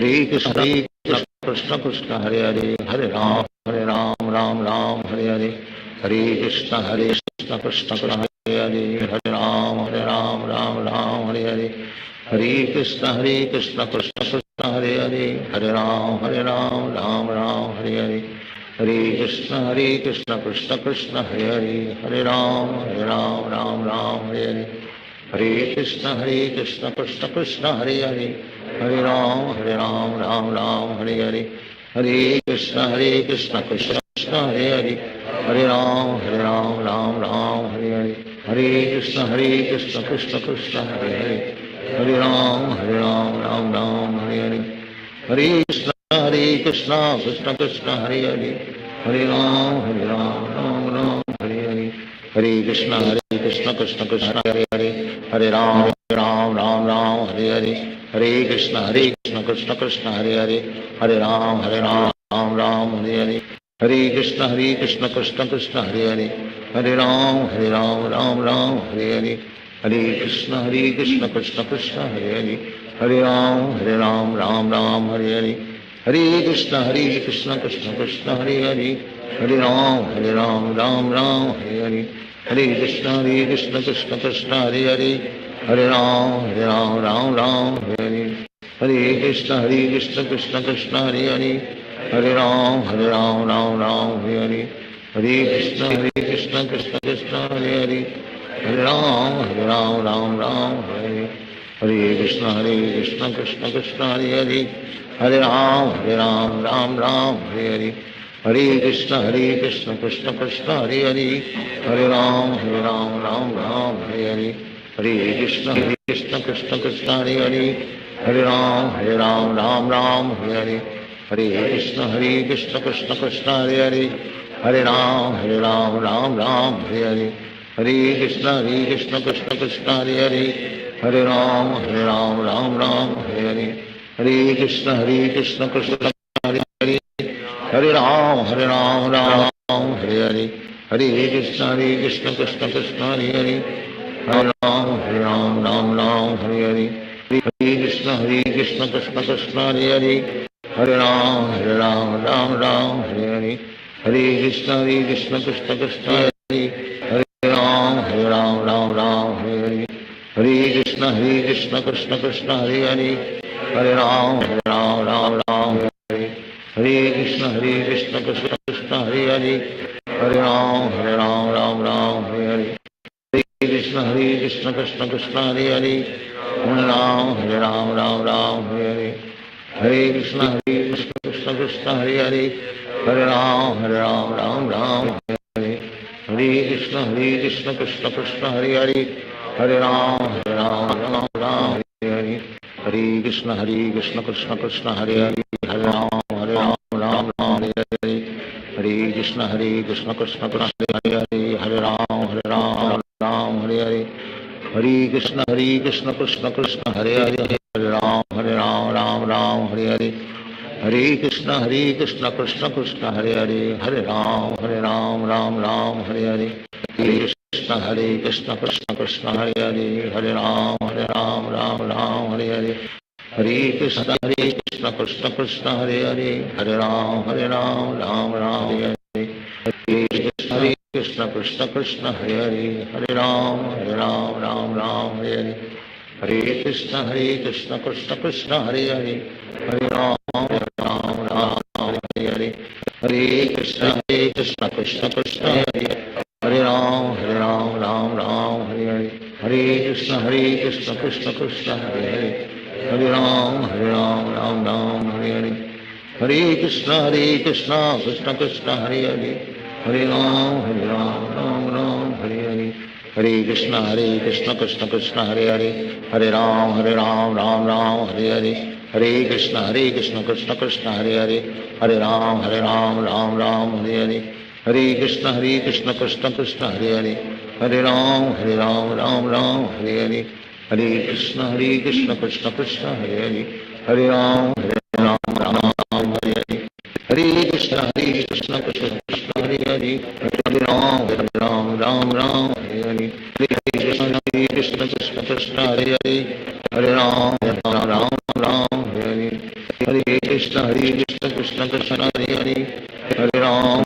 Speaker 5: हरे कृष्ण कृष्ण कृष्ण हरे हरे हरे राम राम हरे हरे हरे कृष्ण कृष्ण कृष्ण हरे हरे हरे राम राम हरे हरे हरे कृष्ण कृष्ण कृष्ण हरे हरे हरे राम राम हरे हरे हरे कृष्ण कृष्ण कृष्ण हरे हरे हरे राम राम हरे हरे हरे कृष्ण कृष्ण कृष्ण हरे हरे हरे राम राम राम हरे हरे हरे कृष्ण कृष्ण कृष्ण हरे हरे हरे राम राम राम हरे हरे हरे कृष्ण कृष्ण कृष्ण हरे हरे हरे राम राम राम हरे हरे हरे कृष्ण कृष्ण कृष्ण हरे हरे हरे राम राम राम हरे हरे हरे कृष्ण कृष्ण कृष्ण हरे हरे हरे राम राम राम हरे हरे हरे कृष्ण कृष्ण कृष्ण हरे हरे हरे राम राम हरे हरे हरे कृष्ण कृष्ण कृष्ण हरे हरे हरे राम राम हरे हरे हरे कृष्ण कृष्ण कृष्ण हरे हरे हरे राम राम हरे हरे हरे कृष्ण कृष्ण कृष्ण हरे हरे हरे राम राम हरे हरे हरे कृष्ण कृष्ण कृष्ण हरे हरे हरे राम राम हरे हरे हरे कृष्ण कृष्ण कृष्ण हरे हरे हरे राम राम हरे हरे हरे कृष्ण कृष्ण कृष्ण हरे हरे हरे राम राम हरे हरे हरे कृष्ण कृष्ण कृष्ण हरे हरे हरे राम राम हरे हरे हरे कृष्ण कृष्ण कृष्ण हरे हरे हरे राम राम हरे हरे हरे कृष्ण कृष्ण कृष्ण हरे हरे हरे राम राम हरे हरे हरे कृष्ण कृष्ण कृष्ण हरे हरे हरे राम राम हरे हरे हरे कृष्ण कृष्ण कृष्ण हरे हरे हरे राम राम हरे हरे हरे कृष्ण कृष्ण हरे हरे हरे राम राम हरे हरे हरे कृष्ण कृष्ण कृष्ण हरे हरे हरे राम राम हरे हरे हरे कृष्ण कृष्ण कृष्ण हरे हरे हरे राम राम हरे हरे हरे कृष्ण कृष्ण कृष्ण हरे हरे राम राम हरे हरे हरे कृष्ण कृष्ण कृष्ण हरे हरे हरे राम राम हरे हरे कृष्ण कृष्ण कृष्ण हरे हरे हरे राम राम हरे हरे हरे कृष्ण कृष्ण कृष्ण हरे हरे हरे राम राम हरे हरे हरे कृष्ण कृष्ण कृष्ण हरे हरे हरे राम राम हरे हरे हरे कृष्ण कृष्ण कृष्ण हरे हरे हरे राम राम हरे हरे हरे कृष्ण कृष्ण कृष्ण हरे हरे हरे राम हरे हरे हरे कृष्ण कृष्ण कृष्ण हरे हरे हरे राम हरे हरे हरे कृष्ण कृष्ण कृष्ण हरे हरे हरे राम हरे हरे हरे कृष्ण कृष्ण कृष्ण हरे हरे हरे राम हरे हरे हरे कृष्ण कृष्ण कृष्ण हरे हरे हरे राम हरे हरे हरे कृष्ण कृष्ण कृष्ण हरे हरे हरे राम हरे हरे हरे कृष्ण कृष्ण कृष्ण हरे हरे हरे राम राम हरे हरे हरे कृष्ण कृष्ण कृष्ण हरे हरे हरे राम हरे हरे हरे कृष्ण कृष्ण कृष्ण हरे हरे राम हरे हरे हरे कृष्ण कृष्ण कृष्ण हरे हरे हरे राम हरे हरे हरे कृष्ण कृष्ण कृष्ण हरे हरे हरे राम हरे हरे हरे कृष्ण कृष्ण कृष्ण हरे हरे हरे राम हरे हरे हरे कृष्ण कृष्ण कृष्ण हरे हरे हरे राम हरे हरे हरे कृष्ण कृष्ण कृष्ण हरे हरे हरे राम हरे हरे हरे कृष्ण कृष्ण कृष्ण हरे हरे हरे राम हरे हरे हरे कृष्ण कृष्ण कृष्ण हरे हरे हरे राम हरे हरे हरे कृष्ण कृष्ण कृष्ण हरे हरे हरे राम हरे हरे हरे कृष्ण कृष्ण कृष्ण हरे हरे हरे राम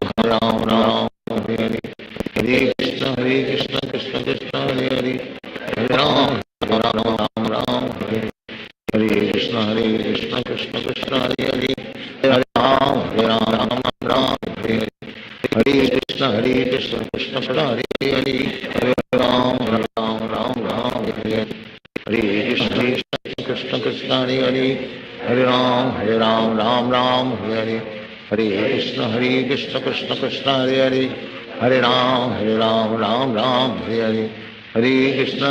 Speaker 5: हरे हरे हरे कृष्ण कृष्ण कृष्ण हरे हरे हरे राम हरे हरे कृष्ण कृष्ण कृष्ण हरे हरे हरे राम हरे हरे हरे कृष्ण कृष्ण कृष्ण हरे हरे हरे राम हरे हरे कृष्ण कृष्ण हरे हरे हरे राम राम राम हरे हरे हरे कृष्ण कृष्ण कृष्ण हरे हरे हरे राम राम राम हरे हरे हरे कृष्ण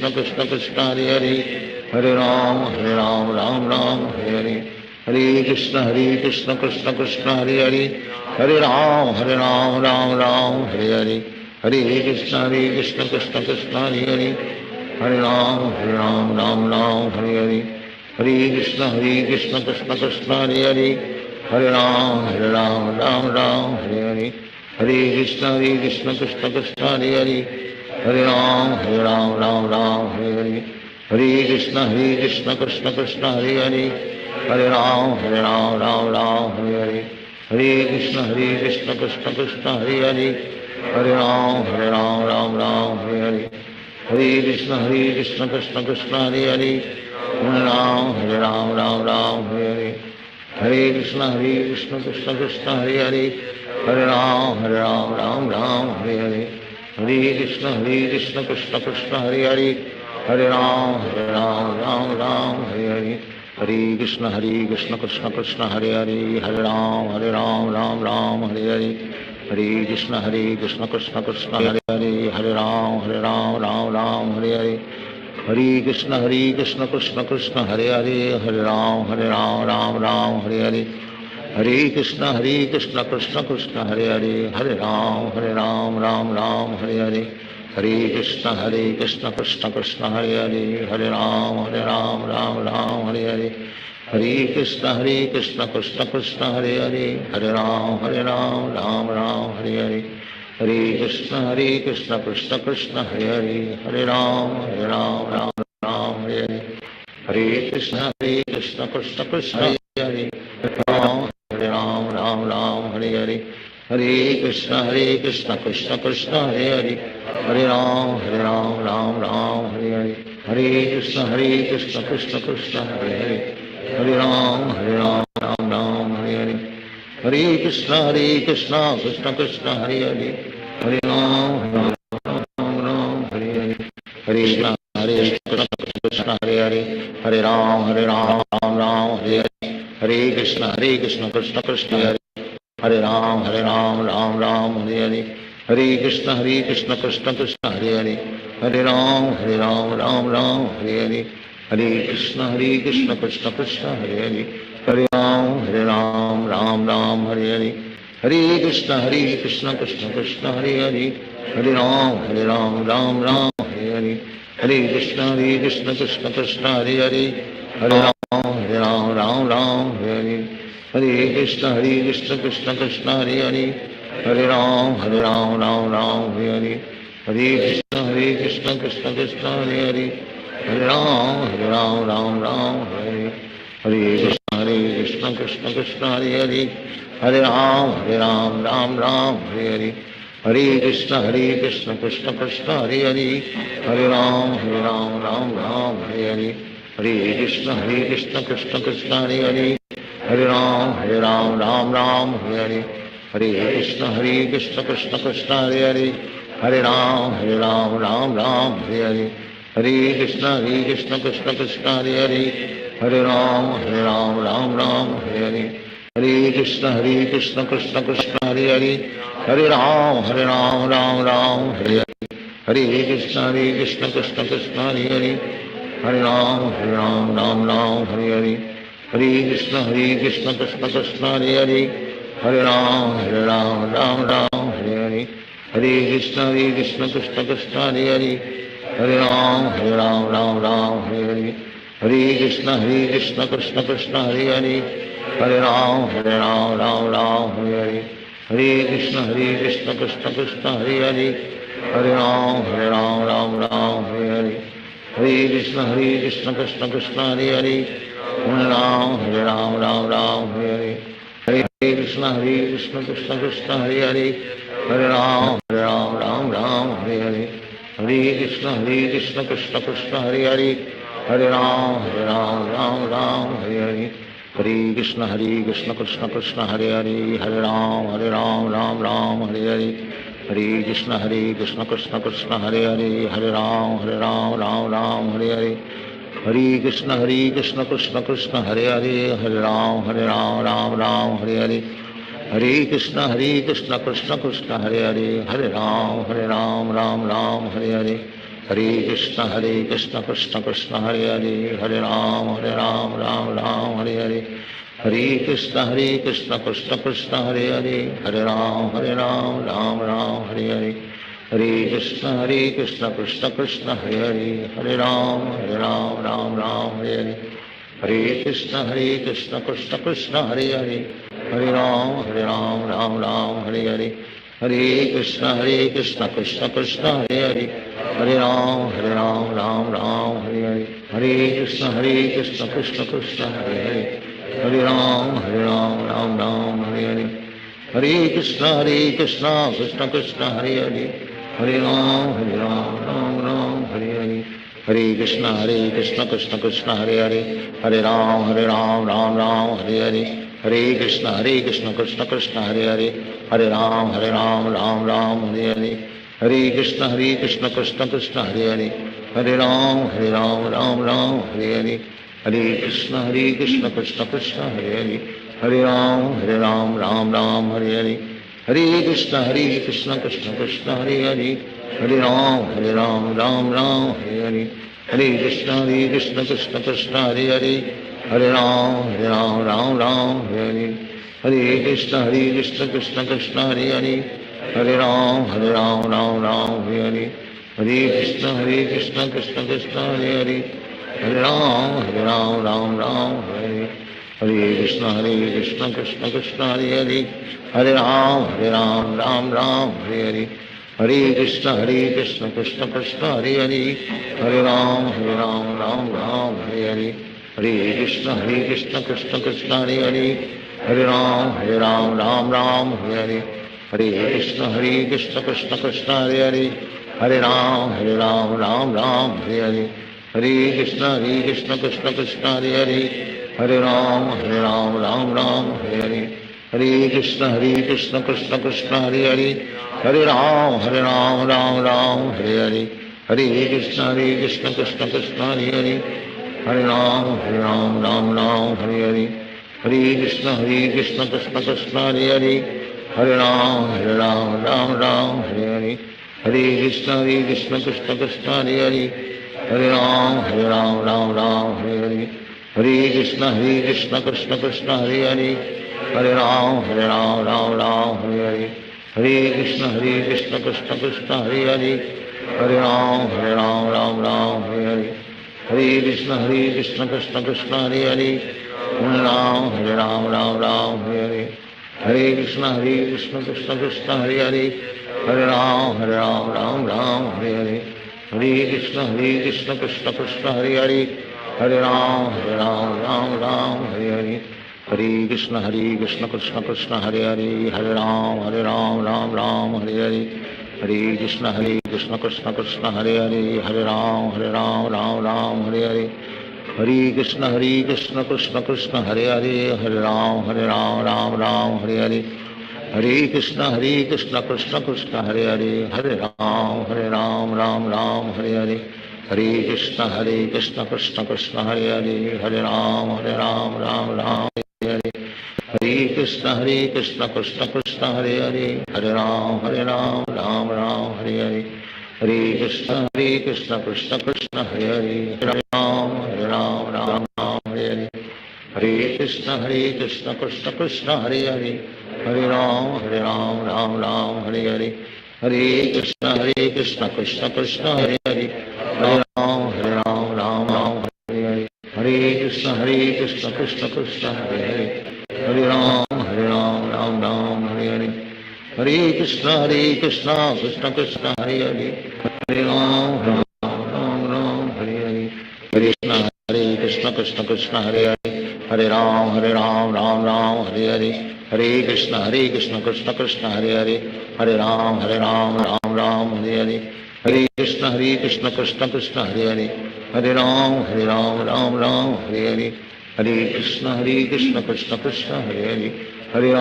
Speaker 5: कृष्ण कृष्ण हरे हरे हरे राम राम राम हरे हरे हरे कृष्ण कृष्ण कृष्ण हरे हरे हरे राम राम राम हरे हरे हरे कृष्ण कृष्ण कृष्ण हरे हरे हरे राम राम राम हरे हरे हरे कृष्ण कृष्ण कृष्ण हरे हरे हरे राम राम राम हरे हरे हरे कृष्ण कृष्ण कृष्ण हरे हरे हरे राम राम राम हरे हरे हरे कृष्ण कृष्ण कृष्ण हरे हरे हरे राम राम राम हरे हरे हरे कृष्ण कृष्ण कृष्ण हरे हरे हरे राम राम राम हरे हरे हरे कृष्ण कृष्ण कृष्ण हरे हरे हरे राम राम हरे हरे हरे कृष्ण कृष्ण कृष्ण हरे हरे हरे राम राम हरे हरे हरे कृष्ण कृष्ण कृष्ण हरे हरे हरे राम राम हरे हरे हरे कृष्ण कृष्ण कृष्ण हरे हरे हरे राम राम हरे हरे हरे कृष्ण कृष्ण कृष्ण हरे हरे हरे राम राम हरे हरे हरे कृष्ण कृष्ण कृष्ण हरे हरे हरे राम राम हरे हरे हरे कृष्ण कृष्ण कृष्ण हरे हरे हरे राम राम हरे हरे हरे कृष्ण कृष्ण कृष्ण हरे हरे हरे राम राम हरे हरे हरे कृष्ण कृष्ण कृष्ण हरे हरे हरे राम राम हरे हरे हरे कृष्ण कृष्ण कृष्ण हरे हरे हरे राम राम हरे हरे हरे कृष्ण कृष्ण कृष्ण हरे हरे हरे राम हरे हरे हरे कृष्ण कृष्ण कृष्ण हरे हरे हरे राम राम हरे हरे हरे कृष्ण कृष्ण कृष्ण हरे हरे हरे राम राम हरे हरे हरे कृष्ण कृष्ण कृष्ण हरे हरे हरे राम राम हरे हरे हरे कृष्ण कृष्ण हरे हरे हरे राम राम हरे हरे हरे कृष्ण कृष्ण कृष्ण हरे हरे राम राम हरे हरे हरे कृष्ण कृष्ण कृष्ण हरे हरे हरे राम राम हरे हरे हरे कृष्ण कृष्ण कृष्ण हरे हरे हरे राम राम हरे हरे हरे कृष्ण कृष्ण कृष्ण हरे हरे हरे राम राम हरे हरे हरे कृष्ण कृष्ण कृष्ण हरे हरे हरे राम राम हरे हरे हरे कृष्ण कृष्ण कृष्ण हरे हरे हरे राम राम हरे हरे हरे कृष्ण कृष्ण कृष्ण हरे हरे हरे राम राम हरे हरे कृष्ण कृष्ण कृष्ण हरे हरे हरे राम राम हरे हरे हरे कृष्ण कृष्ण कृष्ण हरे हरे हरे राम राम हरे हरे हरे कृष्ण कृष्ण कृष्ण हरे हरे हरे राम राम हरे हरे हरे कृष्ण कृष्ण कृष्ण हरे हरे हरे राम राम हरे हरे हरे कृष्ण कृष्ण कृष्ण हरे हरे हरे राम राम हरे हरे हरे कृष्ण कृष्ण कृष्ण हरे हरे हरे राम राम हरे हरे हरे कृष्ण कृष्ण कृष्ण हरे हरे हरे राम राम हरे हरे हरे कृष्ण कृष्ण कृष्ण हरे हरे हरे राम राम हरे हरे हरे कृष्ण कृष्ण कृष्ण हरे हरे हरे राम राम हरे हरे हरे कृष्ण कृष्ण कृष्ण हरे हरे हरे राम राम हरे हरे हरे कृष्ण कृष्ण कृष्ण हरे हरे हरे राम राम हरे हरे हरे कृष्ण कृष्ण कृष्ण हरे हरे हरे राम राम हरे हरे हरे कृष्ण कृष्ण कृष्ण हरे हरे हरे राम राम हरे हरे हरे कृष्ण कृष्ण कृष्ण हरे हरे हरे राम राम हरे हरे हरे कृष्ण कृष्ण कृष्ण हरे हरे हरे राम राम राम हरे हरे हरे कृष्ण कृष्ण कृष्ण हरे हरे हरे राम राम राम हरे हरे हरे कृष्ण कृष्ण कृष्ण हरे हरे हरे राम राम राम हरे हरे हरे कृष्ण कृष्ण कृष्ण हरे हरे हरे राम राम राम हरे हरे हरे कृष्ण कृष्ण कृष्ण हरे हरे हरे राम राम राम हरे हरे हरे कृष्ण कृष्ण कृष्ण हरे हरे हरे राम राम राम हरे हरे हरे कृष्ण कृष्ण कृष्ण हरे हरे हरे राम राम राम हरे हरे हरे कृष्ण कृष्ण कृष्ण हरे हरे हरे राम राम हरे हरे हरे कृष्ण कृष्ण कृष्ण हरे हरे हरे राम राम हरे हरे हरे कृष्ण कृष्ण कृष्ण हरे हरे हरे राम राम हरे हरे हरे कृष्ण कृष्ण कृष्ण हरे हरे हरे राम राम हरे हरे हरे कृष्ण कृष्ण कृष्ण हरे हरे हरे राम राम हरे हरे हरे कृष्ण कृष्ण कृष्ण हरे हरे हरे राम राम हरे हरे हरे कृष्ण कृष्ण कृष्ण हरे हरे हरे राम राम हरे हरे हरे कृष्ण कृष्ण कृष्ण हरे हरे हरे राम राम हरे हरे हरे कृष्ण कृष्ण कृष्ण हरे हरे हरे राम राम हरे हरे हरे कृष्ण कृष्ण कृष्ण हरे हरे हरे राम राम हरे हरे हरे कृष्ण कृष्ण कृष्ण हरे हरे हरे राम राम हरे हरे हरे कृष्ण कृष्ण कृष्ण हरे हरे हरे राम राम हरे हरे हरे कृष्ण कृष्ण कृष्ण हरे हरे हरे राम राम हरे हरे हरे कृष्ण कृष्ण कृष्ण हरे हरे हरे राम राम हरे हरे हरे कृष्ण कृष्ण कृष्ण हरे हरे हरे राम राम हरे हरे हरे कृष्ण कृष्ण कृष्ण हरे हरे हरे राम राम हरे हरे हरे कृष्ण कृष्ण कृष्ण हरे हरे हरे राम राम हरे हरे हरे कृष्ण कृष्ण कृष्ण हरे हरे हरे राम राम हरे हरे हरे कृष्ण कृष्ण कृष्ण हरे हरे हरे राम राम हरे हरे हरे कृष्ण कृष्ण कृष्ण हरे हरे हरे राम राम हरे हरे हरे कृष्ण कृष्ण कृष्ण हरे हरे हरे राम हरे हरे हरे कृष्ण कृष्ण कृष्ण हरे हरे हरे राम हरे हरे हरे कृष्ण कृष्ण कृष्ण हरे हरे हरे राम हरे हरे हरे कृष्ण कृष्ण कृष्ण हरे हरे हरे राम हरे हरे हरे कृष्ण कृष्ण कृष्ण हरे हरे हरे राम हरे हरे हरे कृष्ण कृष्ण कृष्ण हरे हरे हरे राम हरे हरे हरे कृष्ण कृष्ण कृष्ण हरे हरे हरे राम हरे हरे हरे कृष्ण कृष्ण कृष्ण हरे हरे हरे राम हरे हरे हरे कृष्ण कृष्ण कृष्ण हरे हरे हरे राम हरे हरे हरे कृष्ण कृष्ण कृष्ण हरे हरे हरे राम राम हरे हरे हरे कृष्ण कृष्ण कृष्ण हरे हरे हरे राम राम हरे हरे हरे कृष्ण कृष्ण कृष्ण हरे हरे हरे राम राम हरे हरे हरे कृष्ण कृष्ण कृष्ण हरे हरे हरे राम हरे हरे हरे कृष्ण कृष्ण कृष्ण हरे हरे हरे राम हरे हरे हरे कृष्ण कृष्ण कृष्ण हरे हरे हरे राम हरे हरे हरे कृष्ण कृष्ण कृष्ण हरे हरे हरे राम हरे हरे हरे कृष्ण कृष्ण कृष्ण हरे हरे हरे राम हरे हरे हरे कृष्ण कृष्ण कृष्ण हरे हरे हरे राम राम हरे हरे हरे कृष्ण कृष्ण कृष्ण हरे हरे हरे राम राम हरे हरे हरे कृष्ण कृष्ण कृष्ण हरे हरे हरे राम हरे हरे हरे कृष्ण कृष्ण कृष्ण हरे हरे हरे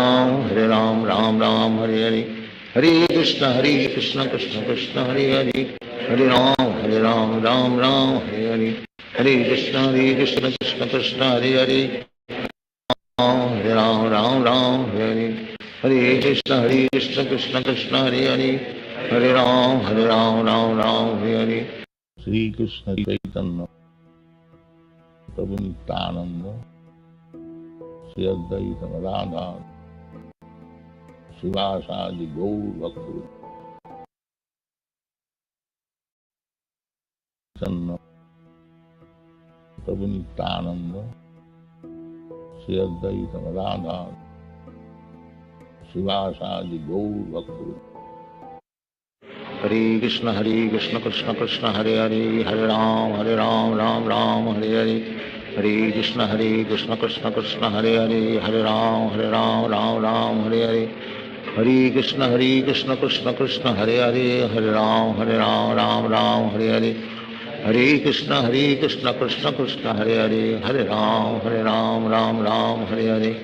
Speaker 5: राम राम हरे हरे हरे कृष्ण कृष्ण कृष्ण हरे हरे हरे राम राम राम हरे हरे हरे कृष्ण कृष्ण कृष्ण हरे हरे हरे राम राम हरे हरे हरे कृष्ण कृष्ण कृष्ण हरे हरे हरे राम राम हरे हरे श्री कृष्ण चैतन्य प्रभु नित्यानंद श्री अद्वैत गदाधर शिवासादि गौर भक्त चन्न प्रभु नित्यानंद श्री अद्वैत गदाधर शिवासादि गौर भक्त। हरे कृष्ण कृष्ण कृष्ण हरे हरे हरे राम राम राम हरे हरे हरे कृष्ण कृष्ण कृष्ण हरे हरे हरे राम राम राम हरे हरे हरे कृष्ण कृष्ण कृष्ण हरे हरे हरे राम राम राम हरे हरे हरे कृष्ण कृष्ण कृष्ण हरे हरे हरे राम राम राम हरे हरे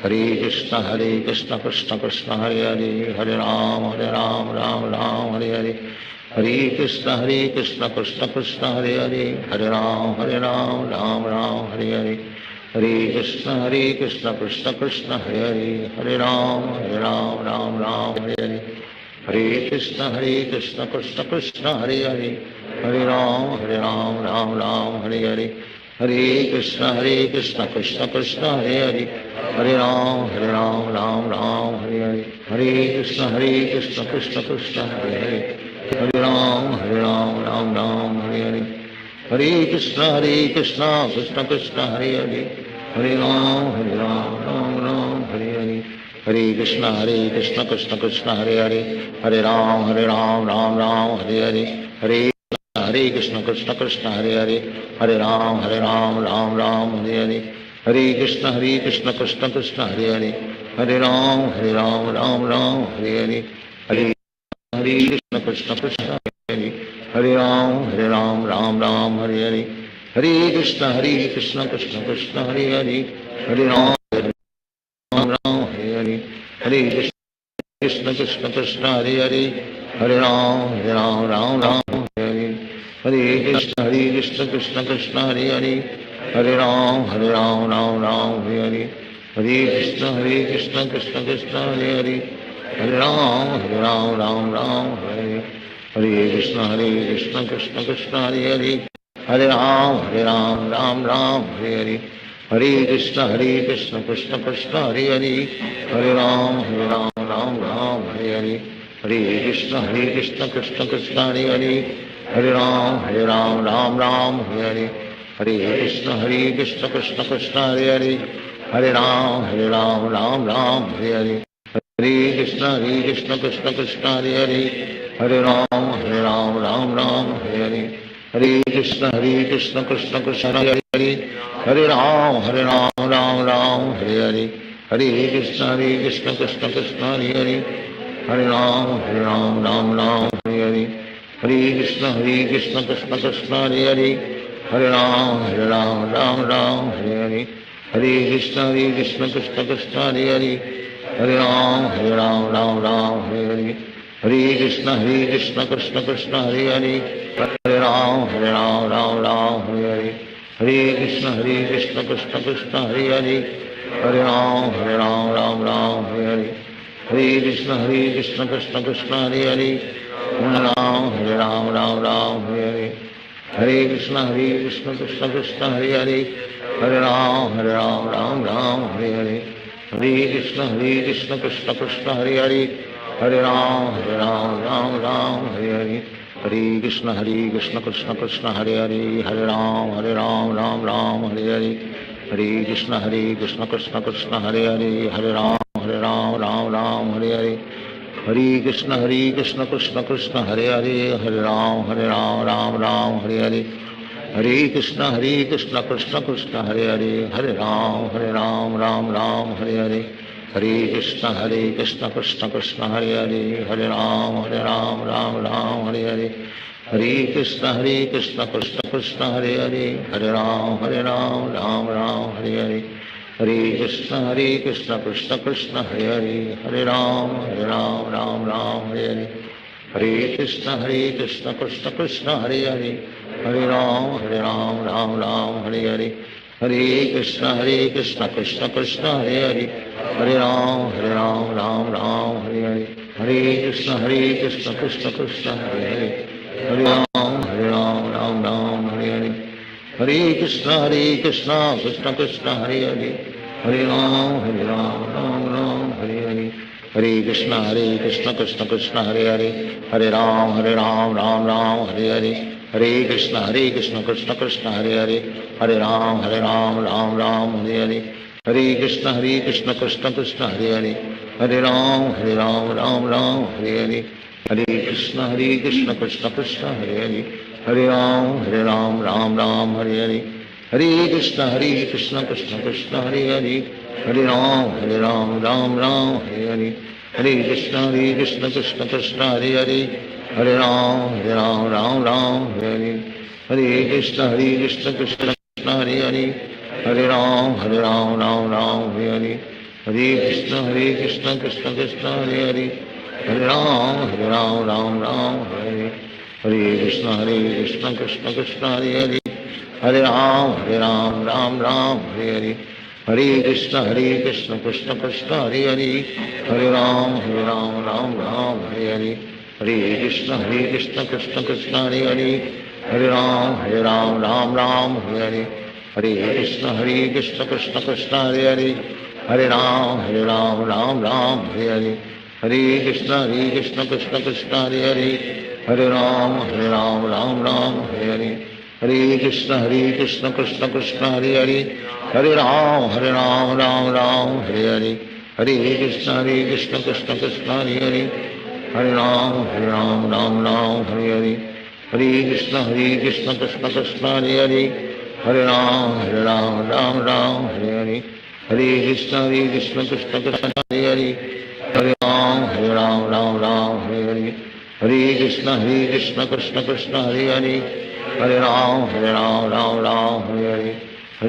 Speaker 5: हरे कृष्ण कृष्ण कृष्ण हरे हरे हरे राम राम राम हरे हरे हरे कृष्ण कृष्ण कृष्ण हरे हरे हरे राम राम राम हरे हरे हरे कृष्ण कृष्ण कृष्ण हरे हरे हरे राम राम राम हरे हरे हरे कृष्ण कृष्ण कृष्ण हरे हरे हरे राम राम राम हरे हरे हरे कृष्ण कृष्ण कृष्ण हरे हरे हरे राम राम राम हरे हरे हरे कृष्ण कृष्ण कृष्ण हरे हरे हरे राम राम राम हरे हरे हरे कृष्ण कृष्ण कृष्ण हरे हरे हरे राम राम राम हरे हरे हरे कृष्ण कृष्ण कृष्ण हरे हरे हरे राम राम राम हरे हरे हरे कृष्ण कृष्ण कृष्ण हरे हरे हरे राम राम राम हरे हरे हरे कृष्ण कृष्ण कृष्ण हरे हरे हरे राम राम राम हरे हरे हरे कृष्ण कृष्ण कृष्ण हरे हरे हरे राम राम राम हरे हरे हरे कृष्ण कृष्ण कृष्ण हरे हरे हरे राम राम हरे हरे हरे कृष्ण कृष्ण कृष्ण हरे हरे हरे राम राम राम हरे हरे हरे कृष्ण कृष्ण कृष्ण हरे हरे हरे राम राम राम हरे हरे हरे कृष्ण कृष्ण कृष्ण हरे हरे हरे राम राम राम हरे हरे हरे कृष्ण कृष्ण कृष्ण हरे हरे हरे राम राम राम हरे हरे हरे कृष्ण कृष्ण कृष्ण हरे हरे हरे राम राम राम हरे हरे हरे कृष्ण कृष्ण कृष्ण हरे हरे हरे राम राम राम हरे हरे हरे कृष्ण कृष्ण कृष्ण हरे हरे हरे राम राम राम हरे हरे हरे कृष्ण कृष्ण कृष्ण हरे हरे हरे राम राम राम हरे हरे हरे कृष्ण कृष्ण कृष्ण हरे हरे हरे राम राम राम हरे हरे हरे कृष्ण कृष्ण कृष्ण हरे हरे हरे राम राम राम हरे हरे हरे कृष्ण कृष्ण कृष्ण हरे हरे हरे राम राम राम हरे हरे हरे कृष्ण कृष्ण कृष्ण हरे हरे हरे राम राम राम हरे हरे हरे कृष्ण कृष्ण कृष्ण हरे हरे हरे राम राम राम हरे हरे हरे कृष्ण कृष्ण कृष्ण हरे हरे हरे राम राम राम हरे हरे हरे कृष्ण कृष्ण कृष्ण हरे हरे हरे राम राम राम हरे हरे हरे कृष्ण कृष्ण कृष्ण हरे हरे हरे राम राम राम हरे हरे हरे कृष्ण कृष्ण कृष्ण हरे हरे हरे राम राम राम हरे हरे हरे कृष्ण कृष्ण कृष्ण हरे हरे हरे राम राम राम हरे हरे हरे कृष्ण कृष्ण कृष्ण हरे हरे हरे राम राम राम हरे हरे हरे कृष्ण कृष्ण कृष्ण हरे हरे हरे राम राम राम हरे हरे हरे कृष्ण कृष्ण कृष्ण हरे हरे हरे राम राम राम हरे हरे हरे कृष्ण कृष्ण कृष्ण हरे हरे हरे राम राम राम हरे हरे हरे कृष्ण कृष्ण कृष्ण हरे हरे हरे राम राम राम हरे हरे हरे कृष्ण कृष्ण कृष्ण हरे हरे हरे राम राम राम हरे हरे हरे कृष्ण कृष्ण कृष्ण हरे हरे हरे राम राम राम हरे हरे हरे कृष्ण कृष्ण कृष्ण हरे हरे हरे राम राम हरे हरे हरे कृष्ण कृष्ण कृष्ण हरे हरे हरे राम राम हरे हरे हरे कृष्ण कृष्ण कृष्ण हरे हरे हरे राम राम हरे हरे हरे कृष्ण कृष्ण कृष्ण हरे हरे हरे राम राम राम हरे हरे हरे कृष्ण कृष्ण कृष्ण हरे हरे हरे राम राम राम हरे हरे हरे कृष्ण कृष्ण कृष्ण हरे हरे हरे राम राम हरे हरे हरे कृष्ण कृष्ण कृष्ण हरे हरे हरे राम राम हरे हरे हरे कृष्ण कृष्ण कृष्ण हरे हरे हरे राम राम हरे हरे हरे कृष्ण कृष्ण कृष्ण हरे हरे हरे राम राम हरे हरे हरे कृष्ण कृष्ण कृष्ण हरे हरे हरे राम राम हरे हरे हरे कृष्ण कृष्ण कृष्ण हरे हरे हरे राम राम हरे हरे हरे कृष्ण कृष्ण कृष्ण हरे हरे हरे राम राम हरे हरे हरे कृष्ण कृष्ण कृष्ण हरे हरे हरे राम राम हरे हरे हरे कृष्ण कृष्ण कृष्ण हरे हरे हरे राम राम हरे हरे हरे कृष्ण कृष्ण कृष्ण हरे हरे हरे राम राम हरे हरे हरे कृष्ण कृष्ण कृष्ण हरे हरे हरे राम राम हरे हरे हरे कृष्ण कृष्ण कृष्ण हरे हरे हरे राम राम हरे हरे हरे कृष्ण कृष्ण कृष्ण हरे हरे हरे राम राम हरे हरे हरे कृष्ण कृष्ण कृष्ण हरे हरे हरे राम राम हरे हरे हरे कृष्ण कृष्ण कृष्ण हरे हरे हरे राम हरे हरे हरे कृष्ण कृष्ण कृष्ण हरे हरे हरे राम हरे हरे हरे कृष्ण कृष्ण कृष्ण हरे हरे हरे राम हरे हरे हरे कृष्ण कृष्ण कृष्ण हरे हरे हरे राम हरे हरे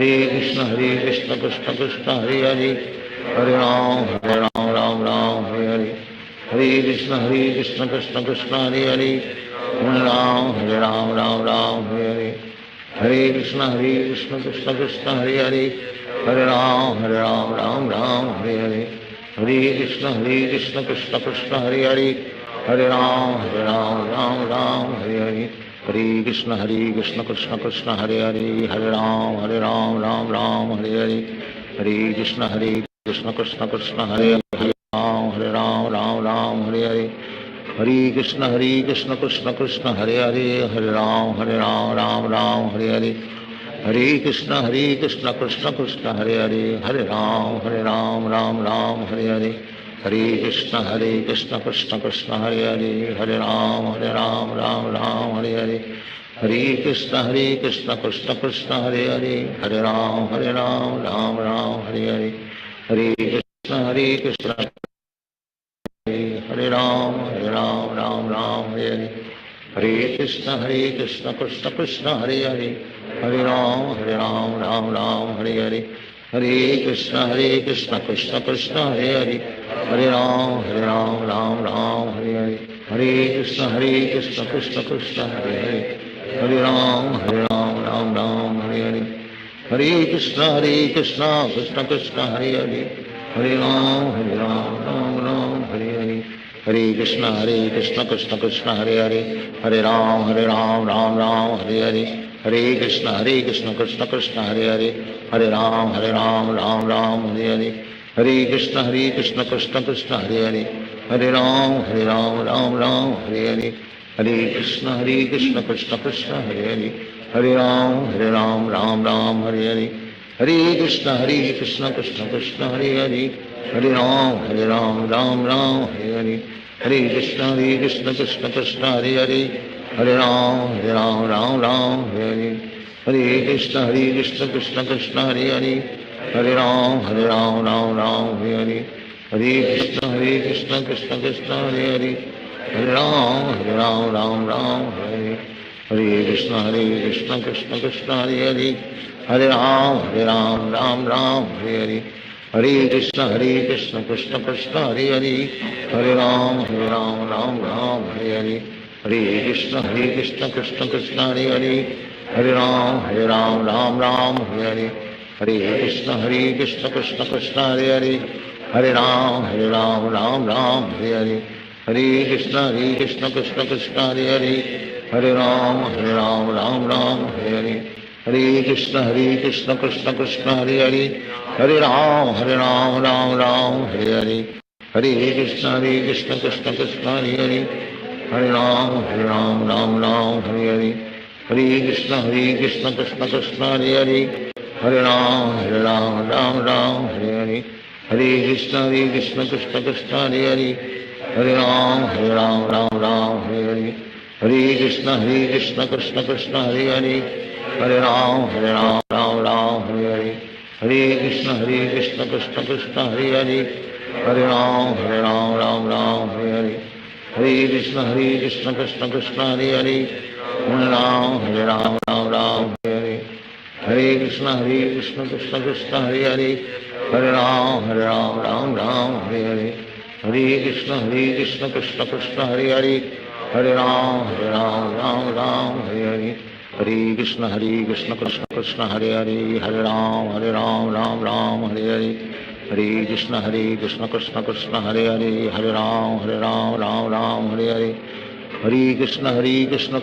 Speaker 5: हरे कृष्ण कृष्ण कृष्ण हरे हरे हरे राम हरे हरे हरे कृष्ण कृष्ण कृष्ण हरे हरे हरे राम हरे हरे हरे कृष्ण कृष्ण कृष्ण हरे हरे हरे राम राम हरे हरे हरे कृष्ण कृष्ण कृष्ण हरे हरे हरे राम हरे हरे हरे कृष्ण कृष्ण कृष्ण हरे हरे हरे राम हरे हरे हरे कृष्ण कृष्ण कृष्ण हरे हरे हरे राम राम हरे हरे हरे कृष्ण कृष्ण कृष्ण हरे हरे हरे राम राम हरे हरे हरे कृष्ण कृष्ण कृष्ण हरे हरे हरे राम राम हरे हरे हरे कृष्ण हरे राम राम हरे हरे हरे कृष्ण कृष्ण कृष्ण हरे हरे हरे राम राम हरे हरे हरे कृष्ण कृष्ण कृष्ण हरे हरे हरे राम राम हरे हरे हरे कृष्ण कृष्ण कृष्ण हरे हरे हरे राम राम हरे हरे हरे कृष्ण कृष्ण कृष्ण हरे हरे हरे राम हरे हरे हरे कृष्ण कृष्ण कृष्ण हरे हरे हरे राम राम हरे हरे हरे कृष्ण कृष्ण कृष्ण हरे हरे हरे राम राम हरे हरे हरे कृष्ण कृष्ण कृष्ण हरे हरे हरे राम हरे हरे हरे कृष्ण कृष्ण कृष्ण हरे हरे हरे राम हरे हरे हरे कृष्ण कृष्ण कृष्ण हरे हरे हरे राम हरे हरे हरे कृष्ण कृष्ण कृष्ण हरे हरे हरे राम हरे हरे हरे कृष्ण कृष्ण कृष्ण हरे हरे हरे राम हरे हरे हरे कृष्ण कृष्ण कृष्ण हरे हरे हरे राम हरे हरे हरे कृष्ण कृष्ण कृष्ण हरे हरे हरे राम राम राम हरे हरे हरे कृष्ण कृष्ण कृष्ण हरे हरे हरे राम राम राम हरे हरे हरे कृष्ण कृष्ण कृष्ण हरे हरे हरे राम राम हरे हरे हरे कृष्ण कृष्ण कृष्ण हरे हरे हरे राम राम हरे हरे हरे कृष्ण कृष्ण कृष्ण हरे हरे हरे राम राम हरे हरे हरे कृष्ण कृष्ण कृष्ण हरे हरे हरे राम राम हरे हरे हरे कृष्ण कृष्ण कृष्ण हरे हरे हरे राम राम हरे हरे हरे कृष्ण कृष्ण कृष्ण हरे हरे हरे राम राम हरे हरे हरे कृष्ण कृष्ण कृष्ण हरे हरे हरे राम राम हरे हरे हरे कृष्ण कृष्ण कृष्ण हरे हरे हरे राम राम हरे हरे हरे कृष्ण कृष्ण कृष्ण हरे हरे हरे राम राम हरे हरे हरे कृष्ण कृष्ण कृष्ण हरे हरे हरे राम राम हरे हरे हरे कृष्ण कृष्ण कृष्ण हरे हरे हरे राम राम हरे हरे हरे कृष्ण कृष्ण कृष्ण हरे हरे हरे राम राम हरे हरे हरे कृष्ण कृष्ण कृष्ण हरे हरे हरे राम राम हरे हरे हरे कृष्ण कृष्ण कृष्ण हरे हरे हरे राम राम हरे हरे हरे कृष्ण कृष्ण कृष्ण हरे हरे हरे राम राम हरे हरे हरे कृष्ण कृष्ण कृष्ण हरे हरे हरे राम राम हरे हरे हरे कृष्ण कृष्ण कृष्ण हरे हरे हरे राम राम हरे हरे हरे कृष्ण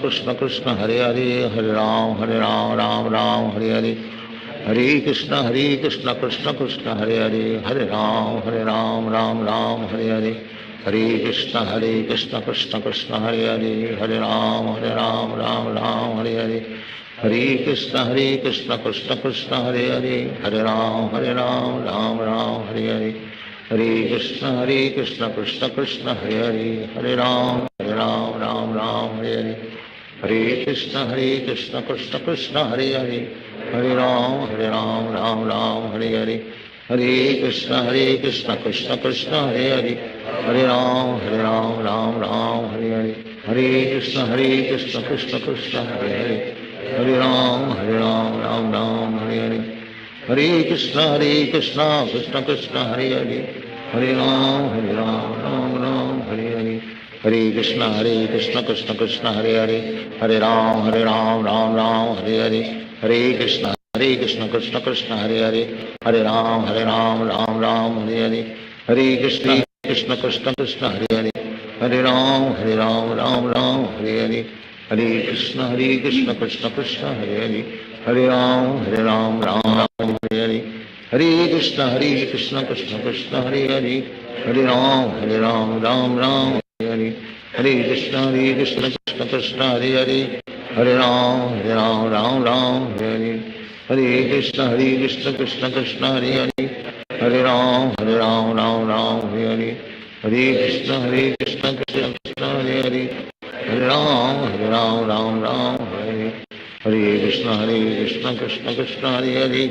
Speaker 5: कृष्ण कृष्ण हरे हरे हरे राम राम हरे हरे हरे कृष्ण कृष्ण कृष्ण हरे हरे हरे राम राम हरे हरे हरे कृष्ण कृष्ण कृष्ण हरे हरे हरे राम राम हरे हरे हरे कृष्ण कृष्ण कृष्ण हरे हरे हरे राम राम हरे हरे हरे कृष्ण कृष्ण कृष्ण हरे हरे हरे राम राम हरे हरे हरे कृष्ण कृष्ण कृष्ण हरे हरे हरे राम राम हरे हरे हरे कृष्ण कृष्ण कृष्ण हरे हरे हरे राम राम हरे हरे हरे कृष्ण कृष्ण कृष्ण हरे हरे हरे राम राम हरे हरे हरे कृष्ण कृष्ण कृष्ण हरे हरे हरे राम राम हरे हरे हरे कृष्ण कृष्ण कृष्ण हरे हरे हरे राम राम हरे हरे हरे कृष्ण कृष्ण कृष्ण हरे हरे हरे राम राम हरे हरे हरे कृष्ण कृष्ण कृष्ण हरे हरे हरे राम राम हरे हरे हरे कृष्ण कृष्ण कृष्ण हरे हरे हरे राम राम हरे हरे हरे कृष्ण कृष्ण कृष्ण हरे हरे हरे राम राम हरे हरे हरे कृष्ण कृष्ण कृष्ण हरे हरे हरे राम हरे हरे हरे कृष्ण कृष्ण कृष्ण हरे हरे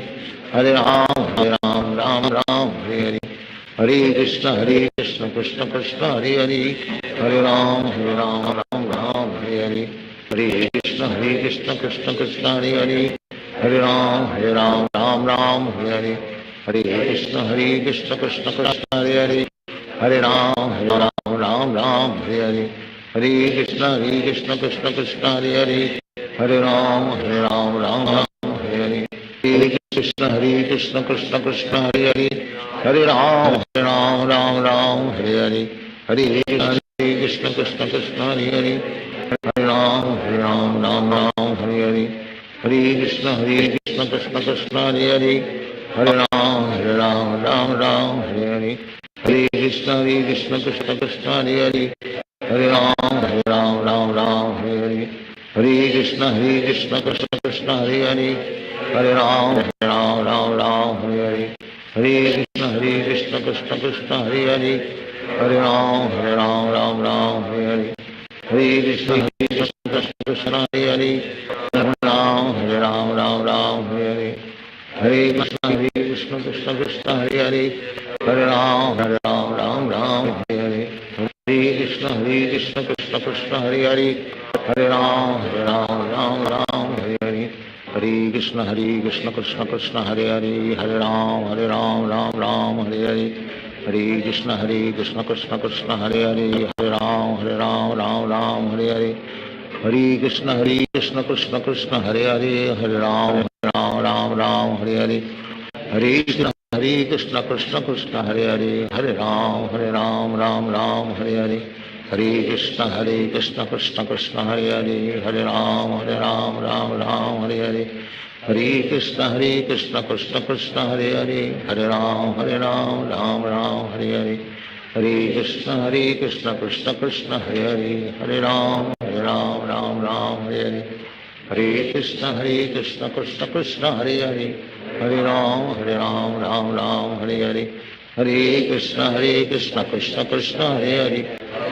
Speaker 5: हरे राम हरे हरे हरे कृष्ण कृष्ण कृष्ण हरे हरे हरे राम हरे हरे हरे कृष्ण कृष्ण कृष्ण हरे हरे हरे राम हरे हरे हरे कृष्ण कृष्ण कृष्ण हरे हरे हरे राम हरे हरे हरे कृष्ण कृष्ण कृष्ण हरे हरे हरे राम हरे हरे हरे कृष्ण कृष्ण कृष्ण हरे हरे हरे राम हरे हरे हरे कृष्ण कृष्ण कृष्ण हरे हरे हरे राम हरे हरे हरे कृष्ण कृष्ण कृष्ण हरे हरे हरे राम हरे हरे हरे कृष्ण कृष्ण कृष्ण हरे हरे हरे राम हरे हरे हरे कृष्ण कृष्ण कृष्ण हरे हरे हरे राम हरे हरे हरे कृष्ण कृष्ण कृष्ण हरे हरे हरे राम हरे हरे हरे कृष्ण कृष्ण कृष्ण हरे हरे हरे राम हरे हरे हरे कृष्ण कृष्ण कृष्ण हरे हरे हरे राम हरे कृष्ण कृष्ण कृष्ण हरे हरे, हरे राम राम राम हरे हरे, हरे कृष्ण कृष्ण कृष्ण हरे हरे, हरे राम राम हरे हरे, हरे कृष्ण कृष्ण कृष्ण हरे हरे, हरे राम राम हरे हरे, हरे कृष्ण कृष्ण कृष्ण हरे हरे, हरे राम राम हरे हरे, हरे कृष्ण कृष्ण कृष्ण हरे हरे, हरे राम राम हरे हरे, हरे कृष्ण कृष्ण कृष्ण हरे हरे, हरे राम राम हरे हरे, हरे कृष्ण कृष्ण कृष्ण हरे हरे, हरे राम राम हरे हरे, हरे कृष्ण कृष्ण कृष्ण हरे हरे, हरे राम राम हरे हरे, हरे कृष्ण कृष्ण कृष्ण हरे हरे,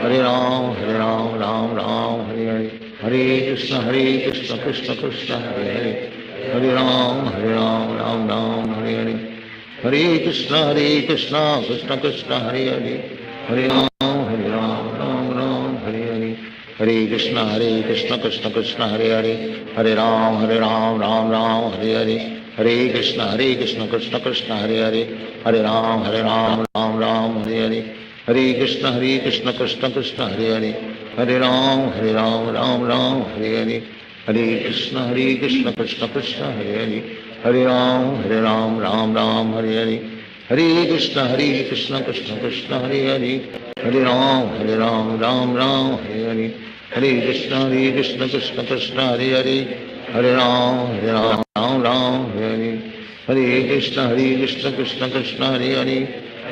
Speaker 5: हरे राम राम हरे हरे, हरे कृष्ण कृष्ण कृष्ण हरे हरे, हरे राम राम हरे हरे, हरे कृष्ण कृष्ण कृष्ण हरे हरे, हरे राम हरे हरे, हरे कृष्ण कृष्ण कृष्ण हरे हरे, हरे राम राम हरे हरे, हरे कृष्ण कृष्ण कृष्ण हरे हरे, हरे राम राम हरे हरे, हरे कृष्ण कृष्ण कृष्ण हरे हरे, हरे राम राम हरे हरे, हरे कृष्ण कृष्ण कृष्ण हरे हरे, हरे राम राम हरे हरे, हरे कृष्ण कृष्ण कृष्ण हरे हरे, हरे राम राम हरे हरे, हरे कृष्ण कृष्ण कृष्ण हरे हरे, हरे राम राम हरे हरे, हरे कृष्ण कृष्ण कृष्ण हरे हरे, हरे राम राम हरे हरे, हरे कृष्ण कृष्ण कृष्ण हरे हरे, हरे राम राम हरे हरे, हरे कृष्ण कृष्ण कृष्ण हरे हरे, हरे राम राम हरे हरे, हरे कृष्ण कृष्ण कृष्ण हरे हरे,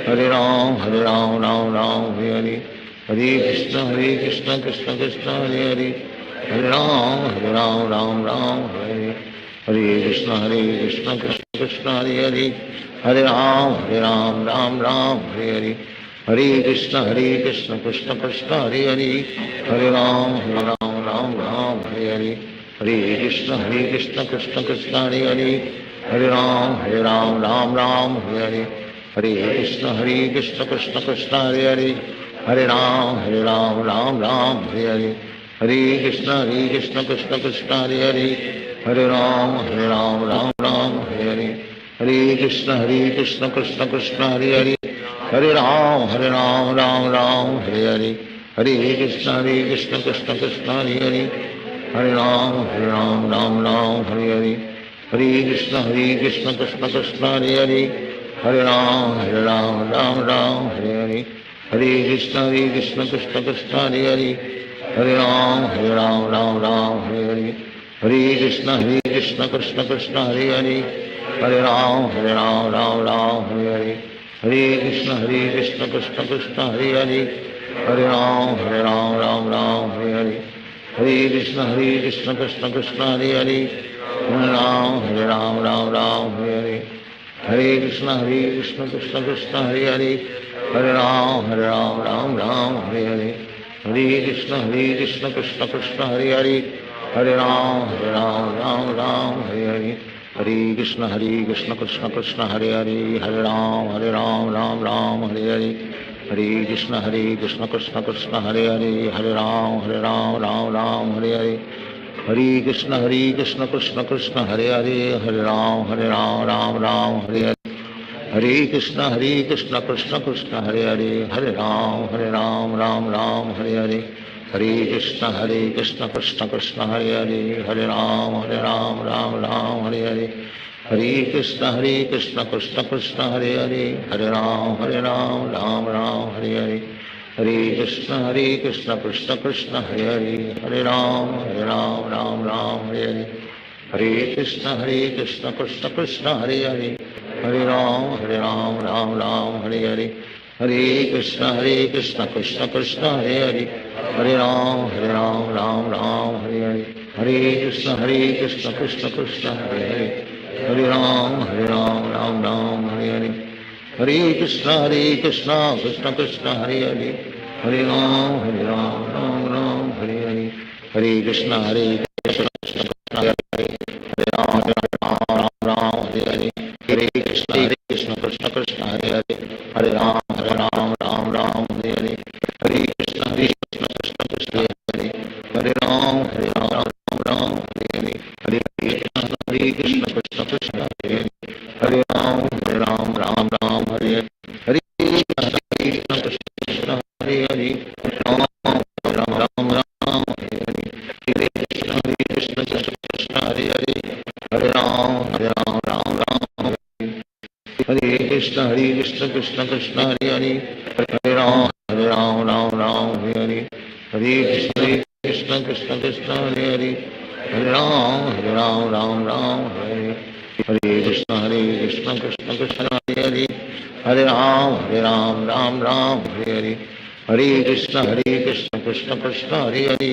Speaker 5: हरे राम राम हरे हरे, हरे कृष्ण कृष्ण कृष्ण हरे हरे, हरे राम राम हरे हरे, हरे कृष्ण कृष्ण कृष्ण हरे हरे, हरे राम राम हरे हरे, हरे कृष्ण कृष्ण कृष्ण हरे हरे, हरे राम राम हरे हरे, हरे कृष्ण कृष्ण कृष्ण हरे हरे, हरे राम राम हरे हरे, हरे कृष्ण कृष्ण कृष्ण हरे हरे, हरे राम राम हरे हरे, हरे कृष्ण कृष्ण कृष्ण हरे हरे, हरे राम राम हरे हरे, हरे कृष्ण कृष्ण कृष्ण हरे हरे, हरे राम राम हरे हरे, हरे कृष्ण कृष्ण कृष्ण हरे हरे, हरे राम राम हरे हरे, हरे कृष्ण कृष्ण कृष्ण हरे हरे, हरे राम राम हरे हरे, हरे कृष्ण कृष्ण कृष्ण हरे हरे, हरे राम हरे हरे, हरे कृष्ण कृष्ण कृष्ण हरे हरे, हरे राम राम हरे हरे, हरे कृष्ण कृष्ण कृष्ण हरे हरे, हरे राम राम हरे हरे, हरे कृष्ण कृष्ण कृष्ण हरे हरे, हरे राम राम हरे हरे, हरे कृष्ण कृष्ण कृष्ण हरे हरे, हरे राम हरे हरे, हरे कृष्ण कृष्ण कृष्ण हरे हरे, हरे राम राम हरे हरे, हरे कृष्ण कृष्ण कृष्ण हरे हरे, हरे राम राम हरे हरे, हरे कृष्ण कृष्ण कृष्ण हरे हरे, हरे राम राम हरे हरे, हरे कृष्ण कृष्ण कृष्ण हरे हरे, हरे राम राम हरे हरे, हरे कृष्ण कृष्ण कृष्ण हरे हरे, हरे राम राम हरे हरे, हरे कृष्ण कृष्ण कृष्ण हरे हरे, हरे राम राम हरे हरे, हरे कृष्ण कृष्ण कृष्ण हरे हरे, हरे राम राम हरे हरे, हरे कृष्ण कृष्ण कृष्ण हरे हरे, हरे राम राम हरे हरे, हरे कृष्ण कृष्ण कृष्ण हरे हरे, हरे राम हरे हरे, हरे कृष्ण कृष्ण कृष्ण हरे हरे, हरे राम हरे हरे, हरे कृष्ण कृष्ण कृष्ण हरे हरे, हरे राम हरे हरे, हरे कृष्ण कृष्ण कृष्ण हरे हरे, हरे राम हरे हरे, हरे कृष्ण कृष्ण कृष्ण कृष्ण हरे हरे राम राम राम हरे हरे कृष्ण कृष्ण हरे हरे राम राम राम हरे हरे हरे कृष्ण कृष्ण हरे हरे हरे राम राम राम हरे कृष्ण कृष्ण कृष्ण हरे हरे हरे राम राम राम हरे हरे हरे कृष्ण कृष्ण कृष्ण हरे हरे हरे राम राम राम हरे हरे कृष्ण कृष्ण कृष्ण हरे हरे हरे राम राम राम हरे हरे हरे कृष्ण कृष्ण कृष्ण हरे हरे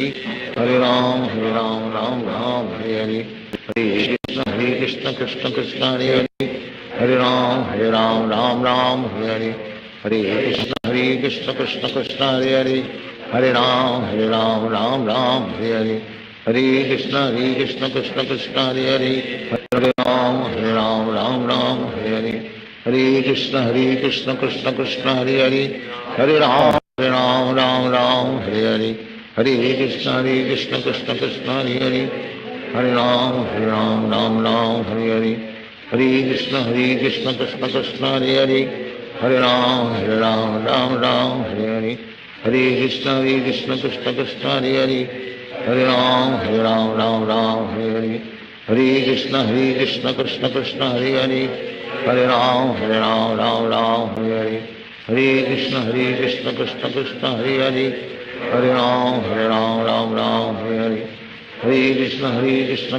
Speaker 5: हरे राम राम राम हरे हरे हरे कृष्ण कृष्ण कृष्ण हरे हरे हरे राम राम राम हरे हरे हरे कृष्ण कृष्ण कृष्ण हरे हरे हरे राम राम राम हरे हरे हरे कृष्ण कृष्ण कृष्ण हरे हरे हरे राम राम राम हरे हरे हरे कृष्ण कृष्ण कृष्ण हरे हरे हरे राम राम राम हरे हरे हरे कृष्ण कृष्ण कृष्ण हरे हरे हरे राम राम राम हरे हरे हरे कृष्ण कृष्ण कृष्ण हरे हरे हरे राम राम राम हरे हरे हरे कृष्ण कृष्ण कृष्ण हरे हरे हरे राम राम राम हरे हरे हरे कृष्ण कृष्ण कृष्ण हरे हरे हरे राम राम राम हरे हरे हरे कृष्ण कृष्ण कृष्ण हरे हरे हरे राम राम राम हरे हरे हरे कृष्ण कृष्ण कृष्ण हरे हरे हरे राम राम हरे हरे हरे कृष्ण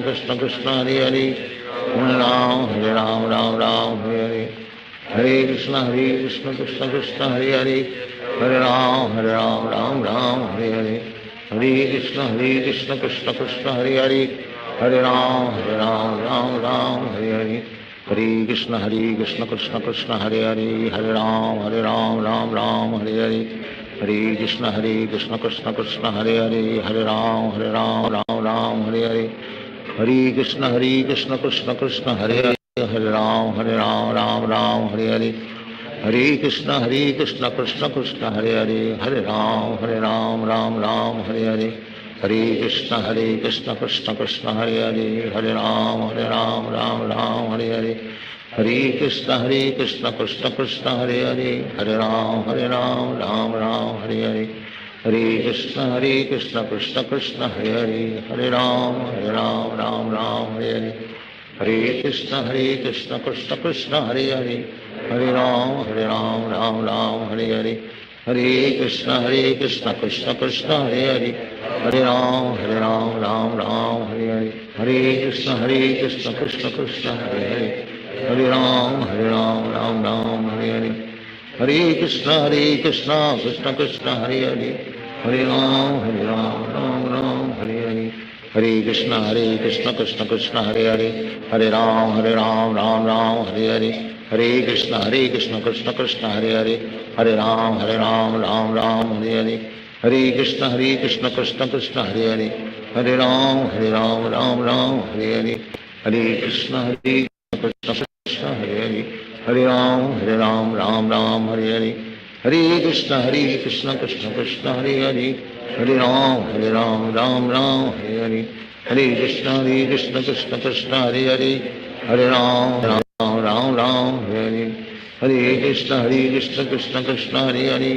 Speaker 5: कृष्ण कृष्ण हरे हरे हरे राम राम राम हरे हरे हरे कृष्ण कृष्ण कृष्ण हरे हरे हरे राम राम राम हरे हरे हरे कृष्ण कृष्ण कृष्ण हरे हरे हरे राम राम राम हरे हरे हरे कृष्ण कृष्ण कृष्ण हरे हरे हरे राम राम राम हरे हरे हरे कृष्ण कृष्ण कृष्ण हरे हरे हरे राम राम राम हरे हरे हरे कृष्ण कृष्ण कृष्ण हरे हरे हरे राम राम राम हरे हरे हरे कृष्ण कृष्ण कृष्ण हरे हरे हरे राम राम राम हरे हरे हरे कृष्ण कृष्ण कृष्ण हरे हरे हरे राम राम राम हरे हरे हरे कृष्ण कृष्ण कृष्ण हरे हरे हरे राम राम राम हरे हरे हरे कृष्ण कृष्ण कृष्ण हरे हरे हरे राम राम राम हरे हरे हरे कृष्ण कृष्ण कृष्ण हरे हरे हरे राम राम राम हरे हरे हरे कृष्ण कृष्ण कृष्ण हरे हरे हरे राम राम राम हरे हरे हरे कृष्ण कृष्ण कृष्ण हरे हरे हरे राम राम राम हरे हरे हरे कृष्ण कृष्ण कृष्ण हरे हरे हरे राम राम राम हरे हरे हरे कृष्ण कृष्ण कृष्ण हरे हरे हरे राम राम राम हरे हरे हरे कृष्ण कृष्ण कृष्ण हरे हरे हरे राम राम राम हरे हरे हरे कृष्ण कृष्ण कृष्ण हरे हरे हरे राम राम राम हरे हरे हरे कृष्ण कृष्ण कृष्ण हरे हरे हरे राम राम राम हरे हरे हरे कृष्ण कृष्ण कृष्ण हरे हरे हरे राम राम राम हरे हरे हरे कृष्ण कृष्ण कृष्ण हरे हरे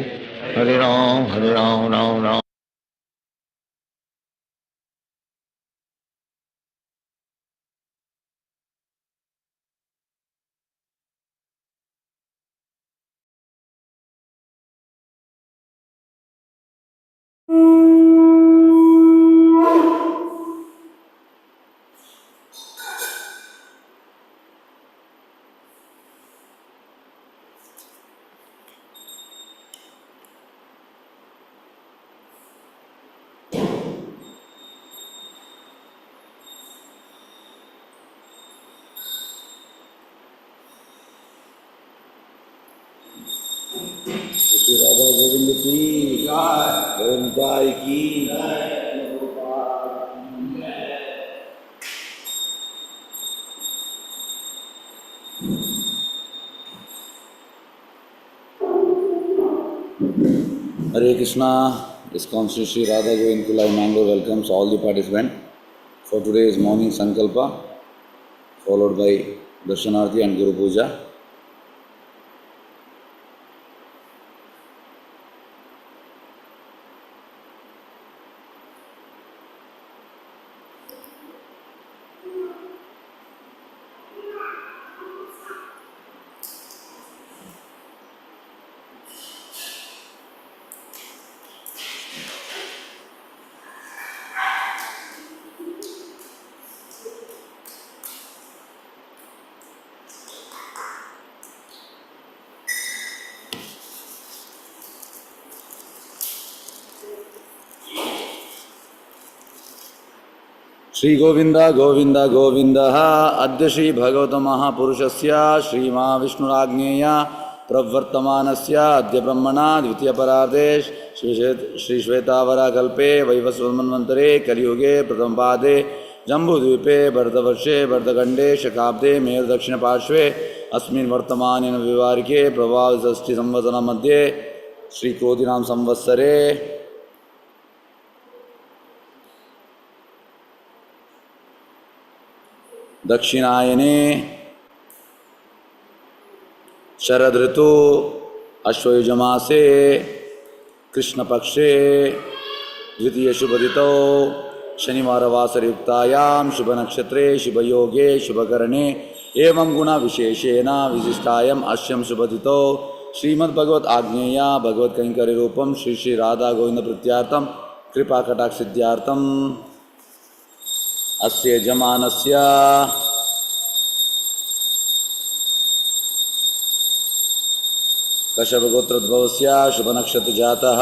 Speaker 5: हरे राम राम राम
Speaker 2: श्री राधा गोविंद की गोविंदाई की Hare Krishna, ISKCON Sri Sri Radha Govind Kulai Mangalore welcomes all the participants for today's morning Sankalpa
Speaker 6: followed by Darshanarti and Guru Puja. Shri Govind Govind Govind अद्य श्री भगवत महापुरुषस्य श्री महाविष्णुराज्ञेय प्रवर्तमानस्य अद्य ब्रह्मणा द्वितीय परार्धे श्री श्वेतावरकल्पे वैवस्वन्मन्वन्तरे कलियुगे प्रथम पादे जम्बूद्वीपे भरतवर्षे भरतखण्डे शकाब्दे मेरुदक्षिणपार्श्वे अस्मिन् वर्तमानेन विवारिके प्रभावषष्ठी संवत्सर मध्ये श्री क्रोधिनाम संवत्सरे दक्षिणायने शरद ऋतु अश्वयुज मासे कृष्णपक्षे द्वितीय शुभतिथौ शनिवार वासरयुक्तायां शुभ नक्षत्रे शुभ योगे शुभकरणे एवं गुण विशेषेण विशिष्टायाम् अस्यां शुभतिथौ श्रीमद्भगवत आज्ञेय भगवत कैंकर्य रूपम श्री श्री राधा गोविंद प्रीत्यार्थम कृपा कटाक्ष सिद्ध्यार्थम अस्य यजमानस्य कश्यपगोत्रोद्भवस्य शुभनक्षत्र जातः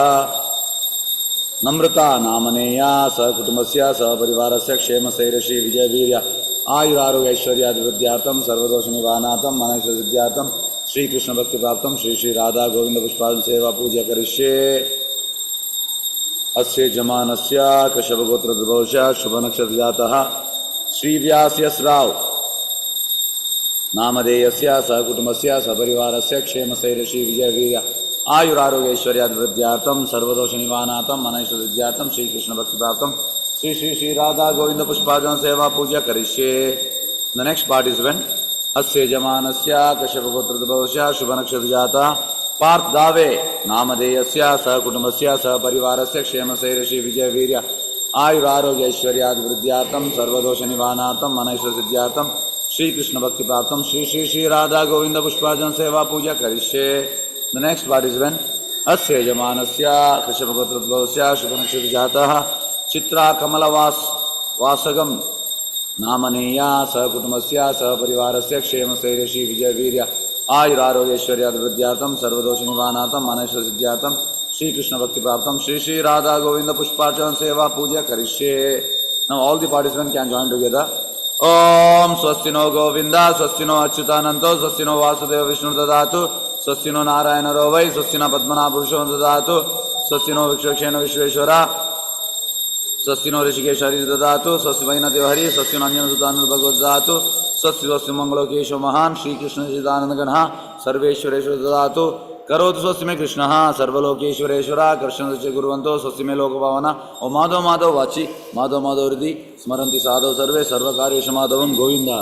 Speaker 6: नम्रता नामनेया सहकुटुम्बस्य सहपरिवारस्य क्षेमस्थैर्यश्री विजयवीर्य आयुरारोग्यैश्वर्याभिवृद्ध्यार्थं सर्वदोषनिवारणार्थं मनैश्वर्यसिद्ध्यार्थं श्रीकृष्णभक्तिप्राप्तं श्री श्री राधा गोविंद पुष्पादि सेवा पूजा करिष्ये। अस्य यजमानस्य कश्यपगोत्रोद्भवस्य शुभनक्षत्र जातः श्रीव्यासयस्राव नामधेयस्य सहकुटुम्बस्य सपरिवारस्य क्षेमस्थैर्यश्री विजयवीर्य आयुरारोग्यैश्वर्याभिवृद्ध्यार्थं सर्वदोषनिवारणार्थं मनैश्वर्यसिद्ध्यार्थं श्रीकृष्णभक्तिप्राप्तं श्री श्री श्री राधा गोविंद पुष्पार्चन सेवा पूजा करिष्ये। The next part is when अस्य यजमानस्य कश्यपगोत्रोद्भवस्य शुभनक्षत्र जातः पार्थ दावे नामधेयस्य सहकुटुम्बस्य सहपरिवारस्य क्षेमस्थैर्यश्री विजयवीर्य आयुरारोग्यैश्वर्याभिवृद्ध्यार्थं सर्वदोषनिवारणार्थं मनैश्वर्यसिद्ध्यार्थं श्रीकृष्ण भक्ति प्राप्तम श्री श्री श्री राधा गोविंद पुष्पार्चन सेवा पूजा करिष्ये। The next part is when अस्य यजमानस्य कश्यपगोत्रोद्भवस्य शुभनक्षत्र जातः चित्रा कमलवास वासगम नामनेया सहकुटुम्बस्य सहपरिवारस्य क्षेमस्थैर्यश्री विजयवीर्य आयुरारोग्यैश्वर्याभिवृद्ध्यार्थं सर्वदोषनिवारणार्थं मनैश्वर्यसिद्ध्यार्थं श्रीकृष्ण भक्ति प्राप्तम श्री श्री राधा गोविंद पुष्पार्चन सेवा पूजा करिष्ये। Now all the participants can join together. ओम स्वस्ति नो गोविंद स्वस्ति नो अच्युतानंतो स्वस्ति नो वासुदेव विष्णु ददातु स्वस्ति नो नारायणरो वै स्वस्ति न पद्मनाभ पुरुषो ददातु स्वस्ति नो विश्वक्षेण विश्वेश्वरा स्वस्ति नो ऋषिकेश हरि ददातु स्वस्ति वै नदेव हरि स्वस्ति नो अन्यन सुदानंद भगवत ददातु स्वस्ति स्वस्ति मंगलो केशव महान श्री कृष्ण चिदानंद गणः सर्वेश्वरेश्वर ददातु करोतु स्वस्ति में कृष्णः सर्वलोकेश्वरेश्वरा कृष्ण च गुरुवंतो स्वस्ति में लोकभावना ओ माधव माधव वाची माधव माधव हृदि स्मरन्ति साधव सर्वे सर्वकार्येषु माधवं गोविंदा।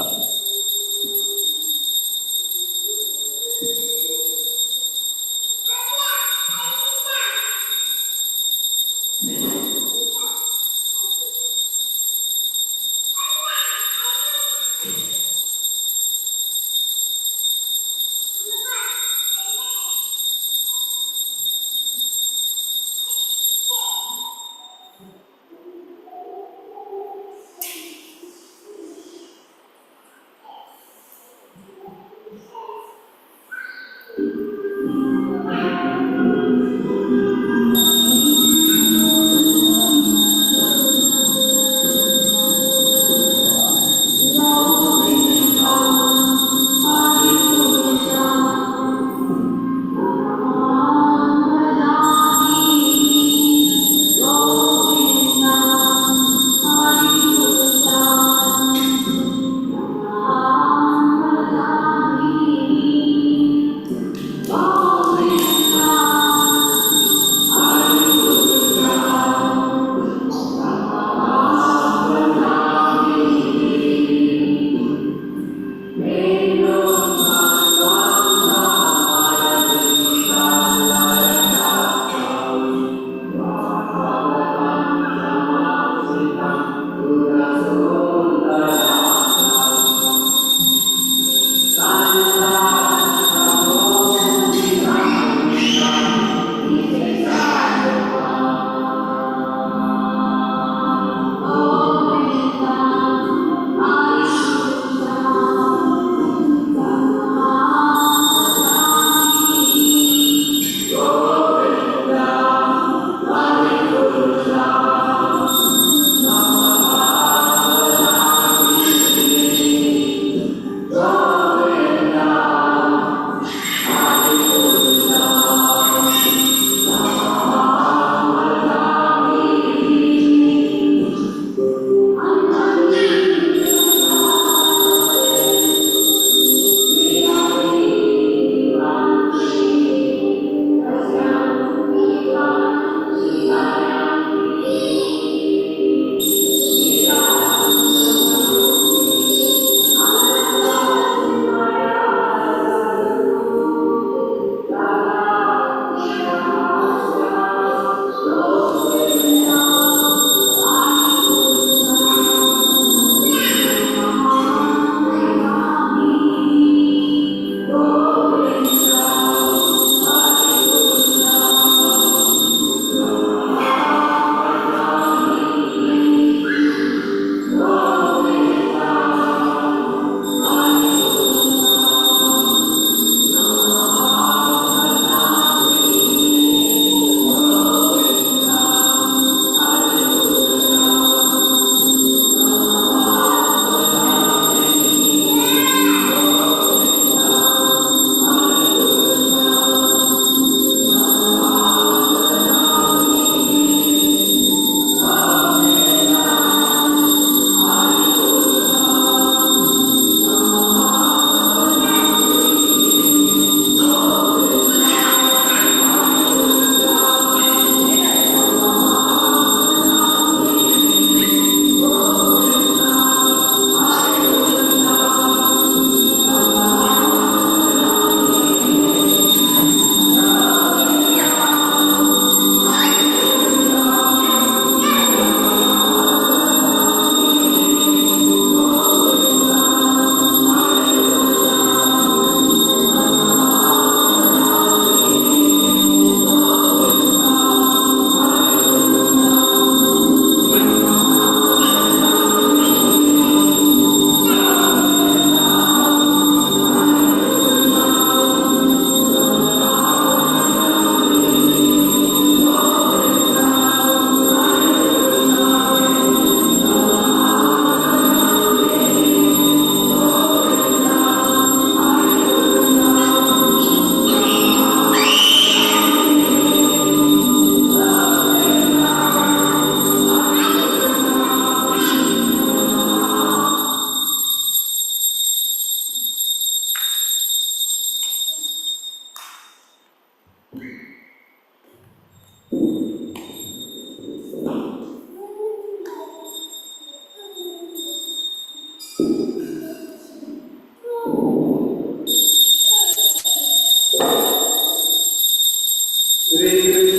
Speaker 2: Krishna